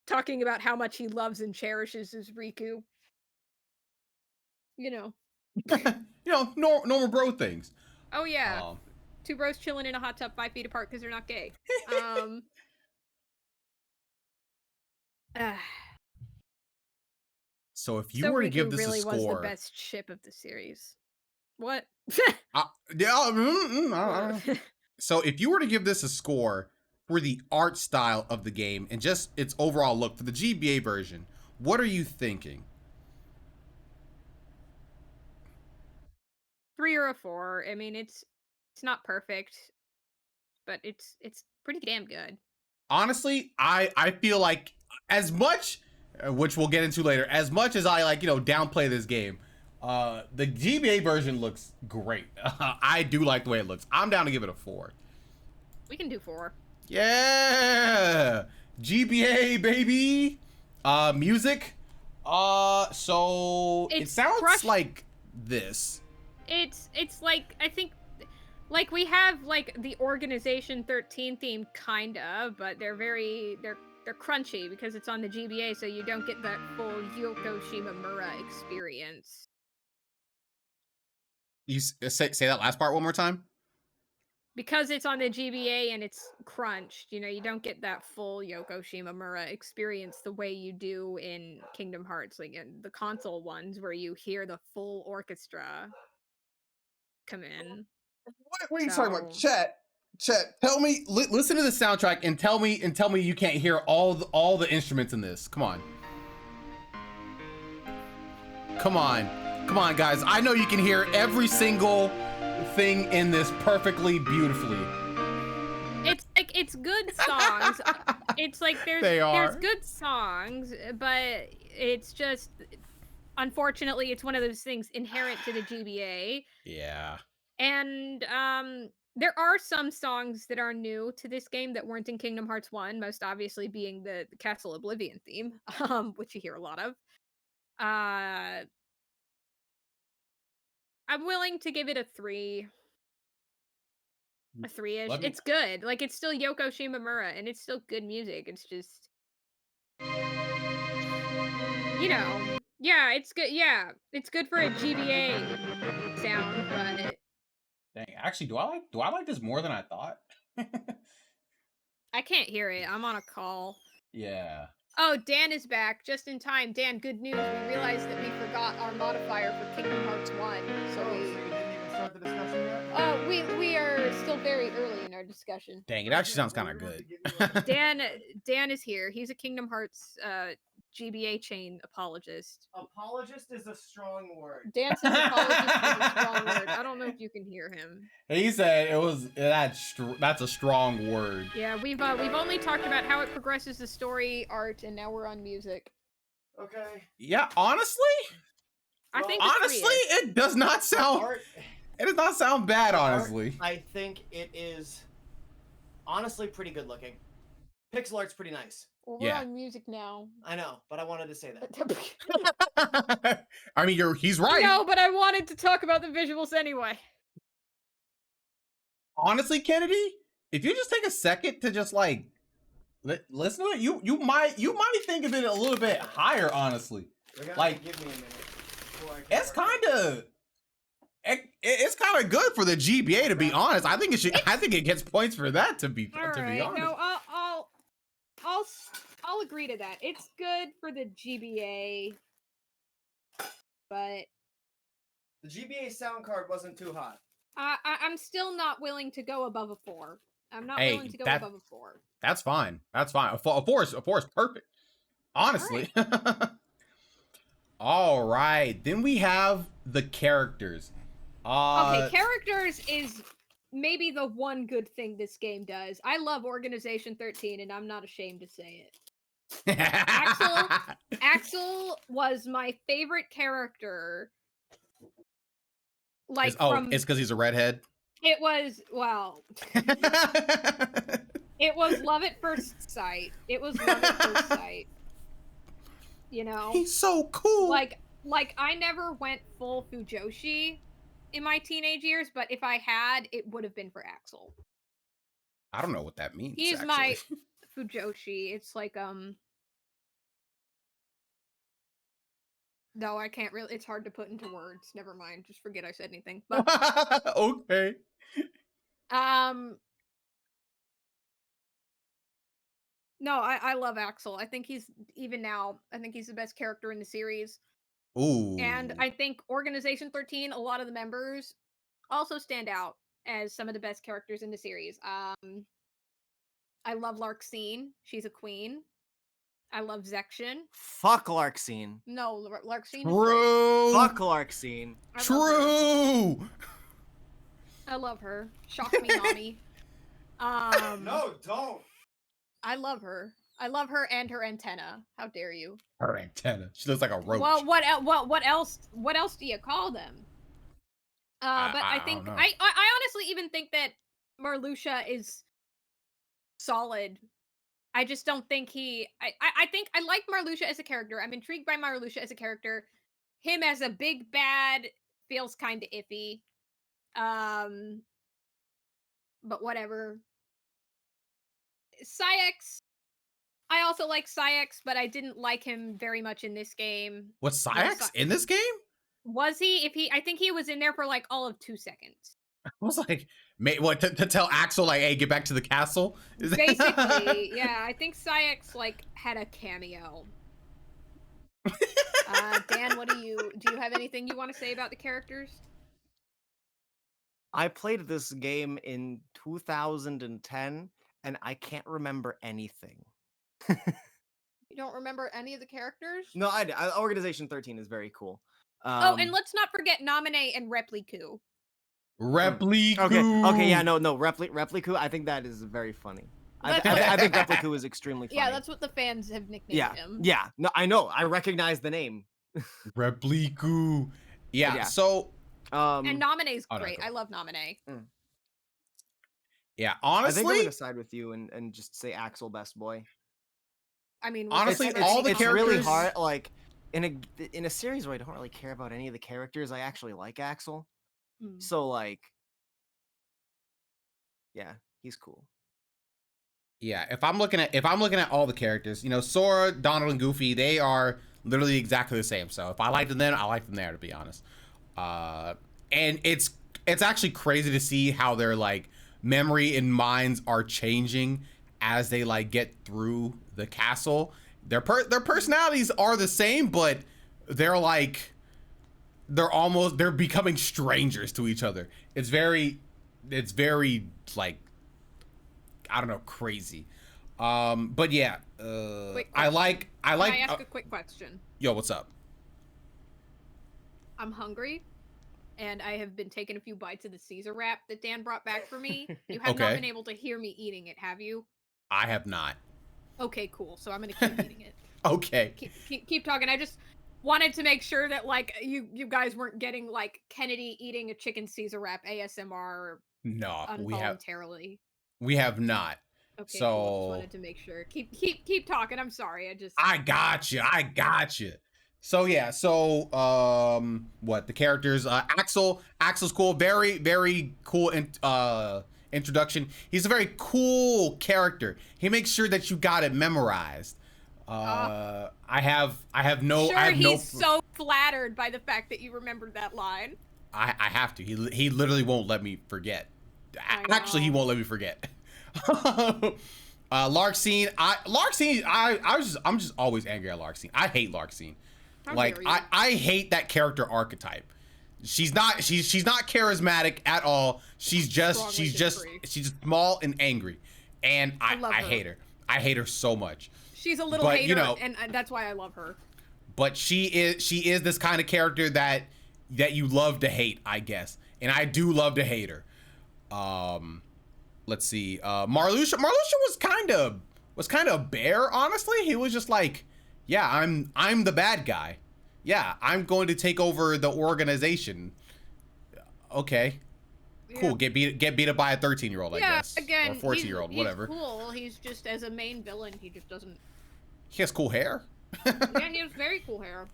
talking about how much he loves and cherishes his Riku. Normal bro things. Oh yeah. Two bros chilling in a hot tub 5 feet apart because they're not gay. So if you were to give this really a score, was the best ship of the series. What? So if you were to give this a score for the art style of the game and just its overall look for the GBA version, what are you thinking? 3 or a 4. I mean, it's not perfect, but it's pretty damn good. Honestly, I feel like as much, which we'll get into later, as much as I like, downplay this game, the GBA version looks great. I do like the way it looks. I'm down to give it a 4. We can do 4. Yeah, GBA baby. Music. So it sounds like this. It's like I think like we have like the Organization 13 theme kinda, but they're crunchy because it's on the GBA, so you don't get that full Yoko Shimamura experience. You say that last part one more time. Because it's on the GBA and it's crunched, you don't get that full Yoko Shimamura experience the way you do in Kingdom Hearts, like in the console ones where you hear the full orchestra come in. What are you talking about, Chet? Chet, tell me, listen to the soundtrack and tell me you can't hear all the instruments in this. Come on. Come on. Come on, guys. I know you can hear every single thing in this perfectly, beautifully. It's good songs. It's like there's good songs, but it's just unfortunately it's one of those things inherent to the GBA. Yeah. And there are some songs that are new to this game that weren't in Kingdom Hearts 1, most obviously being the Castle Oblivion theme, which you hear a lot of. I'm willing to give it a 3. A 3-ish. It's good. Like, it's still Yoko Shimomura, and it's still good music. It's just, you know, yeah, it's good. Yeah, it's good for a GBA sound, but Dang, actually, do I like this more than I thought? I can't hear it. I'm on a call. Yeah. Oh, Dan is back just in time. Dan, good news. We realized that we forgot our modifier for Kingdom Hearts 1. So you didn't even start the discussion yet? we are still very early in our discussion. Dang, it actually sounds kind of good. Dan is here. He's a Kingdom Hearts GBA chain apologist. Apologist is a strong word. Dan says apologist is a strong word. I don't know if you can hear him. He said that's a strong word. Yeah, we've only talked about how it progresses the story, art, and now we're on music. Okay. Yeah, honestly, I think it does not sound. It does not sound bad, honestly. I think it is honestly pretty good looking. Pixel art's pretty nice. Well, we're on music now. I know, but I wanted to say that. I mean, he's right. No, but I wanted to talk about the visuals anyway. Honestly, Kennedy, if you just take a second to just like listen to it, you might think of it a little bit higher. Honestly, like give me a minute. It's kind of good for the GBA, to be honest. I think it gets points for that, to be honest. No, I'll agree to that. It's good for the GBA, but the GBA sound card wasn't too hot. I'm still not willing to go above a 4. I'm not willing to go above a 4. That's fine. That's fine. Of course, perfect. Honestly. All right. Then we have the characters. Okay, characters is maybe the one good thing this game does. I love Organization 13, and I'm not ashamed to say it. Axel was my favorite character. Like, it's because he's a redhead. It was it was love at first sight. You know, he's so cool. Like I never went full Fujoshi in my teenage years, but if I had, it would have been for Axel. I don't know what that means. He's my Fujoshi. It's like no, I can't really. It's hard to put into words. Never mind. Just forget I said anything. But okay. No, I love Axel. I think he's the best character in the series. Ooh. And I think Organization 13, a lot of the members also stand out as some of the best characters in the series. I love Larxene. She's a queen. I love Zection. Fuck Larxene. No, Larxene is great. Fuck Larxene. True. I love her. Shock me, mommy. No, don't. I love her. I love her and her antenna. How dare you? Her antenna. She looks like a roach. Well, what else? What else do you call them? But I think I honestly even think that Marluxia is solid. I just don't think I think I like Marluxia as a character. I'm intrigued by Marluxia as a character. Him as a big bad feels kind of iffy. But whatever. Saïx. I also like Saïx, but I didn't like him very much in this game. Was Saïx in this game? Was he? I think he was in there for like all of 2 seconds. I was like, what to tell Axel like, hey, get back to the castle? Basically, yeah. I think Saïx like had a cameo. Dan, do you have anything you want to say about the characters? I played this game in 2010, and I can't remember anything. You don't remember any of the characters? No, Organization 13 is very cool. Oh, and let's not forget Nominate and Repliku. Repliku. Okay, yeah, no, Repliku. I think that is very funny. I think Repliku is extremely funny. Yeah, that's what the fans have nicknamed him. Yeah, no, I know. I recognize the name. Repliku. Yeah, so and Nominee's great. no, I love Nominee. Yeah, honestly, I think I'm gonna side with you and just say Axel best boy. I mean, honestly, all the characters. It's really hard. Like in a series where I don't really care about any of the characters, I actually like Axel. So like, yeah, he's cool. Yeah, if I'm looking at all the characters, you know, Sora, Donald, and Goofy, they are literally exactly the same. So if I like them then, I like them there, to be honest. And it's actually crazy to see how their like memory and minds are changing as they like get through the castle. Their personalities are the same, but they're becoming strangers to each other. It's very like, I don't know, crazy. But yeah, I like. Can I ask a quick question? Yo, what's up? I'm hungry, and I have been taking a few bites of the Caesar wrap that Dan brought back for me. You have not been able to hear me eating it, have you? I have not. Okay, cool. So I'm gonna keep eating it. Okay. Keep talking. I just wanted to make sure that like you guys weren't getting like Kennedy eating a chicken Caesar wrap ASMR. No, involuntarily. We have not. Okay, so cool. Just wanted to make sure. Keep talking. I'm sorry. I got you. So yeah, what the characters? Axel's cool. Very, very cool. Introduction. He's a very cool character. He makes sure that you got it memorized. I have no. He's so flattered by the fact that you remembered that line. I have to. He literally won't let me forget. Actually, he won't let me forget. Larkscene. I'm just always angry at Larkscene. I hate Larkscene. Like I hate that character archetype. She's not charismatic at all. She's just small and angry, and I hate her. I hate her so much. She's a little hater, and that's why I love her. But she is this kind of character that you love to hate, I guess, and I do love to hate her. Let's see. Marluxia was kind of bare, honestly. He was just like, yeah, I'm the bad guy. Yeah, I'm going to take over the organization. Okay. Yeah. Cool. Get beat up by a 13-year-old, I guess. Again, or a 14-year-old, whatever. He's cool. He's just, as a main villain, he just doesn't. He has cool hair. Yeah, he has very cool hair.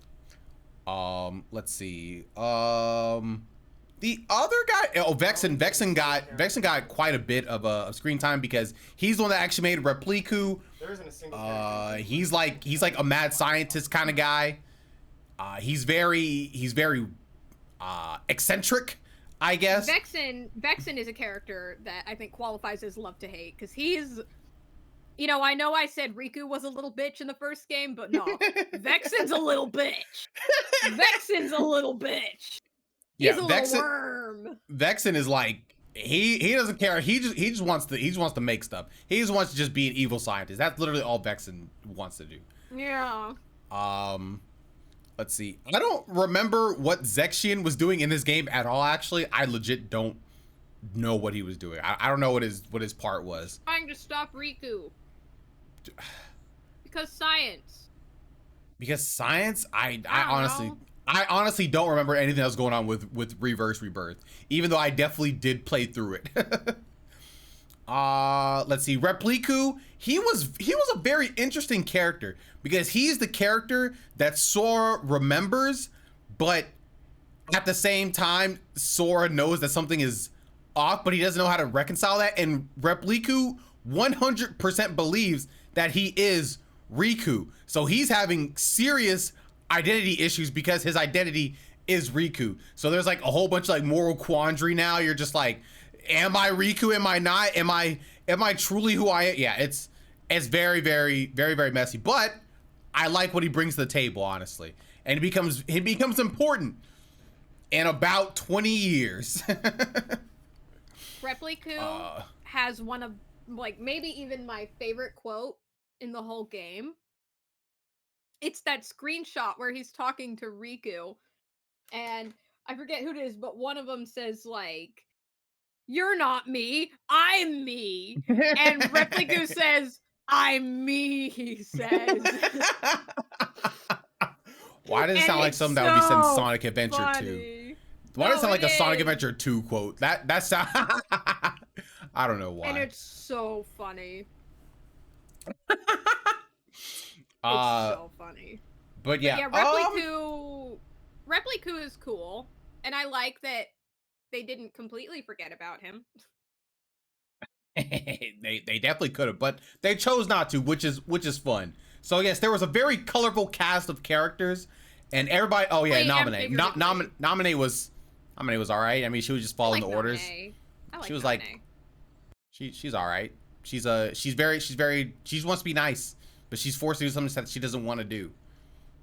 Let's see. The other guy, Vexen got quite a bit of screen time because he's the one that actually made Repliku. There isn't a single he's like a mad scientist kind of guy. He's very eccentric, I guess. Vexen is a character that I think qualifies as love to hate because he's, you know I said Riku was a little bitch in the first game, but no, Vexen's a little bitch. Vexen's a little bitch. He's a little worm. Vexen is like he doesn't care. He just wants to make stuff. He just wants to just be an evil scientist. That's literally all Vexen wants to do. Yeah. Let's see. I don't remember what Zexion was doing in this game at all. Actually, I legit don't know what he was doing. I don't know what his part was. Trying to stop Riku. Because science. Because science? I honestly don't remember anything that was going on with Reverse Rebirth, even though I definitely did play through it. Let's see. Repliku, he was a very interesting character because he's the character that Sora remembers, but at the same time, Sora knows that something is off, but he doesn't know how to reconcile that. And Repliku 100% believes that he is Riku. So he's having serious identity issues because his identity is Riku. So there's like a whole bunch of like moral quandary now. You're just like, am I Riku? Am I not? Am I truly who I am? Yeah, it's very, very, very, very messy. But I like what he brings to the table, honestly. And he becomes important in about 20 years. Repliku has one of, like, maybe even my favorite quote in the whole game. It's that screenshot where he's talking to Riku, and I forget who it is, but one of them says, like, "You're not me, I'm me." And Repliku says, "I'm me," he says. Why does it sound like something that would be said in Sonic Adventure 2? Why does it sound like a Sonic Adventure 2 quote? That sound I don't know why. And it's so funny. It's so funny. But yeah, Repliku is cool, and I like that they didn't completely forget about him. they definitely could have, but they chose not to, which is fun. So yes, there was a very colorful cast of characters, and everybody. Oh yeah, Nominate was all right. I mean, she was just following the orders. She was like, she's all right. She wants to be nice, but she's forced to do something that she doesn't want to do.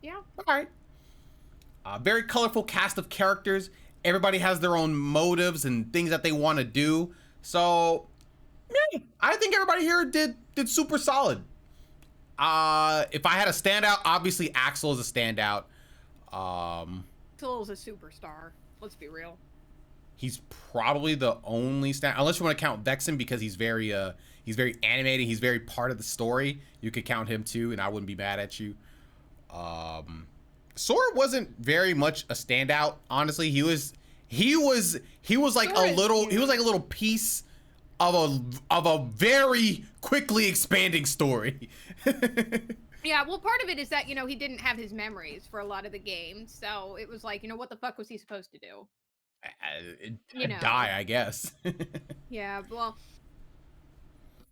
Yeah. All right. Very colorful cast of characters. Everybody has their own motives and things that they want to do. So, yeah, I think everybody here did super solid. If I had a standout, obviously Axel is a standout. Axel is a superstar. Let's be real. He's probably the only unless you want to count Vexen, because he's very animated. He's very part of the story. You could count him too, and I wouldn't be mad at you. Sora wasn't very much a standout, honestly. He was like a little piece of a very quickly expanding story. Yeah, well, part of it is that, he didn't have his memories for a lot of the games, so it was like, what the fuck was he supposed to do? Die, I guess. Yeah, well,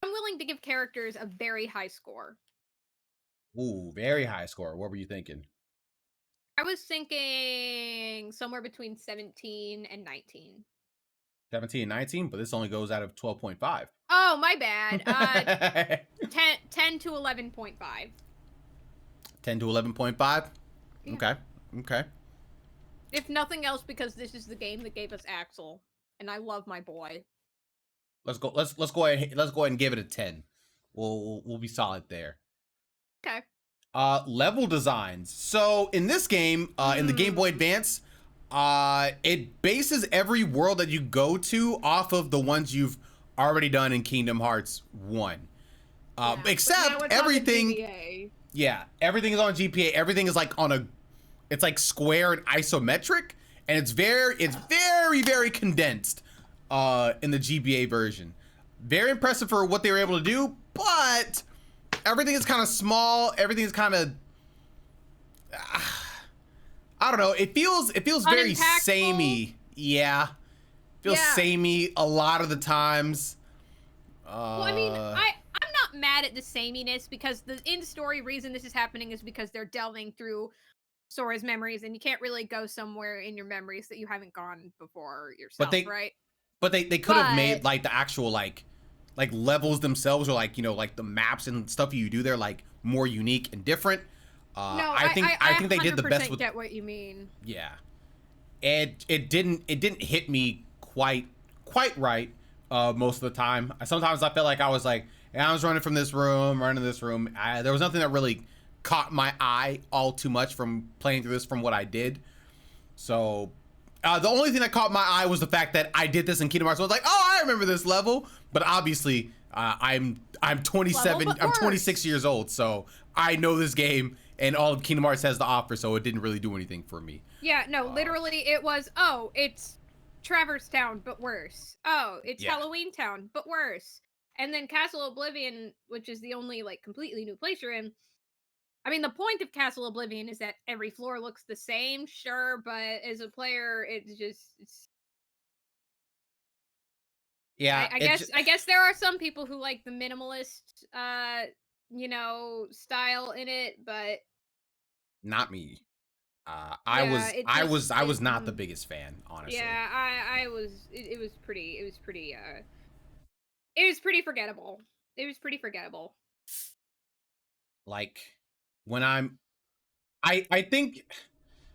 I'm willing to give characters a very high score. Ooh, very high score. What were you thinking? I was thinking somewhere between 17 and 19. 17 and 19, but this only goes out of 12.5. Oh, my bad. 10 to 11.5. 10 to 11.5? Yeah. Okay. If nothing else, because this is the game that gave us Axel, and I love my boy. Let's go ahead and give it a 10. We'll be solid there. Okay. Level designs. So in this game, in the Game Boy Advance, it bases every world that you go to off of the ones you've already done in Kingdom Hearts 1. Except everything. Yeah, everything is on GPA. Everything is like it's like square and isometric, and it's very condensed in the GBA version. Very impressive for what they were able to do, but everything is kind of small. Everything is kind of I don't know. It feels very samey. Yeah, feels samey a lot of the times. Well, I mean, I'm not mad at the sameness, because the in-story reason this is happening is because they're delving through Sora's memories, and you can't really go somewhere in your memories that you haven't gone before yourself, right? But they could have made like the actual like levels themselves, or like like the maps and stuff you do there, like more unique and different. No, I think they did the best with. Get what you mean? Yeah, it didn't hit me quite right most of the time. Sometimes I felt like I was like, I was running this room. There was nothing that really caught my eye all too much from playing through this from what I did. So the only thing that caught my eye was the fact that I did this in Kingdom Hearts. So I was like, oh, I remember this level. But obviously, I'm 27. I'm 26 years old, so I know this game and all of Kingdom Hearts has to offer. So it didn't really do anything for me. Yeah, no, literally, it was. Oh, it's Traverse Town, but worse. Oh, it's Halloween Town, but worse. And then Castle Oblivion, which is the only like completely new place you're in. I mean, the point of Castle Oblivion is that every floor looks the same, sure, but as a player, it's yeah. I guess there are some people who like the minimalist, style in it, but not me. I was not the biggest fan, honestly. Yeah, I was. It was pretty forgettable. It was pretty forgettable. Like when I think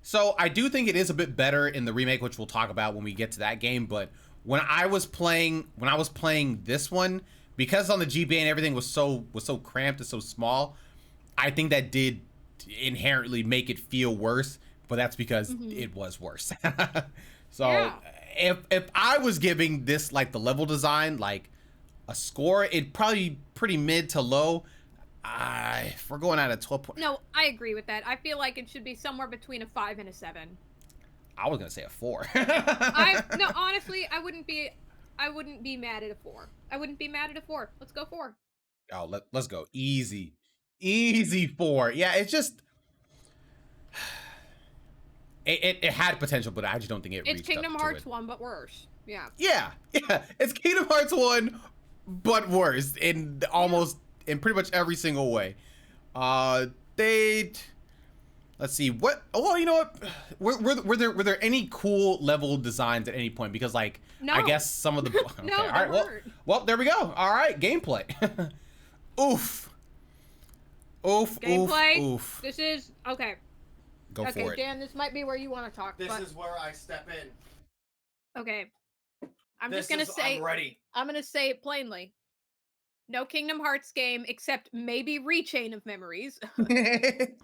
so. I do think it is a bit better in the remake, which we'll talk about when we get to that game. But when I was playing this one, because on the GBA and everything was so cramped and so small, I think that did inherently make it feel worse, but that's because it was worse. So Yeah. if I was giving this like the level design like a score, it'd probably be pretty mid to low. If we're going at a 12 No, I agree with that. I feel like it should be somewhere between a 5 and a 7. I was gonna say a 4. No, honestly, I wouldn't be mad at a 4. I wouldn't be mad at a 4. Let's go 4. Oh, let's go easy 4. Yeah, it's just it had potential, but I just don't think it It's reached Kingdom up to Hearts it. 1, but worse. Yeah. Yeah, it's Kingdom Hearts 1, but worse in almost in pretty much every single way. Let's see what. Well, you know what? Were there any cool level designs at any point? Because like, No. I guess some of the. Okay, No, all right. Well, there we go. All right, gameplay. Oof. Gameplay. Oof. This is okay. Go Okay, for it. Dan, this might be where you want to talk. This but, is where I step in. okay. I'm This just gonna is- say. I'm ready. I'm gonna say it plainly. No Kingdom Hearts game, except maybe Rechain of Memories,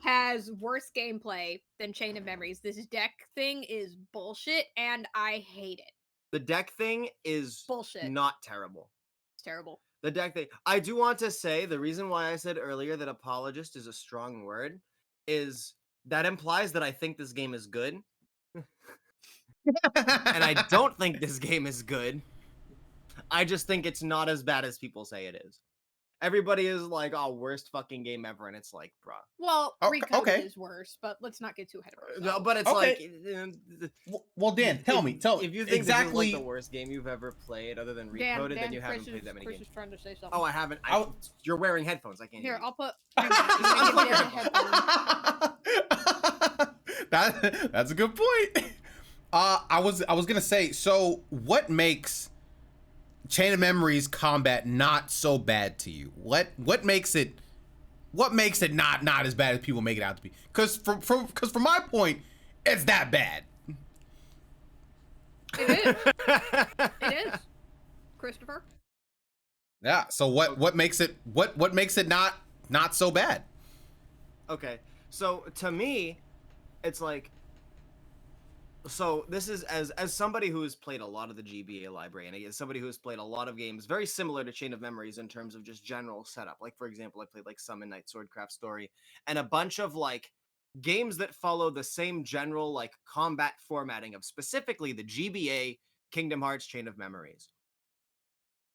has worse gameplay than Chain of Memories. This deck thing is bullshit, and I hate it. The deck thing is Bullshit. not terrible. It's terrible. The deck thing. I do want to say the reason why I said earlier that apologist is a strong word is that implies that I think this game is good. And I don't think this game is good. I just think it's not as bad as people say it is. Everybody is like, oh, worst fucking game ever. And it's like, bruh. Well, Okay, Recode okay. is worse, but let's not get too ahead of ourselves. No, but it's Okay. like. Well, Dan, tell me. If you think exactly. this is like the worst game you've ever played other than Dan, Recoded, then you Chris haven't played that many Chris games. is trying to say something. Oh, I haven't. I'll- You're wearing headphones. I can't Here, hear you. I'll put. That's a good point. I was gonna say. So, what makes Chain of Memories combat not so bad to you? What makes it not as bad as people make it out to be? Because from my point, it's that bad. It is. It is. Christopher. Yeah. So what makes it not so bad? Okay, so to me, it's like, so this is as somebody who has played a lot of the GBA library, and as somebody who has played a lot of games very similar to Chain of Memories in terms of just general setup. Like, for example, I played like Summon Night, Swordcraft Story, and a bunch of like games that follow the same general like combat formatting of specifically the GBA, Kingdom Hearts, Chain of Memories.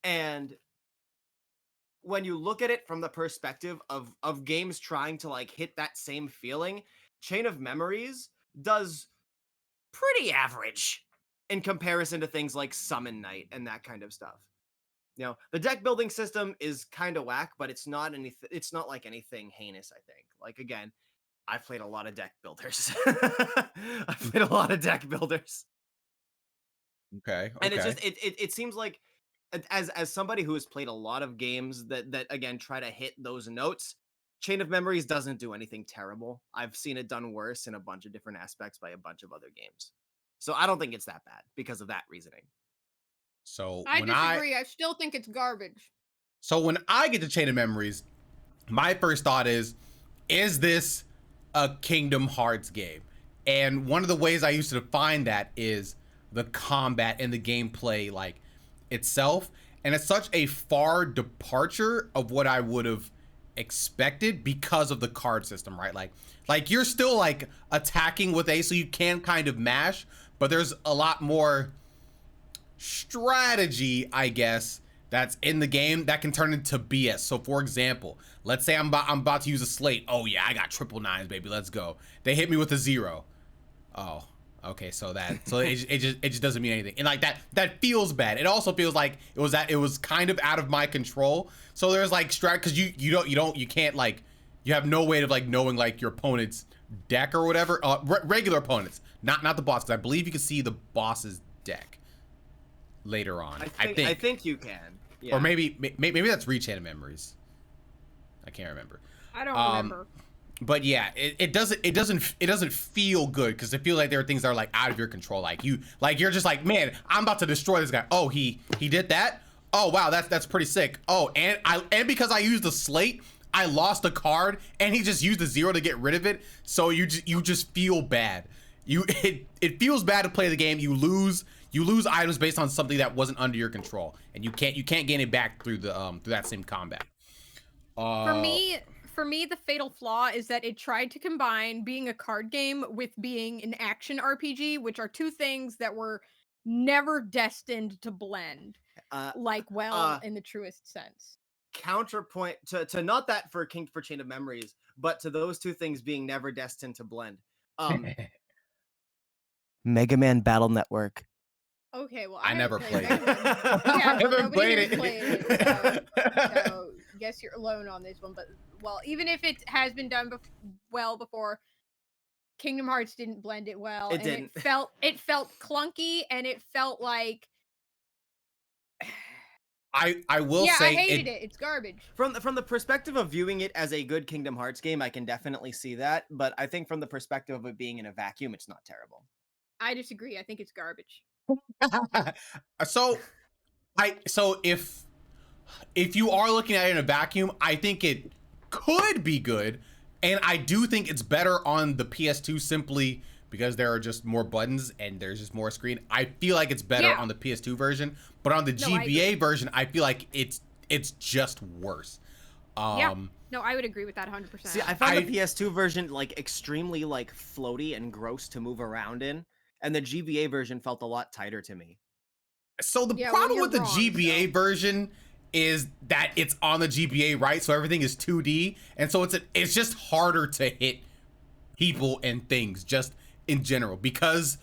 And when you look at it from the perspective of games trying to like hit that same feeling, Chain of Memories does pretty average in comparison to things like Summon Night and that kind of stuff. You know, the deck building system is kind of whack, but it's not like anything heinous, I think. Like, again, I've played a lot of deck builders. I've played a lot of deck builders. Okay. And it's just it seems like as somebody who has played a lot of games that again try to hit those notes, Chain of Memories doesn't do anything terrible. I've seen it done worse in a bunch of different aspects by a bunch of other games. So I don't think it's that bad because of that reasoning. So I when disagree. I still think it's garbage. So when I get to Chain of Memories, my first thought is this a Kingdom Hearts game? And one of the ways I used to define that is the combat and the gameplay like itself. And it's such a far departure of what I would have expected because of the card system, right? Like you're still like attacking with A, so you can kind of mash, but there's a lot more strategy, I guess, that's in the game that can turn into BS. So for example, let's say I'm about to use a slate. Oh yeah, I got triple nines, baby. Let's go. They hit me with a 0. Oh, okay. So it just doesn't mean anything. And like that feels bad. It also feels like it was kind of out of my control. So there's like because you can't like, you have no way of like knowing like your opponent's deck or whatever. Regular opponents, not the boss. 'Cause I believe you can see the boss's deck later on. I think you can. Yeah. Or maybe that's Rechain of Memories. I can't remember. I don't remember. But yeah, it doesn't feel good because it feels like there are things that are like out of your control. Like you're just like, man, I'm about to destroy this guy. Oh, he did that. Oh wow, that's pretty sick. Oh, and because I used the slate, I lost a card, and he just used the 0 to get rid of it. So you just feel bad. It feels bad to play the game. You lose items based on something that wasn't under your control, and you can't gain it back through the through that same combat. For me, the fatal flaw is that it tried to combine being a card game with being an action RPG, which are two things that were never destined to blend in the truest sense. Counterpoint to not that for Chain of Memories, but to those two things being never destined to blend. Mega Man Battle Network. Okay, well, I never played it. Yeah, I never played it. So guess you're alone on this one. But well, even if it has been done well before, Kingdom Hearts didn't blend it well. It didn't. It felt clunky, and it felt like I will say I hated it. It's garbage. From the perspective of viewing it as a good Kingdom Hearts game, I can definitely see that. But I think from the perspective of it being in a vacuum, it's not terrible. I disagree. I think it's garbage. So if you are looking at it in a vacuum, I think it could be good, and I do think it's better on the PS2 simply because there are just more buttons and there's just more screen. I feel like it's better on the PS2 version, but on the GBA version, I feel like it's just worse. No, I would agree with that 100%. See, I found the PS2 version like extremely like floaty and gross to move around in, and the GBA version felt a lot tighter to me. So the problem with the GBA version is that it's on the GBA, right? So everything is 2D, and so it's just harder to hit people and things just in general because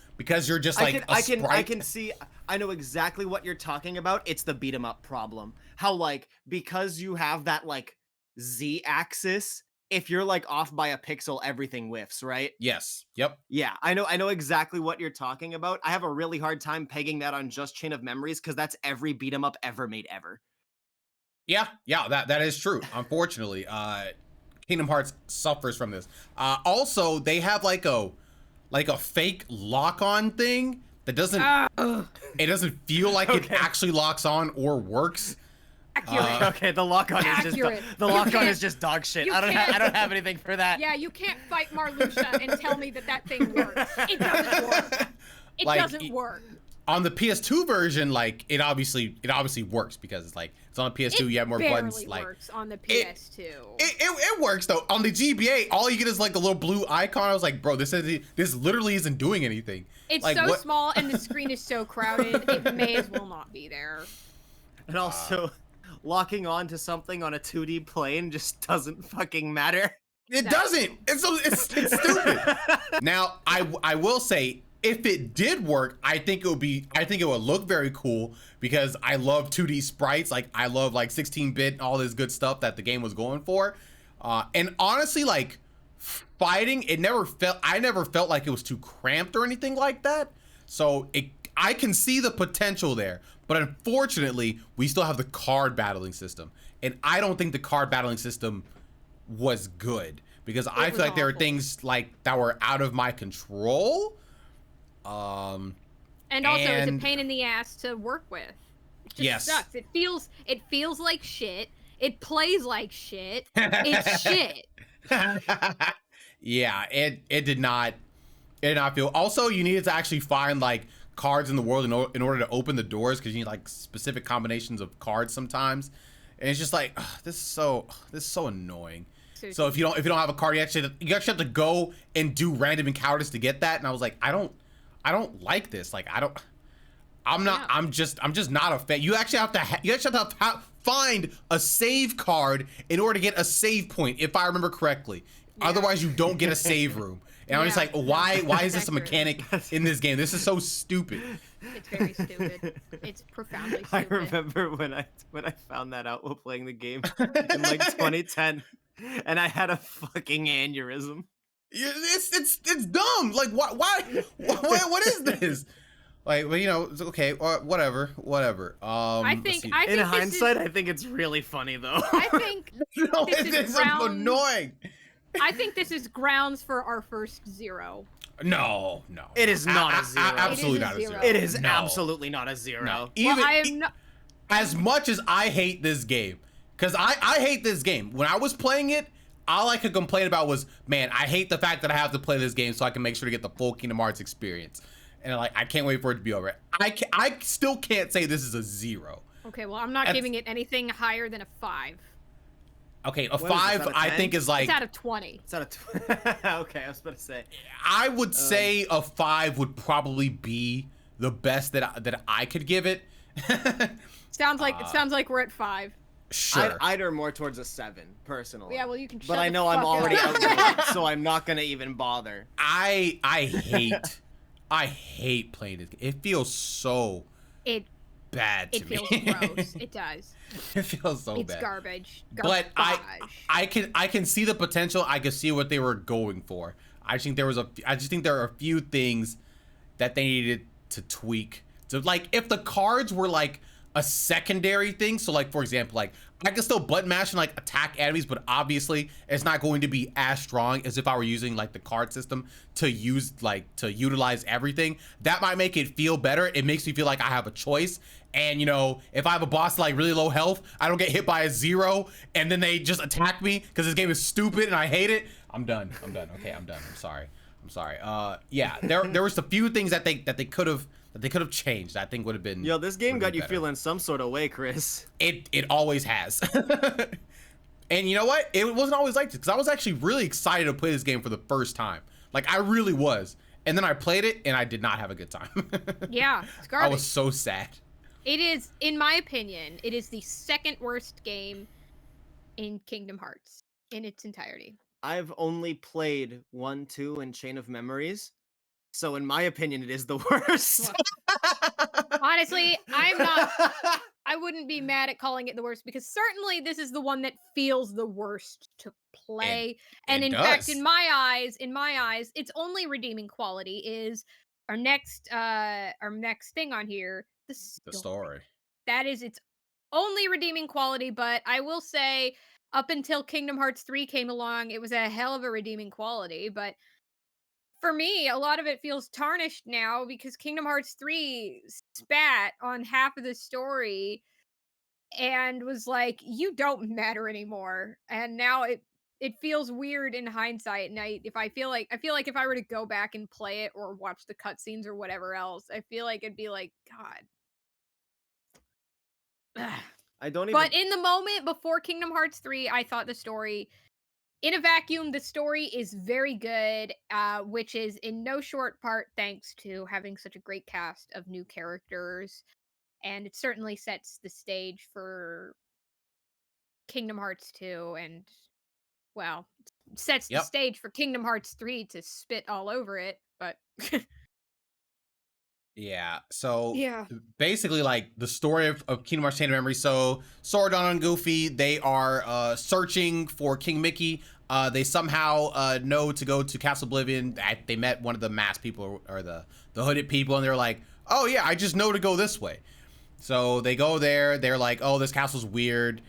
you're just like I can see. I know exactly what you're talking about. It's the beat 'em up problem. How like because you have that like Z axis, if you're like off by a pixel, everything whiffs, right? Yes. Yep. Yeah, I know exactly what you're talking about. I have a really hard time pegging that on just Chain of Memories because that's every beat 'em up ever made ever. Yeah, that is true. Unfortunately, Kingdom Hearts suffers from this. Also, they have like a fake lock-on thing that doesn't it doesn't feel like it actually locks on or works. Okay, the lock-on is just dog shit. I don't have anything for that. Yeah, you can't fight Marluxia and tell me that thing works. It doesn't work. It doesn't work. On the PS2 version, like it obviously works because it's like it's on the PS2. You have more buttons. Like works on the PS2. It works though. On the GBA, all you get is like a little blue icon. I was like, bro, this literally isn't doing anything. It's like, so small and the screen is so crowded. It may as well not be there. And also, locking on to something on a 2D plane just doesn't fucking matter. It doesn't. It's stupid. Now, I will say, if it did work, I think it would look very cool because I love 2D sprites. Like I love like 16-bit and all this good stuff that the game was going for. And honestly, like fighting, I never felt like it was too cramped or anything like that. So I can see the potential there, but unfortunately, we still have the card battling system, and I don't think the card battling system was good because I feel like there are things like that were out of my control. And also it's a pain in the ass to work with. It just sucks. It feels like shit. It plays like shit. It's shit. Yeah, it did not feel. Also, you needed to actually find like cards in the world in order to open the doors because you need like specific combinations of cards sometimes, and it's just like this is so annoying. Seriously. So if you don't have a card, you actually have to go and do random encounters to get that, and I was like, I don't like this. Like I'm just not a fan. You actually have to find a save card in order to get a save point, if I remember correctly. Yeah. Otherwise, you don't get a save room. And I'm just like, why is this a mechanic in this game? This is so stupid. It's very stupid. It's profoundly stupid. I remember when I found that out while playing the game in like 2010, and I had a fucking aneurysm. It's dumb. Like why what is this? Like, well, you know, it's okay, whatever. I think in hindsight, I think it's really funny though. I think no, it's annoying. I think this is grounds for our first 0. No. It is not a 0. Absolutely It is a not a 0. 0. It is No. absolutely not a 0. No. Well, I am not. As much as I hate this game, because I hate this game. When I was playing it, all I could complain about was, man, I hate the fact that I have to play this game so I can make sure to get the full Kingdom Hearts experience. And like, I can't wait for it to be over. I still can't say this is a 0. Okay, well, I'm not giving it anything higher than a 5. Okay, a What is this, 5 out of I 10? think is like, It's out of 20. It's out of okay, I was about to say. I would say a 5 would probably be the best that I could give it. Sounds like we're at 5. Sure. I'd err more towards a 7, personally. Yeah, well, you can. But shut I the know I'm fuck already up. outvoted, so I'm not gonna even bother. I hate playing this game. It feels so It bad to it feels me. gross. It does. It feels so It's bad. garbage. But I Garbage. can see the potential. I can see what they were going for. I just think there are a few things that they needed to tweak. So like if the cards were like a secondary thing, so like for example, like I can still button mash and like attack enemies, but obviously it's not going to be as strong as if I were using like the card system to utilize everything. That might make it feel better. It makes me feel like I have a choice. And you know, if I have a boss like really low health, I don't get hit by a 0 and then they just attack me because this game is stupid and I hate it. I'm done. Okay, I'm done. I'm sorry. Yeah, there was a few things that they could have changed. I think would have been. Yo, this game got you better. feeling some sort of way, Chris. It always has. And you know what? It wasn't always like this because I was actually really excited to play this game for the first time. Like I really was. And then I played it and I did not have a good time. Yeah, it's garbage. I was so sad. It is, in my opinion, it is the second worst game in Kingdom Hearts in its entirety. I've only played 1, 2, and Chain of Memories, so in my opinion, it is the worst. Honestly, I wouldn't be mad at calling it the worst because certainly this is the one that feels the worst to play. And in fact, in my eyes, its only redeeming quality is our next thing on here, the story. That is its only redeeming quality, but I will say up until Kingdom Hearts 3 came along, it was a hell of a redeeming quality, but for me, a lot of it feels tarnished now because Kingdom Hearts 3 spat on half of the story and was like, you don't matter anymore. And now it feels weird in hindsight. And I feel like if I were to go back and play it or watch the cutscenes or whatever else, I feel like it'd be like, God. I don't even. But in the moment before Kingdom Hearts 3, I thought the story, in a vacuum, the story is very good, which is in no short part thanks to having such a great cast of new characters. And it certainly sets the stage for Kingdom Hearts 2 and, well, sets the stage for Kingdom Hearts 3 to spit all over it, but... Yeah, so yeah. basically, like, the story of Kingdom Hearts Chain of Memories. So, Sora, Donald, and Goofy, they are searching for King Mickey. They somehow know to go to Castle Oblivion. They met one of the masked people, or the hooded people, and they're like, oh yeah, I just know to go this way. So they go there, they're like, oh, this castle's weird.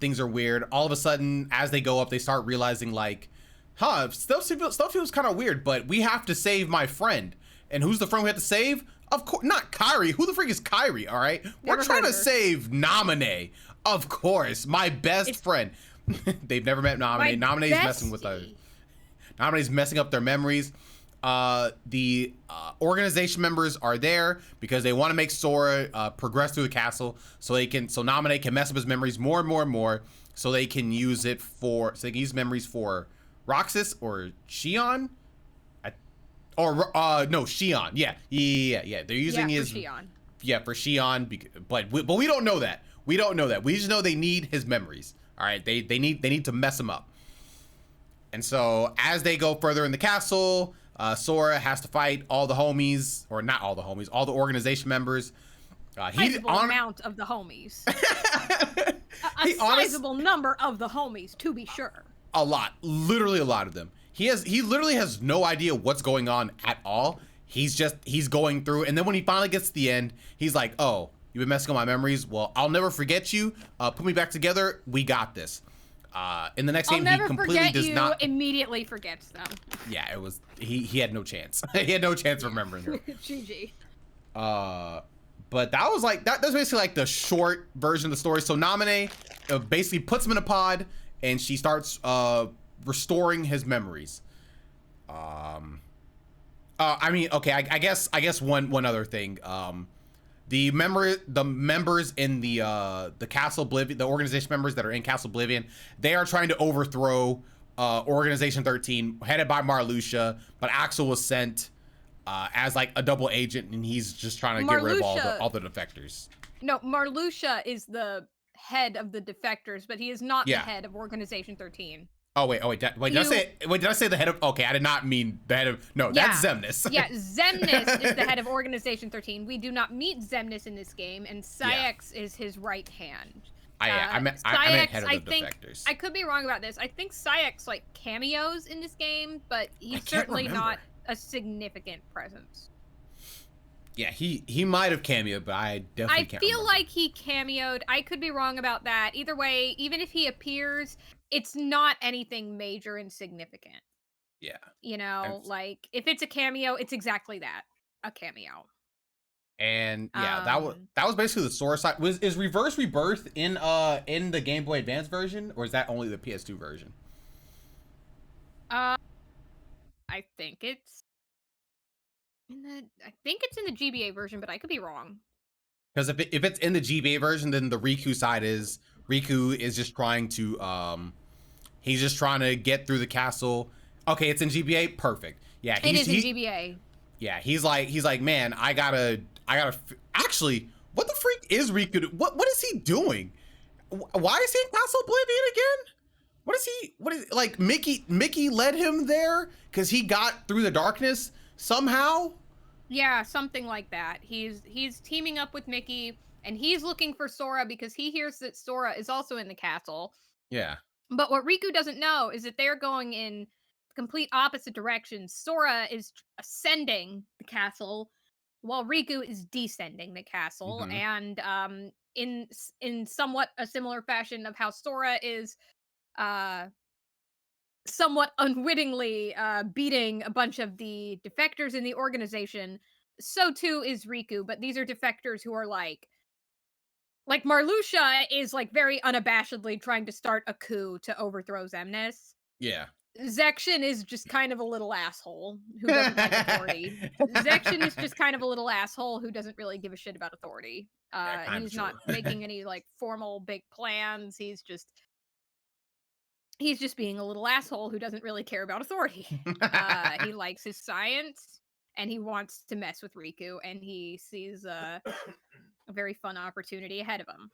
Things are weird. All of a sudden, as they go up, they start realizing, like, stuff feels kind of weird, but we have to save my friend. And who's the friend we have to save? Of course, not Kairi. Who the freak is Kairi, all right? We're trying to save Naminé. Of course, my best friend. They've never met Naminé. Naminé's messing with her. Naminé's messing up their memories. The organization members are there because they want to make Sora progress through the castle so Naminé can mess up his memories more and more and more so they can use memories for Roxas or Xion. No, Xion. Yeah. They're using his Xion. Yeah, for Xion, but we don't know that. We don't know that. We just know they need his memories. All right, they need to mess him up. And so as they go further in the castle, Sora has to fight all the homies, or not all the homies, all the organization members. Sizable amount of the homies. a sizable number of the homies, to be sure. A lot, literally a lot of them. He literally has no idea what's going on at all. He's going through, and then when he finally gets to the end, he's like, oh, you've been messing up my memories? Well, I'll never forget you. Put me back together. We got this. In the next I'll game, he never completely forget does you not. immediately forgets them. Yeah, it was he had no chance. He had no chance remembering her. GG. But that was like that's basically like the short version of the story. So Namine basically puts him in a pod, and she starts restoring his memories. I mean, okay, I guess one other thing. The members in the Castle Oblivion, the organization members that are in Castle Oblivion, they are trying to overthrow Organization 13, headed by Marluxia, but Axel was sent as like a double agent, and he's just trying to get rid of all the defectors. No, Marluxia is the head of the defectors, but he is not the head of Organization 13. Oh wait, did I say the head of? Okay, I did not mean the head of. No, that's Xemnas. Yeah, Xemnas is the head of Organization 13. We do not meet Xemnas in this game, and Saïx is his right hand. I meant head of the defectors. I could be wrong about this. I think Saïx like cameos in this game, but he's certainly not a significant presence. Yeah, he might have cameoed, but I definitely can't remember. Like he cameoed. I could be wrong about that. Either way, even if he appears, it's not anything major and significant. Yeah. You know, like if it's a cameo, it's exactly that, a cameo. And yeah, that was basically the Sora side. Is Reverse Rebirth in the Game Boy Advance version, or is that only the PS2 version? I think it's in the GBA version, but I could be wrong. Because if it's in the GBA version, then the Riku side is just trying to he's just trying to get through the castle. Okay, it's in GBA. Perfect. Yeah, it is in GBA. Yeah, he's like, man, I gotta. Actually, what the freak is Riku? What is he doing? Why is he in Castle Oblivion again? What is like Mickey led him there because he got through the darkness somehow? Yeah, something like that. He's teaming up with Mickey, and he's looking for Sora because he hears that Sora is also in the castle. Yeah. But what Riku doesn't know is that they're going in complete opposite directions. Sora is ascending the castle, while Riku is descending the castle. Mm-hmm. And in somewhat a similar fashion of how Sora is somewhat unwittingly beating a bunch of the defectors in the organization, so too is Riku. But these are defectors who are like Marluxia is like very unabashedly trying to start a coup to overthrow Xemnas. Yeah. Zection is just kind of a little asshole who doesn't like authority. Zection is just kind of a little asshole who doesn't really give a shit about authority. He's not making any like formal big plans. He's just being a little asshole who doesn't really care about authority. He likes his science, and he wants to mess with Riku, and he sees a very fun opportunity ahead of him.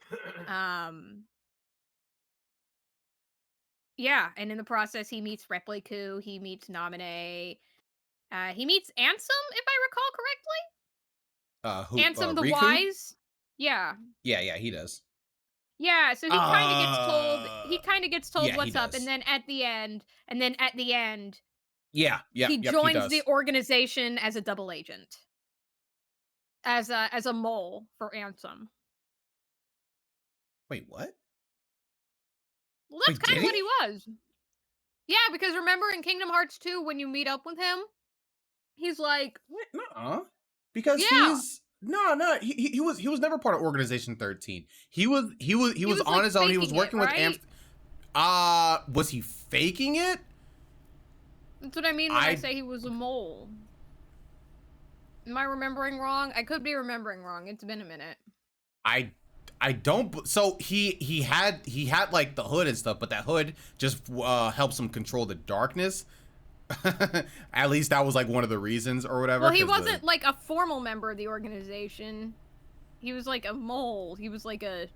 Yeah, and in the process, he meets Repliku, he meets Namine, he meets Ansem, if I recall correctly. Ansem the Riku? Wise. Yeah. Yeah, he does. Yeah, so he kind of gets told what's up, and then at the end, he joins the organization as a double agent, as a mole for Ansem. Wait, what? Well, that's kind of what he was. Yeah, because remember in Kingdom Hearts 2, when you meet up with him, he's like, nuh-uh. Because he was never part of Organization 13. He was on his own. He was working with was he faking it? That's what I mean when I say he was a mole. Am I remembering wrong? I could be remembering wrong. It's been a minute. I don't. So he had like the hood and stuff, but that hood just helps him control the darkness. At least that was like one of the reasons or whatever. Well, he wasn't like a formal member of the organization. He was like a mole. He was like a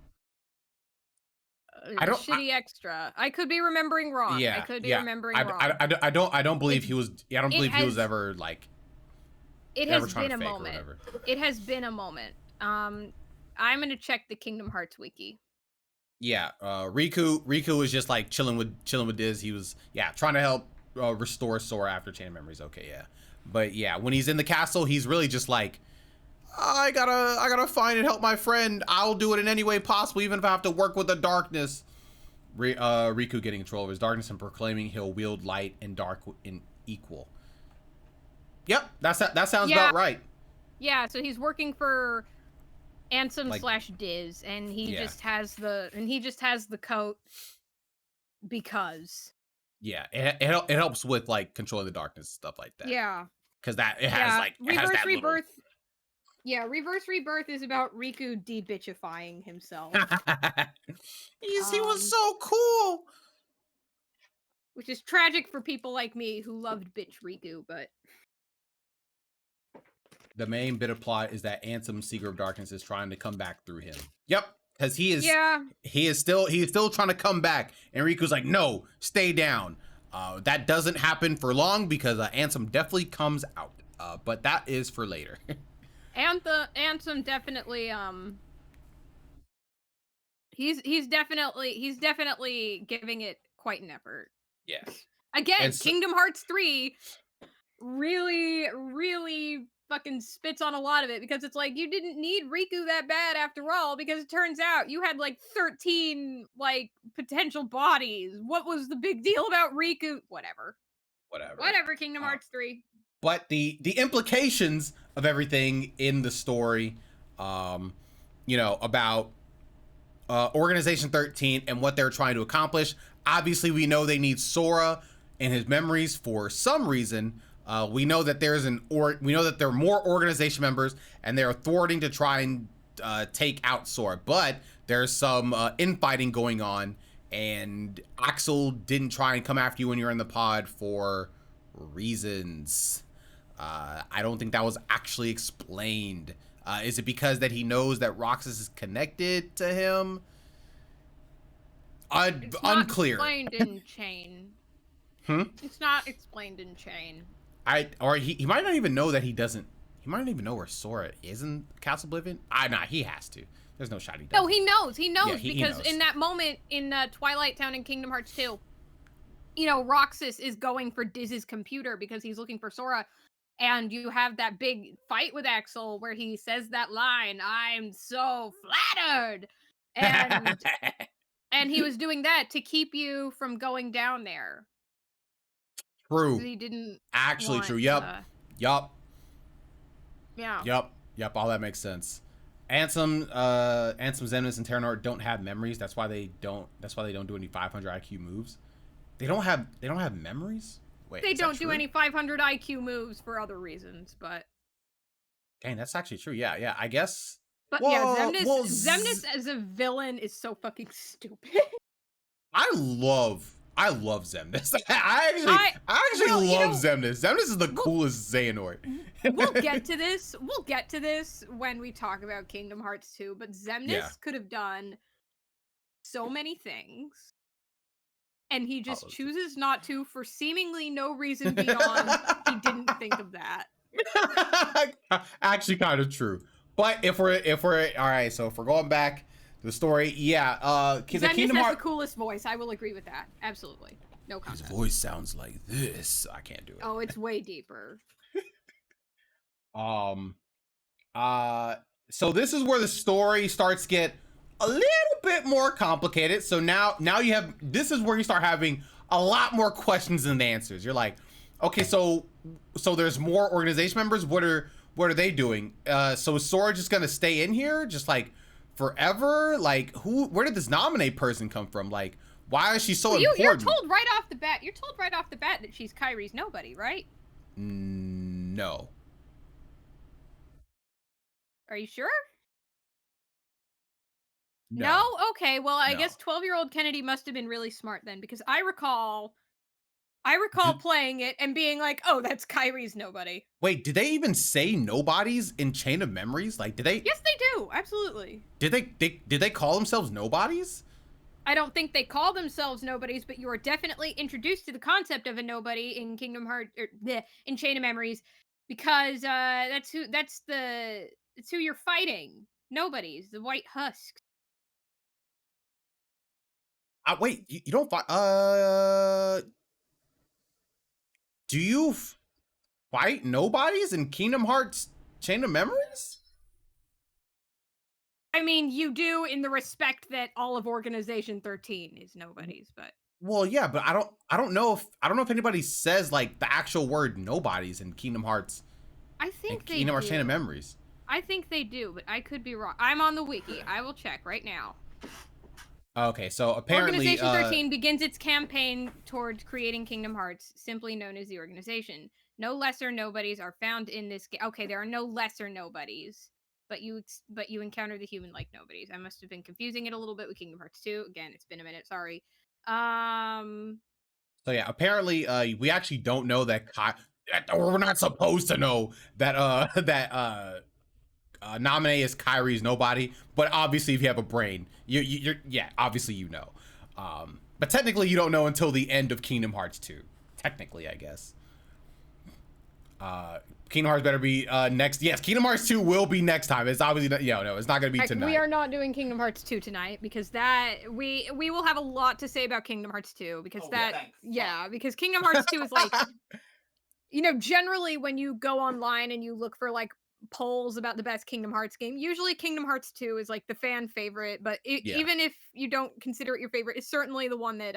shitty extra. I could be remembering wrong. Yeah, I could be remembering wrong. I don't believe he was. I don't believe he was ever like. It has been a moment. It has been a moment. I'm gonna check the Kingdom Hearts wiki. Yeah, Riku was just like chilling with Diz. He was trying to help restore Sora after Chain of Memories. Okay, yeah, but yeah, when he's in the castle, he's really just like, I gotta find and help my friend. I'll do it in any way possible, even if I have to work with the darkness. Riku getting control of his darkness and proclaiming he'll wield light and dark in equal. Yep, that sounds about right. Yeah, so he's working for Ansem / Diz, and he just has the coat because. Yeah, it helps with like controlling the darkness, stuff like that. Yeah, because it has like Reverse Rebirth. Little... Yeah, Reverse Rebirth is about Riku de-bitchifying himself. He was so cool. Which is tragic for people like me who loved bitch Riku, but... The main bit of plot is that Ansem, Seeker of Darkness, is trying to come back through him. Yep, because he is still trying to come back, and Riku's like, no, stay down. That doesn't happen for long because Ansem definitely comes out. But that is for later. Ansem definitely he's definitely giving it quite an effort. Yeah. Again, Kingdom Hearts 3 really fucking spits on a lot of it because it's like you didn't need Riku that bad after all because it turns out you had like 13 like potential bodies. What was the big deal about Riku? Whatever, Kingdom Hearts 3. But the implications of everything in the story, about Organization 13 and what they're trying to accomplish. Obviously, we know they need Sora and his memories for some reason. We know that there are more organization members and they're thwarting to try and take out Sora. But there's some infighting going on, and Axel didn't try and come after you when you're in the pod for reasons. I don't think that was actually explained. Is it because that he knows that Roxas is connected to him? It's unclear. Not explained in Chain. It's not explained in Chain. He might not even know that he doesn't. He might not even know where Sora is in Castle Oblivion. He has to. There's no shot he doesn't. No, he knows. He knows because he knows. In that moment in Twilight Town in Kingdom Hearts 2, Roxas is going for Diz's computer because he's looking for Sora. And you have that big fight with Axel where he says that line, "I'm so flattered." And and he was doing that to keep you from going down there. True. He didn't actually true. Yep. Yeah. Yep. All that makes sense. Ansem, Xemnas, and Terranort don't have memories. That's why they don't do any 500 IQ moves. They don't have memories? Wait, they don't do any 500 IQ moves for other reasons, but... Dang, that's actually true. Yeah, I guess... But Xemnas as a villain is so fucking stupid. I love Xemnas. I actually love Xemnas. Xemnas is the coolest Xehanort. We'll get to this. We'll get to this when we talk about Kingdom Hearts 2, but Xemnas could have done so many things. And he just chooses not to for seemingly no reason beyond he didn't think of that. Actually, kind of true. But if we're all right, so if we're going back to the story, Xemnas has the coolest voice. I will agree with that. Absolutely, no contest. His voice sounds like this. I can't do it. Oh, it's way deeper. So this is where the story starts to get a little bit more complicated. So now this is where you start having a lot more questions than answers. You're like, okay, so there's more organization members. What are they doing? So is Sora just gonna stay in here just like forever? Like where did this nominate person come from? Like why is she so important? You're told right off the bat that she's Kairi's nobody, right? No. Are you sure? No? No? Okay, well, I guess 12-year-old Kennedy must have been really smart then, because I recall playing it and being like, oh, that's Kairi's nobody. Wait, did they even say nobodies in Chain of Memories? Like, did they? Yes, they do. Absolutely. Did they call themselves nobodies? I don't think they call themselves nobodies, but you are definitely introduced to the concept of a nobody in Kingdom Hearts, in Chain of Memories, because that's who you're fighting. Nobodies, the White Husks. Wait, you don't fight. Do you fight nobodies in Kingdom Hearts Chain of Memories? I mean, you do in the respect that all of Organization 13 is nobody's, but Well, yeah, but I don't know if anybody says like the actual word nobodies in Kingdom Hearts I and think they Kingdom Hearts Chain of do. Memories. I think they do, but I could be wrong. I'm on the wiki. I will check right now. Okay, so apparently Organization 13 begins its campaign towards creating Kingdom Hearts, simply known as the Organization. No lesser nobodies are found in this game. Okay, there are no lesser nobodies, but you encounter the human-like nobodies. I must have been confusing it a little bit with Kingdom Hearts 2. Again, it's been a minute. Sorry. So yeah, apparently we actually don't know that or we're not supposed to know that Naminé is Kyrie's nobody, but obviously if you have a brain, you're yeah, obviously you know. But technically you don't know until the end of Kingdom Hearts 2. Technically, I guess. Kingdom Hearts better be next. Yes, Kingdom Hearts 2 will be next time. It's obviously not, no, it's not gonna be tonight. We are not doing Kingdom Hearts 2 tonight because that we will have a lot to say about Kingdom Hearts 2 because because Kingdom Hearts 2 is like generally when you go online and you look for like polls about the best Kingdom Hearts game, usually Kingdom Hearts 2 is like the fan favorite, but even if you don't consider it your favorite, it's certainly the one that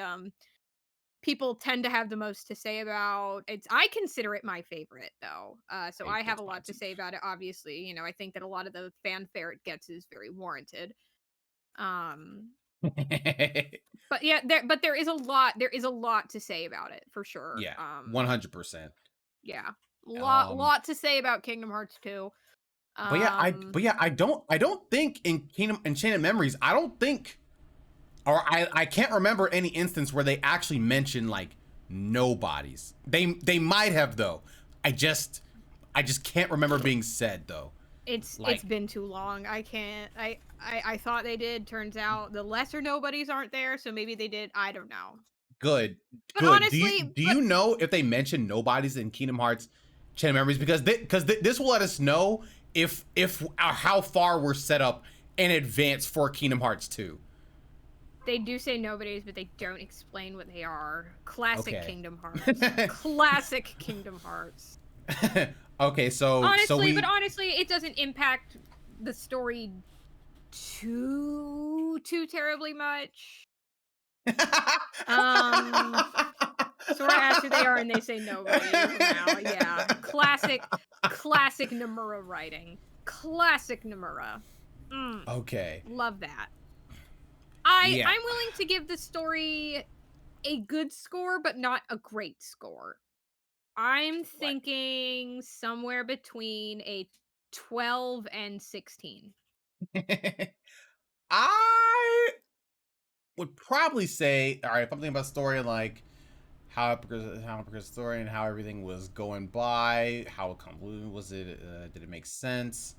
people tend to have the most to say about. I consider it my favorite though. So I have a lot to say about it, obviously. I think that a lot of the fanfare it gets is very warranted. But yeah, there is a lot to say about it for sure. Yeah, 100%. Yeah. Lot to say about Kingdom Hearts 2. But yeah, I don't think in Chain of Memories, I don't think, or I can't remember any instance where they actually mention like nobodies. They might have though. I just can't remember being said though. It's been too long. I can't. I thought they did. Turns out the lesser nobodies aren't there, so maybe they did. I don't know. Good. But honestly, do you know if they mention nobodies in Kingdom Hearts Chain of Memories? Because this will let us know if how far we're set up in advance for Kingdom Hearts 2. They do say nobodies, but they don't explain what they are. Classic Kingdom Hearts. Classic Kingdom Hearts. Okay, so honestly, it doesn't impact the story too terribly much. Sora asks who they are, and they say nobody. Now, yeah, classic Nomura writing. Classic Nomura. Okay. Love that. I'm willing to give the story a good score, but not a great score. I'm thinking somewhere between a 12 and 16. I would probably say, all right, if I'm thinking about story and like how it progressed story and how everything was going by, how convoluted was it? Did it make sense?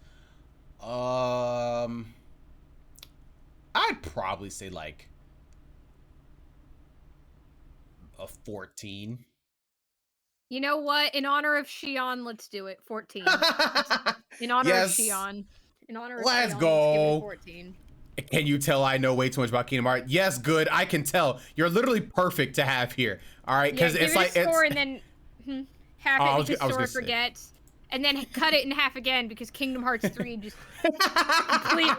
I'd probably say like a 14. You know what? In honor of Shion, let's do it. 14. In honor of Shion. In honor of let's Shion, go. Let's give it 14. Can you tell I know way too much about Kingdom Hearts? Yes, good. I can tell. You're literally perfect to have here. All right, because it's like a score and then half it because Sora forgets, and then cut it in half again because Kingdom Hearts 3 just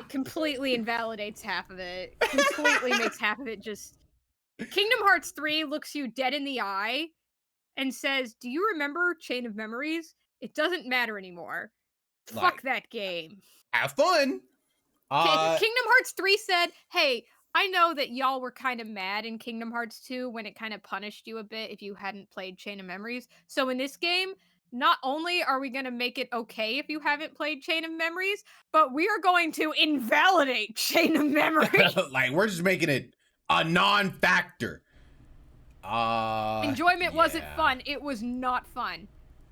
completely invalidates half of it. Completely makes half of it just. Kingdom Hearts 3 looks you dead in the eye and says, "Do you remember Chain of Memories? It doesn't matter anymore. Fuck that game. Have fun." Kingdom Hearts 3 said, "Hey, I know that y'all were kind of mad in Kingdom Hearts 2 when it kind of punished you a bit if you hadn't played Chain of Memories. So in this game, not only are we going to make it okay if you haven't played Chain of Memories, but we are going to invalidate Chain of Memories." Like, we're just making it a non-factor. Enjoyment wasn't fun. It was not fun.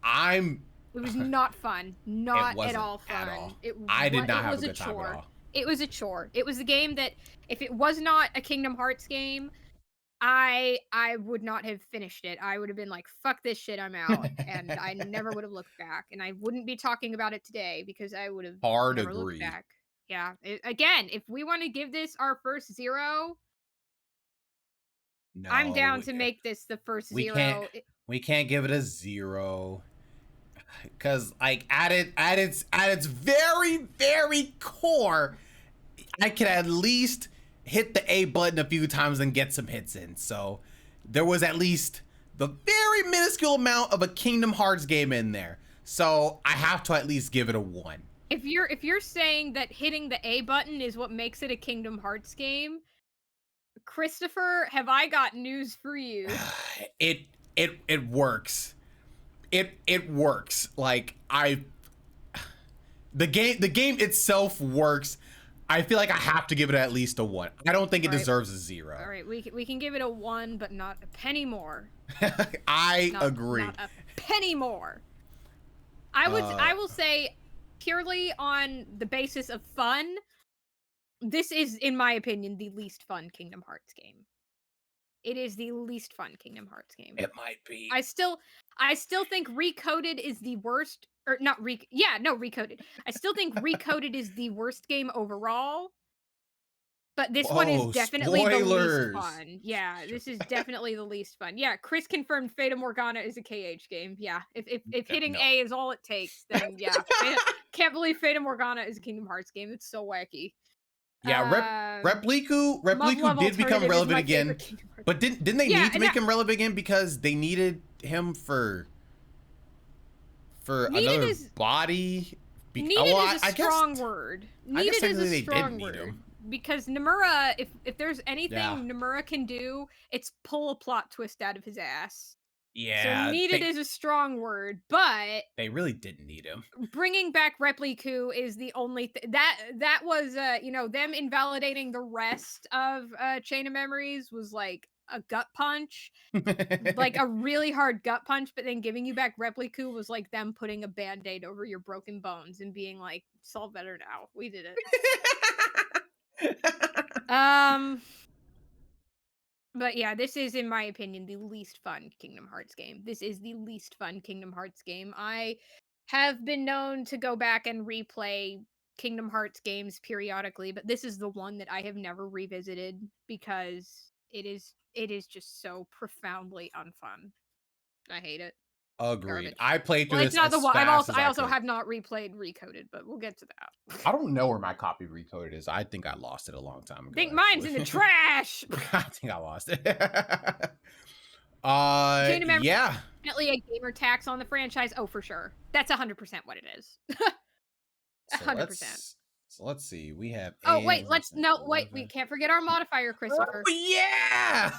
It was not fun. Not at all fun. At all. I did not have a good time at all. It was a chore. It was a game that, if it was not a Kingdom Hearts game, I would not have finished it. I would have been like, fuck this shit, I'm out. And I never would have looked back. And I wouldn't be talking about it today because I would have never looked back. Yeah. Again, if we want to give this our first 0, no, I'm down to make this the first 0. We can't give it a 0. Because like at its very, very core, I can at least hit the A button a few times and get some hits in. So there was at least the very minuscule amount of a Kingdom Hearts game in there. So I have to at least give it a 1. If you're saying that hitting the A button is what makes it a Kingdom Hearts game, Christopher, have I got news for you? It works. It works. Like the game itself works. I feel like I have to give it at least a 1. I don't think it deserves a 0. All right, we can give it a 1, but not a penny more. I agree. Not a penny more. I will say, purely on the basis of fun, this is, in my opinion, the least fun Kingdom Hearts game. It is the least fun Kingdom Hearts game. It might be. I still think Recoded is the worst, or not Recoded. I still think Recoded is the worst game overall. But this one is definitely spoilers. the least fun. Yeah, this is definitely the least fun. Yeah, Chris confirmed Fata Morgana is a KH game. Yeah, if hitting A is all it takes, then yeah. Can't believe Fata Morgana is a Kingdom Hearts game. It's so wacky. Yeah, Repliku did become relevant again, but didn't they need to make him relevant again because they needed him for another body? Needed is a strong word. Needed is a strong word. Because Nomura, if there's anything Nomura can do, it's pull a plot twist out of his ass. Yeah. So needed is a strong word, but they really didn't need him. Bringing back Repliku is the only that was them invalidating the rest of Chain of Memories was like a gut punch. Like a really hard gut punch, but then giving you back Repliku was like them putting a band-aid over your broken bones and being like, it's all better now. We did it. But yeah, this is, in my opinion, the least fun Kingdom Hearts game. This is the least fun Kingdom Hearts game. I have been known to go back and replay Kingdom Hearts games periodically, but this is the one that I have never revisited because it is just so profoundly unfun. I hate it. Agreed. Garbage. I played through this. It's not the one. I also have not replayed Recoded, but we'll get to that. I don't know where my copy of Recoded is. I think I lost it a long time ago. I think mine's in the trash. I think I lost it. Yeah. Definitely a gamer tax on the franchise. Oh, for sure. That's 100% what it is. 100%. So let's see. We have. We can't forget our modifier, Christopher. Oh yeah.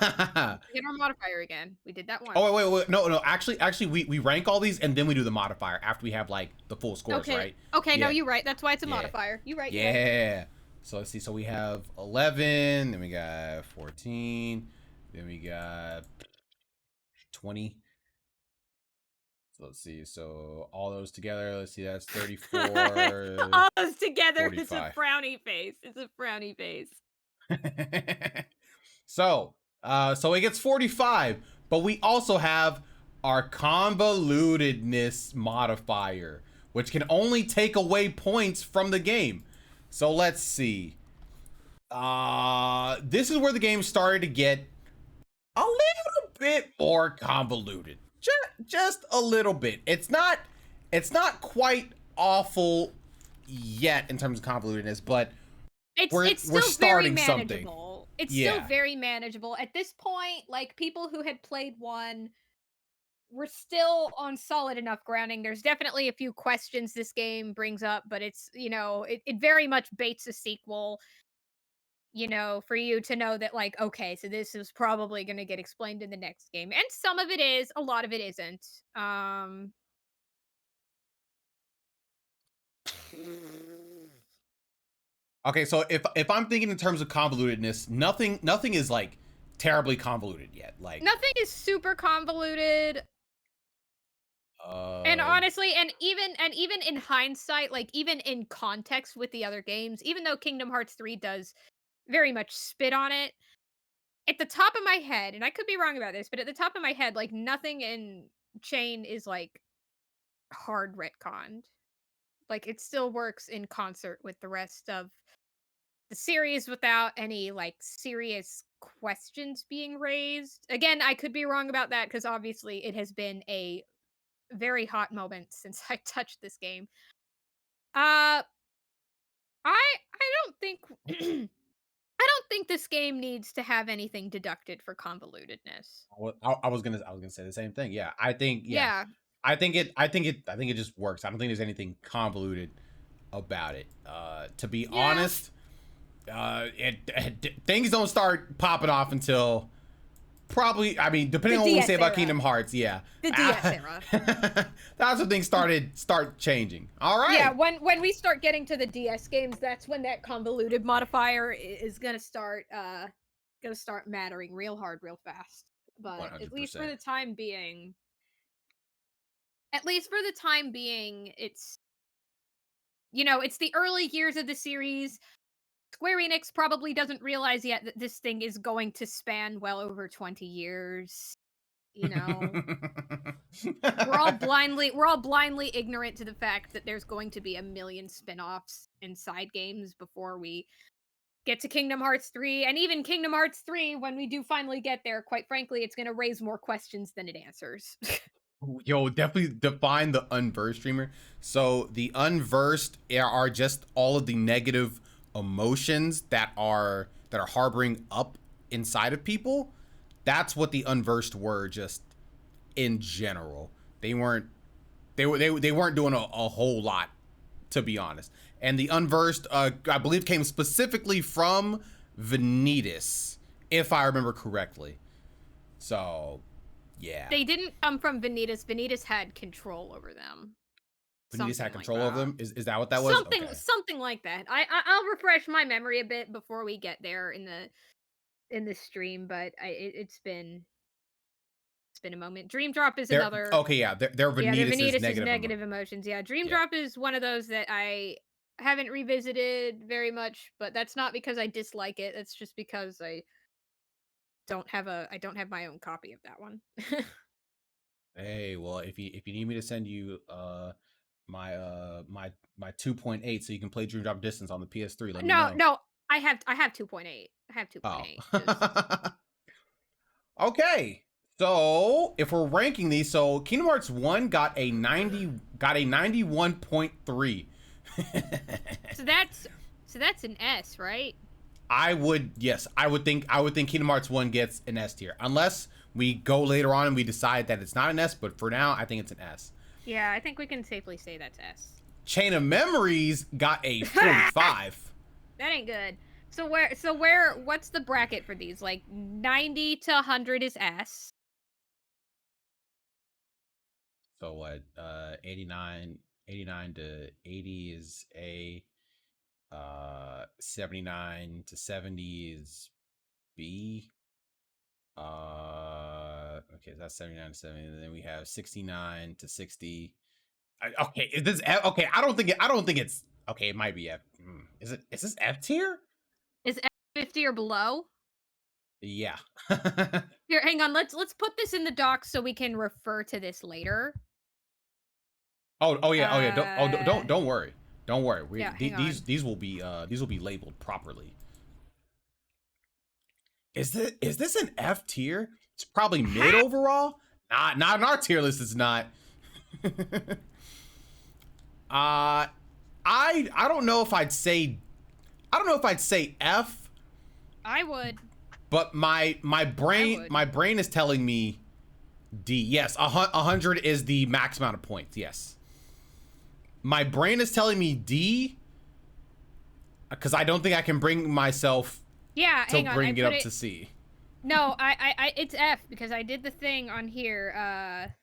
Get our modifier again. We did that one. Oh wait. No. Actually, we rank all these and then we do the modifier after we have like the full scores, right? Okay. Yeah. No, you're right. That's why it's a modifier. You're right. Yeah. So let's see. So we have 11. Then we got 14. Then we got 20. So let's see. So all those together, let's see, that's 34. All those together, 45. It's a frowny face. It's a frowny face. So it gets 45, but we also have our convolutedness modifier, which can only take away points from the game. So let's see. This is where the game started to get a little bit more convoluted. Just a little bit. It's not quite awful yet in terms of convolutedness, but it's still starting very something. Manageable. It's still very manageable. At this point, like, people who had played one were still on solid enough grounding. There's definitely a few questions this game brings up, but it's, it very much baits a sequel, for you to know that, like, okay, so this is probably going to get explained in the next game. And some of it is, a lot of it isn't. Okay, so if I'm thinking in terms of convolutedness, nothing is like terribly convoluted yet. Like, nothing is super convoluted. And honestly, and even in hindsight, like, even in context with the other games, even though Kingdom Hearts 3 does very much spit on it, at the top of my head, and I could be wrong about this, but at the top of my head, like, nothing in Chain is like hard retconned. Like, it still works in concert with the rest of the series without any, like, serious questions being raised. Again, I could be wrong about that because obviously it has been a very hot moment since I touched this game. I don't think I don't think this game needs to have anything deducted for convolutedness. I was gonna say the same thing. Yeah, Yeah. I think it just works. I don't think there's anything convoluted about it. To be Yeah. honest, things don't start popping off until probably. I mean, depending on what we DS say about era. Kingdom Hearts, yeah, The DS era. that's when things start changing. All right. Yeah, when we start getting to the DS games, that's when that convoluted modifier is gonna start mattering real hard, real fast. But at least for 100%. the time being, it's it's the early years of the series. Square Enix probably doesn't realize yet that this thing is going to span well over 20 years. You know, we're all blindly ignorant to the fact that there's going to be a million spin-offs and side games before we get to Kingdom Hearts 3. And even Kingdom Hearts 3, when we do finally get there, quite frankly, it's going to raise more questions than it answers. Yo, definitely define the unversed streamer. So the unversed are just all of the negative emotions that are harboring up inside of people. That's what the unversed were, just in general. They weren't doing a whole lot, to be honest. And the unversed, I believe, came specifically from Vanitas, if I remember correctly. So yeah, They didn't come from Vanitas. Vanitas had control over them. Vanitas had Something control like over that. them. Is that what that was? Something Okay. something like that. I'll refresh my memory a bit before we get there in the stream, but it's been a moment. Dream Drop is They're another. okay. Yeah, they're Yeah, the Vanitas is Vanitas is negative. negative emotions. Yeah, Dream Yeah. Drop is one of those that I haven't revisited very much, but that's not because I dislike it. It's just because I don't have my own copy of that one. Hey, well, if you need me to send you my 2.8 so you can play Dream Drop Distance on the PS3, let me know. No, I have 2.8. I have 2.8. Oh. Okay. So if we're ranking these, so Kingdom Hearts 1 got a 91.3. So that's an S, right? I would think Kingdom Hearts 1 gets an S tier. Unless we go later on and we decide that it's not an S, but for now I think it's an S. Yeah, I think we can safely say that's S. Chain of Memories got a 45. That ain't good. So what's the bracket for these? Like 90 to 100 is S. So what? 89 to 80 is A. 79 to 70 is B. Okay, so that's 79 to 70. And then we have 69 to 60. Okay, is this F? Okay, I don't think it's okay. It might be F. Is this F tier? Is F 50 or below? Yeah. Here, hang on. Let's put this in the docs so we can refer to this later. Oh yeah. Don't worry. Don't worry. These will be labeled properly. Is this an F tier? It's probably mid overall. Not in our tier list. It's not. I don't know if I'd say F. I would. But my brain is telling me D. Yes, 100 is the max amount of points. Yes. My brain is telling me D because I don't think I can bring myself to bring it up to C. No, I it's F because I did the thing on here.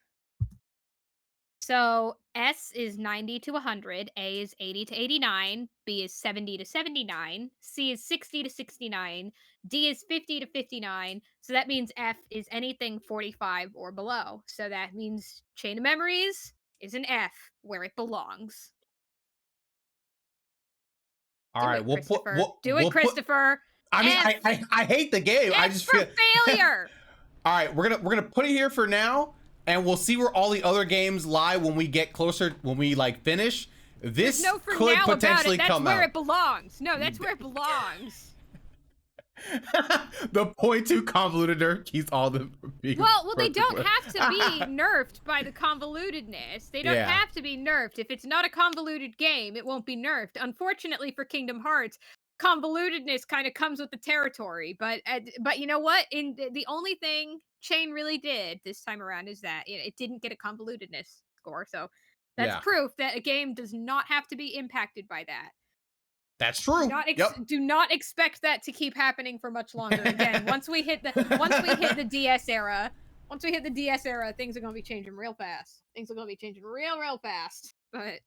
So S is 90 to 100, A is 80 to 89, B is 70 to 79, C is 60 to 69, D is 50 to 59. So that means F is anything 45 or below. So that means Chain of Memories is an F where it belongs. All right, Christopher. I mean, I hate the game. F I just for failure. All right, we're gonna put it here for now, and we'll see where all the other games lie when we get closer. When we finish, this could potentially come out. That's where it belongs. No, that's where it belongs. The point two convoluted nerf keeps all the. Well, they don't have to be nerfed by the convolutedness. They don't have to be nerfed. If it's not a convoluted game, it won't be nerfed. Unfortunately for Kingdom Hearts, convolutedness kind of comes with the territory. But you know what? In the only thing Chain really did this time around is that it didn't get a convolutedness score. So that's proof that a game does not have to be impacted by that. That's true. Do not expect that to keep happening for much longer. Again, once we hit the DS era, things are gonna be changing real fast. Things are gonna be changing real fast. But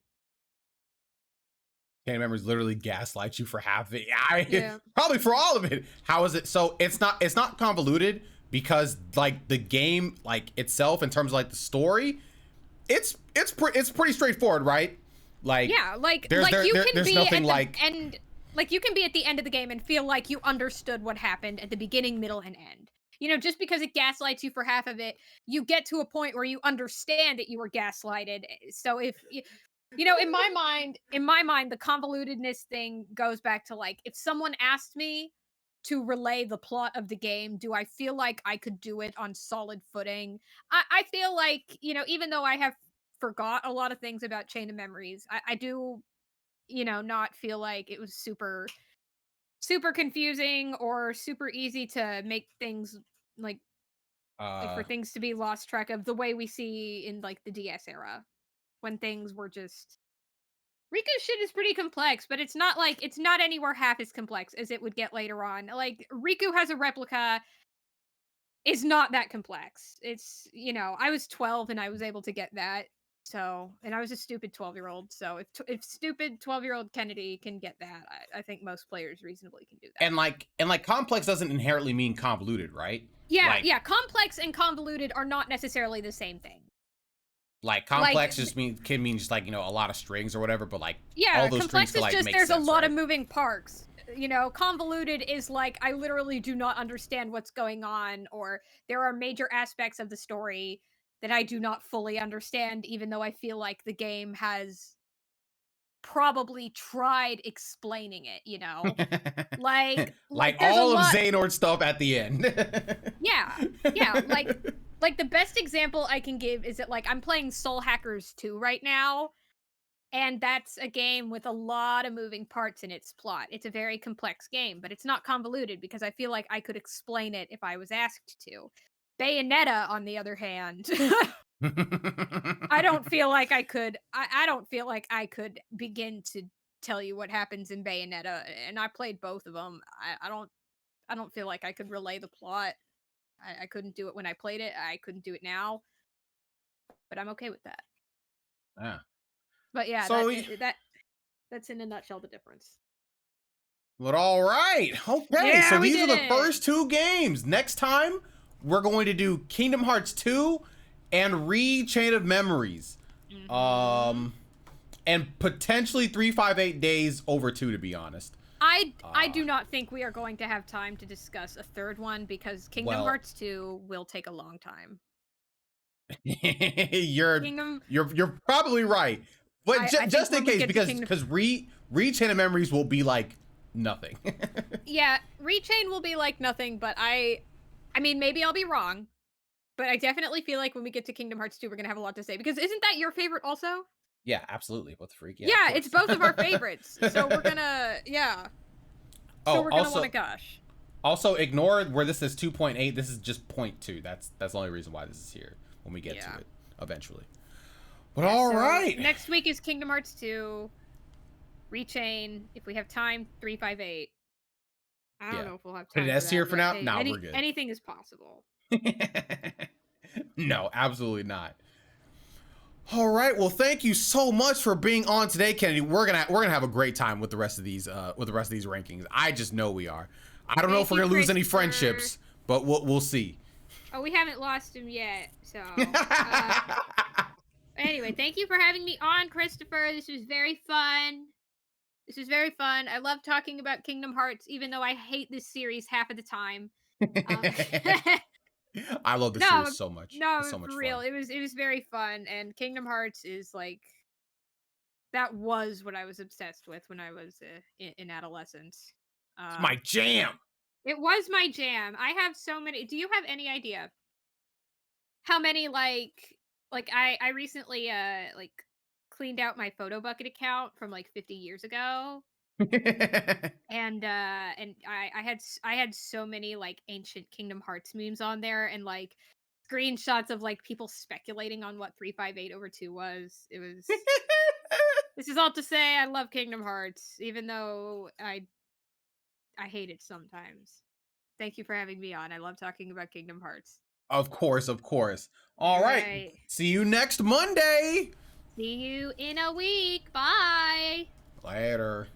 Candy members literally gaslight you for half of it. Probably for all of it. How is it? So it's not convoluted because like the game like itself in terms of like the story, it's pretty straightforward, right? Like you can be at the end of the game and feel like you understood what happened at the beginning, middle, and end. You know, just because it gaslights you for half of it, you get to a point where you understand that you were gaslighted. So if you know, in my mind, the convolutedness thing goes back to like if someone asked me to relay the plot of the game, do I feel like I could do it on solid footing? I feel like, you know, even though I have forgot a lot of things about Chain of Memories, I do, you know, not feel like it was super confusing or super easy to make things like for things to be lost track of the way we see in like the DS era when things were just Riku's shit is pretty complex, but it's not anywhere half as complex as it would get later on. Like Riku has a replica is not that complex. It's, you know, I was 12 and I was able to get that. So, and I was a stupid 12-year-old. So if stupid 12-year-old Kennedy can get that, I think most players reasonably can do that. And like complex doesn't inherently mean convoluted, right? Yeah, complex and convoluted are not necessarily the same thing. Like complex can mean just like, you know, a lot of strings or whatever, but like all those strings complex is just make there's sense, a lot right? of moving parts. You know, convoluted is like I literally do not understand what's going on, or there are major aspects of the story that I do not fully understand, even though I feel like the game has probably tried explaining it, you know? Like there's all a of lot... Xehanort stuff at the end. yeah, like the best example I can give is that like I'm playing Soul Hackers 2 right now, and that's a game with a lot of moving parts in its plot. It's a very complex game, but it's not convoluted because I feel like I could explain it if I was asked to. Bayonetta, on the other hand, I don't feel like I could. I don't feel like I could begin to tell you what happens in Bayonetta, and I played both of them. I don't feel like I could relay the plot. I couldn't do it when I played it. I couldn't do it now, but I'm okay with that. Yeah. But yeah, so that's in a nutshell the difference. But all right. Okay. Yeah, so these are the first two games. Next time, we're going to do Kingdom Hearts 2 and Chain of Memories. Mm-hmm. And potentially 358 Days over 2, to be honest. I do not think we are going to have time to discuss a third one because Kingdom Hearts 2 will take a long time. You're probably right. But just in case, because Chain of Memories will be like nothing. Yeah, Chain will be like nothing, but I mean, maybe I'll be wrong, but I definitely feel like when we get to Kingdom Hearts 2, we're gonna have a lot to say, because isn't that your favorite also? Yeah, absolutely. What the freak? Yeah, it's both of our favorites, so we're gonna, so we're gonna want to gush. Also, ignore where this is 2.8. This is just 0.2. That's the only reason why this is here when we get to it eventually. But all right. Next week is Kingdom Hearts 2, Rechain. If we have time, 358. I don't know if we'll have time. Put an S here for now. Hey, no, we're good. Anything is possible. No, absolutely not. All right. Well, thank you so much for being on today, Kennedy. We're gonna have a great time with the rest of these rankings. I just know we are. I don't know if we're gonna lose any friendships, but we'll see. Oh, we haven't lost him yet, so. Anyway, thank you for having me on, Christopher. This was very fun. I love talking about Kingdom Hearts, even though I hate this series half of the time. I love this series so much. No, it's so much for real. Fun. It was very fun, and Kingdom Hearts is like, that was what I was obsessed with when I was in adolescence. It's my jam. It was my jam. I have so many. Do you have any idea how many like I recently like cleaned out my photo bucket account from like 50 years ago, and I had so many like ancient Kingdom Hearts memes on there, and like screenshots of like people speculating on what 358 over 2 was. It was This is all to say I love Kingdom Hearts, even though I hate it sometimes. Thank you for having me on. I love talking about Kingdom Hearts. Of course, of course. All All right. right. See you next Monday. See you in a week. Bye. Later.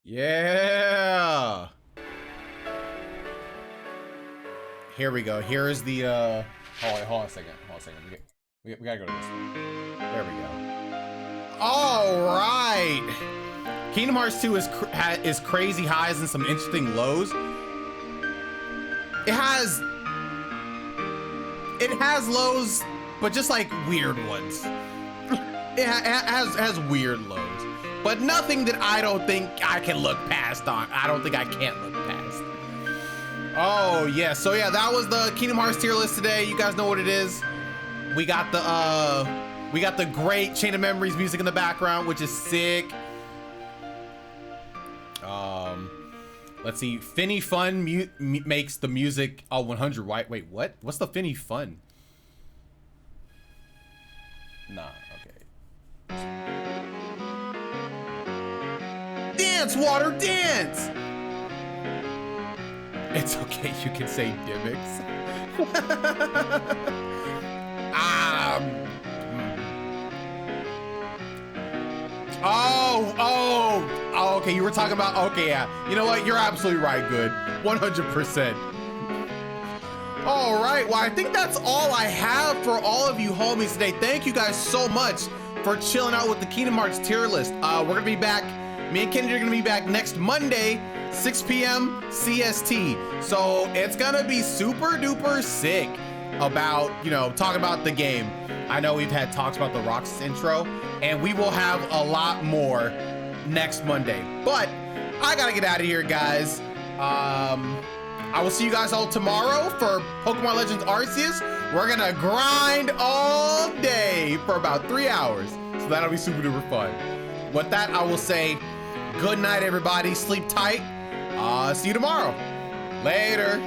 Yeah. Here we go. Here's the hold on a second. Hold on a second. We gotta go to this one. There we go. All right. Kingdom Hearts 2 is crazy highs and some interesting lows. It has lows, but just like weird ones. It has weird lows, but nothing that I don't think I can look past on. I don't think I can't look past. Oh yeah, so yeah, that was the Kingdom Hearts tier list today. You guys know what it is. We got the great Chain of Memories music in the background, which is sick. Let's see. Finny Fun makes the music 100. Wait, what? What's the Finny Fun? Nah, okay. Dance, water, dance! It's okay, you can say gimmicks. Oh, okay, you were talking about, okay, yeah. You know what, you're absolutely right, good. 100%. All right, well, I think that's all I have for all of you homies today. Thank you guys so much for chilling out with the Kingdom Hearts tier list. We're gonna be back, me and Kennedy are gonna be back next Monday, 6 p.m. CST. So it's gonna be super duper sick about, you know, talking about the game. I know we've had talks about the Roxas intro, and we will have a lot more next Monday. But I gotta get out of here, guys. I will see you guys all tomorrow for Pokemon Legends Arceus. We're gonna grind all day for about 3 hours. So that'll be super duper fun. With that, I will say good night, everybody. Sleep tight. See you tomorrow. Later.